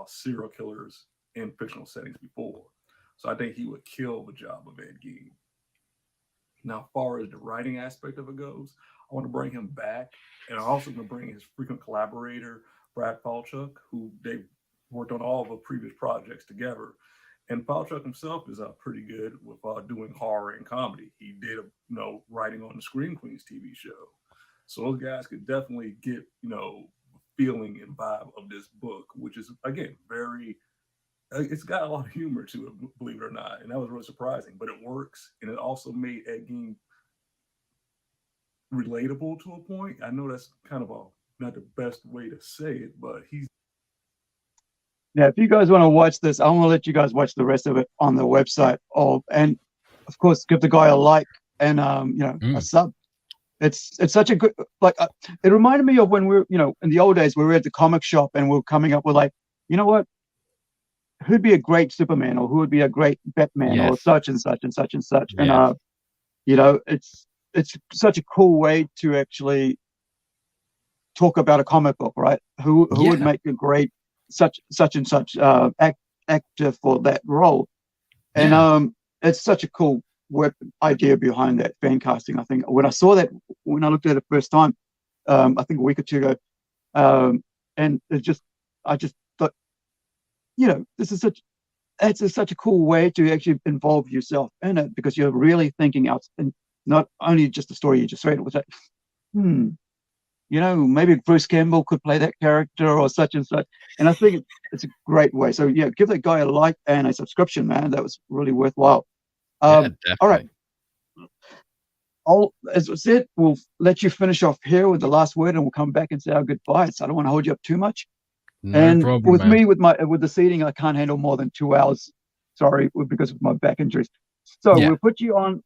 serial killers in fictional settings before. So I think he would kill the job of Ed Gein. Now, as far as the writing aspect of it goes, I want to bring him back, and I'm also going to bring his frequent collaborator, Brad Falchuk, who they've worked on all of the previous projects together. And Falchuk himself is pretty good with doing horror and comedy. He did, writing on the Scream Queens TV show. So those guys could definitely get, feeling and vibe of this book, which is, again, it's got a lot of humor to it, believe it or not. And that was really surprising, but it works. And it also made Ed Gein relatable to a point. I know that's kind of not the best way to say it, but he's. Now, if you guys want to watch this, I want to let you guys watch the rest of it on the website. And of course, give the guy a like and a sub. It's such a good, it reminded me of when we were, in the old days, we were at the comic shop and we were coming up with what, who'd be a great Superman, or who would be a great Batman, or such and such and such and such. And it's such a cool way to actually talk about a comic book, right? Who would make a great such and such actor for that role. And it's such a cool idea behind that fan casting. I think when I saw that, when I looked at it first time, I think a week or two ago, and I just thought, this is such a cool way to actually involve yourself in it, because you're really thinking out, and not only just the story you just read. It was like, maybe Bruce Campbell could play that character, or such and such. And I think it's a great way. So give that guy a like and a subscription, man. That was really worthwhile. All right. As I said, we'll let you finish off here with the last word, and we'll come back and say our goodbyes. I don't want to hold you up too much. No problem, with me, with the seating, I can't handle more than 2 hours. Sorry, because of my back injuries. So we'll put you on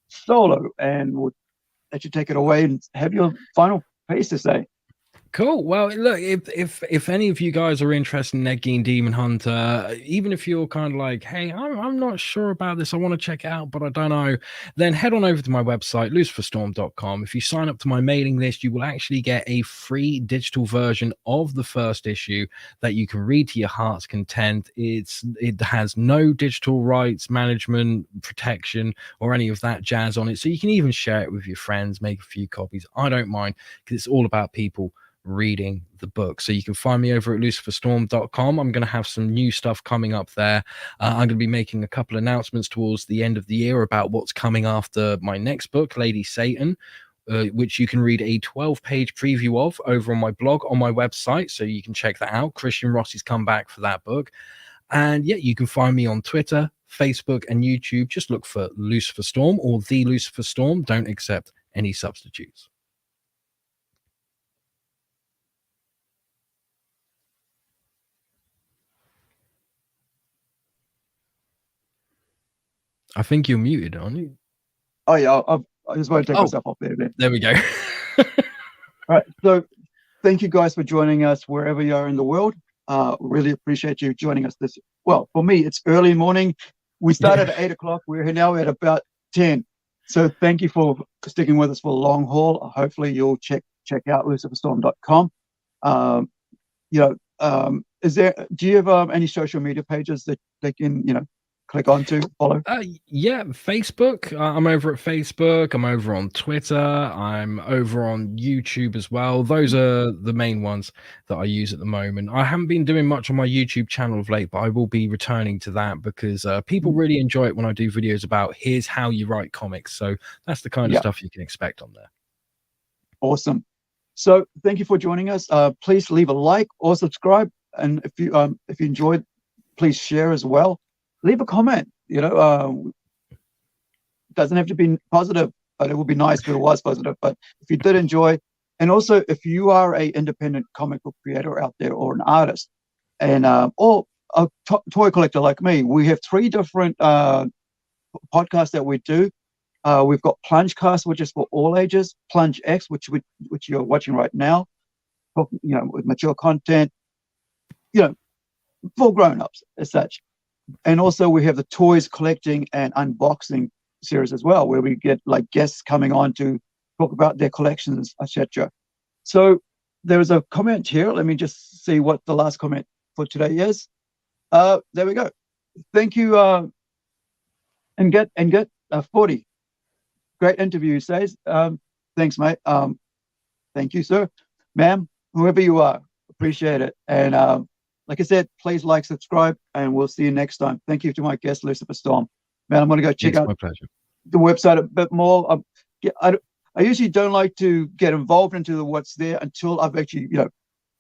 solo, and we'll let you take it away and have your final piece to say. Cool. Well, look, if any of you guys are interested in Ed Gein Demon Hunter, even if you're kind of like, hey, I'm not sure about this, I want to check it out, but I don't know, then head on over to my website, luciferstorm.com. If you sign up to my mailing list, you will actually get a free digital version of the first issue that you can read to your heart's content. It has no digital rights management, protection, or any of that jazz on it. So you can even share it with your friends, make a few copies. I don't mind, because it's all about people reading the book. So you can find me over at luciferstorm.com. I'm going to have some new stuff coming up there. I'm going to be making a couple announcements towards the end of the year about what's coming after my next book, Lady Satan, which you can read a 12-page preview of over on my blog on my website, so you can check that out. Christian Rossi's come back for that book. And you can find me on Twitter, Facebook, and YouTube. Just look for Lucifer Storm or The Lucifer Storm. Don't accept any substitutes. I think you're muted, aren't you? Oh yeah, I just want to take myself off there. There we go. All right, so thank you guys for joining us wherever you are in the world. Really appreciate you joining us for me, it's early morning. We started at 8 o'clock. We're now at about 10. So thank you for sticking with us for the long haul. Hopefully you'll check out luciferstorm.com. Do you have any social media pages that they can, click onto, follow? Yeah, Facebook. I'm over at Facebook. I'm over on Twitter. I'm over on YouTube as well. Those are the main ones that I use at the moment. I haven't been doing much on my YouTube channel of late, but I will be returning to that because people really enjoy it when I do videos about here's how you write comics. So that's the kind of stuff you can expect on there. Awesome. So thank you for joining us. Please leave a like or subscribe. And if you enjoyed, please share as well. Leave a comment. It doesn't have to be positive, but it would be nice if it was positive. But if you did enjoy, and also if you are a independent comic book creator out there or an artist, and or a toy collector like me, we have 3 different podcasts that we do. We've got PlungeCast, which is for all ages, PlungeX, which you're watching right now, with mature content, for grown-ups as such. And also we have the toys collecting and unboxing series as well, where we get like guests coming on to talk about their collections, etc. So there's a comment here. Let me just see what the last comment for today is. There we go. Thank you, and get 40. Great interview, says. Thanks, mate. Thank you, sir, ma'am, whoever you are. Appreciate it. And like I said, please like, subscribe, and we'll see you next time. Thank you to my guest, Lucifer Storm. Man, I'm going to go check out the website a bit more. I usually don't like to get involved into what's there until I've actually,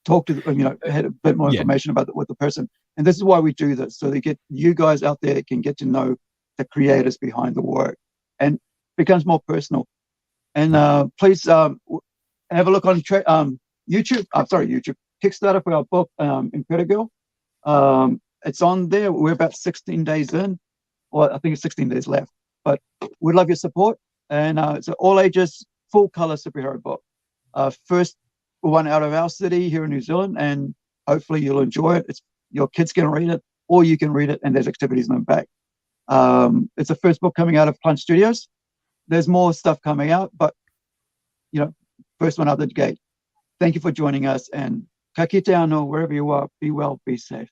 talked to, had a bit more information about with the person. And this is why we do this, so they get you guys out there can get to know the creators behind the work, and becomes more personal. And please have a look on YouTube. YouTube. Kickstarter for our book, Imperigal. It's on there. We're about 16 days in, or I think it's 16 days left. But we'd love your support. And it's an all ages, full color superhero book. First one out of our city here in New Zealand, and hopefully you'll enjoy it. Your kids can read it, or you can read it, and there's activities in the back. It's the first book coming out of Plunge Studios. There's more stuff coming out, but first one out the gate. Thank you for joining us, and ka kite anō, wherever you are, be well, be safe.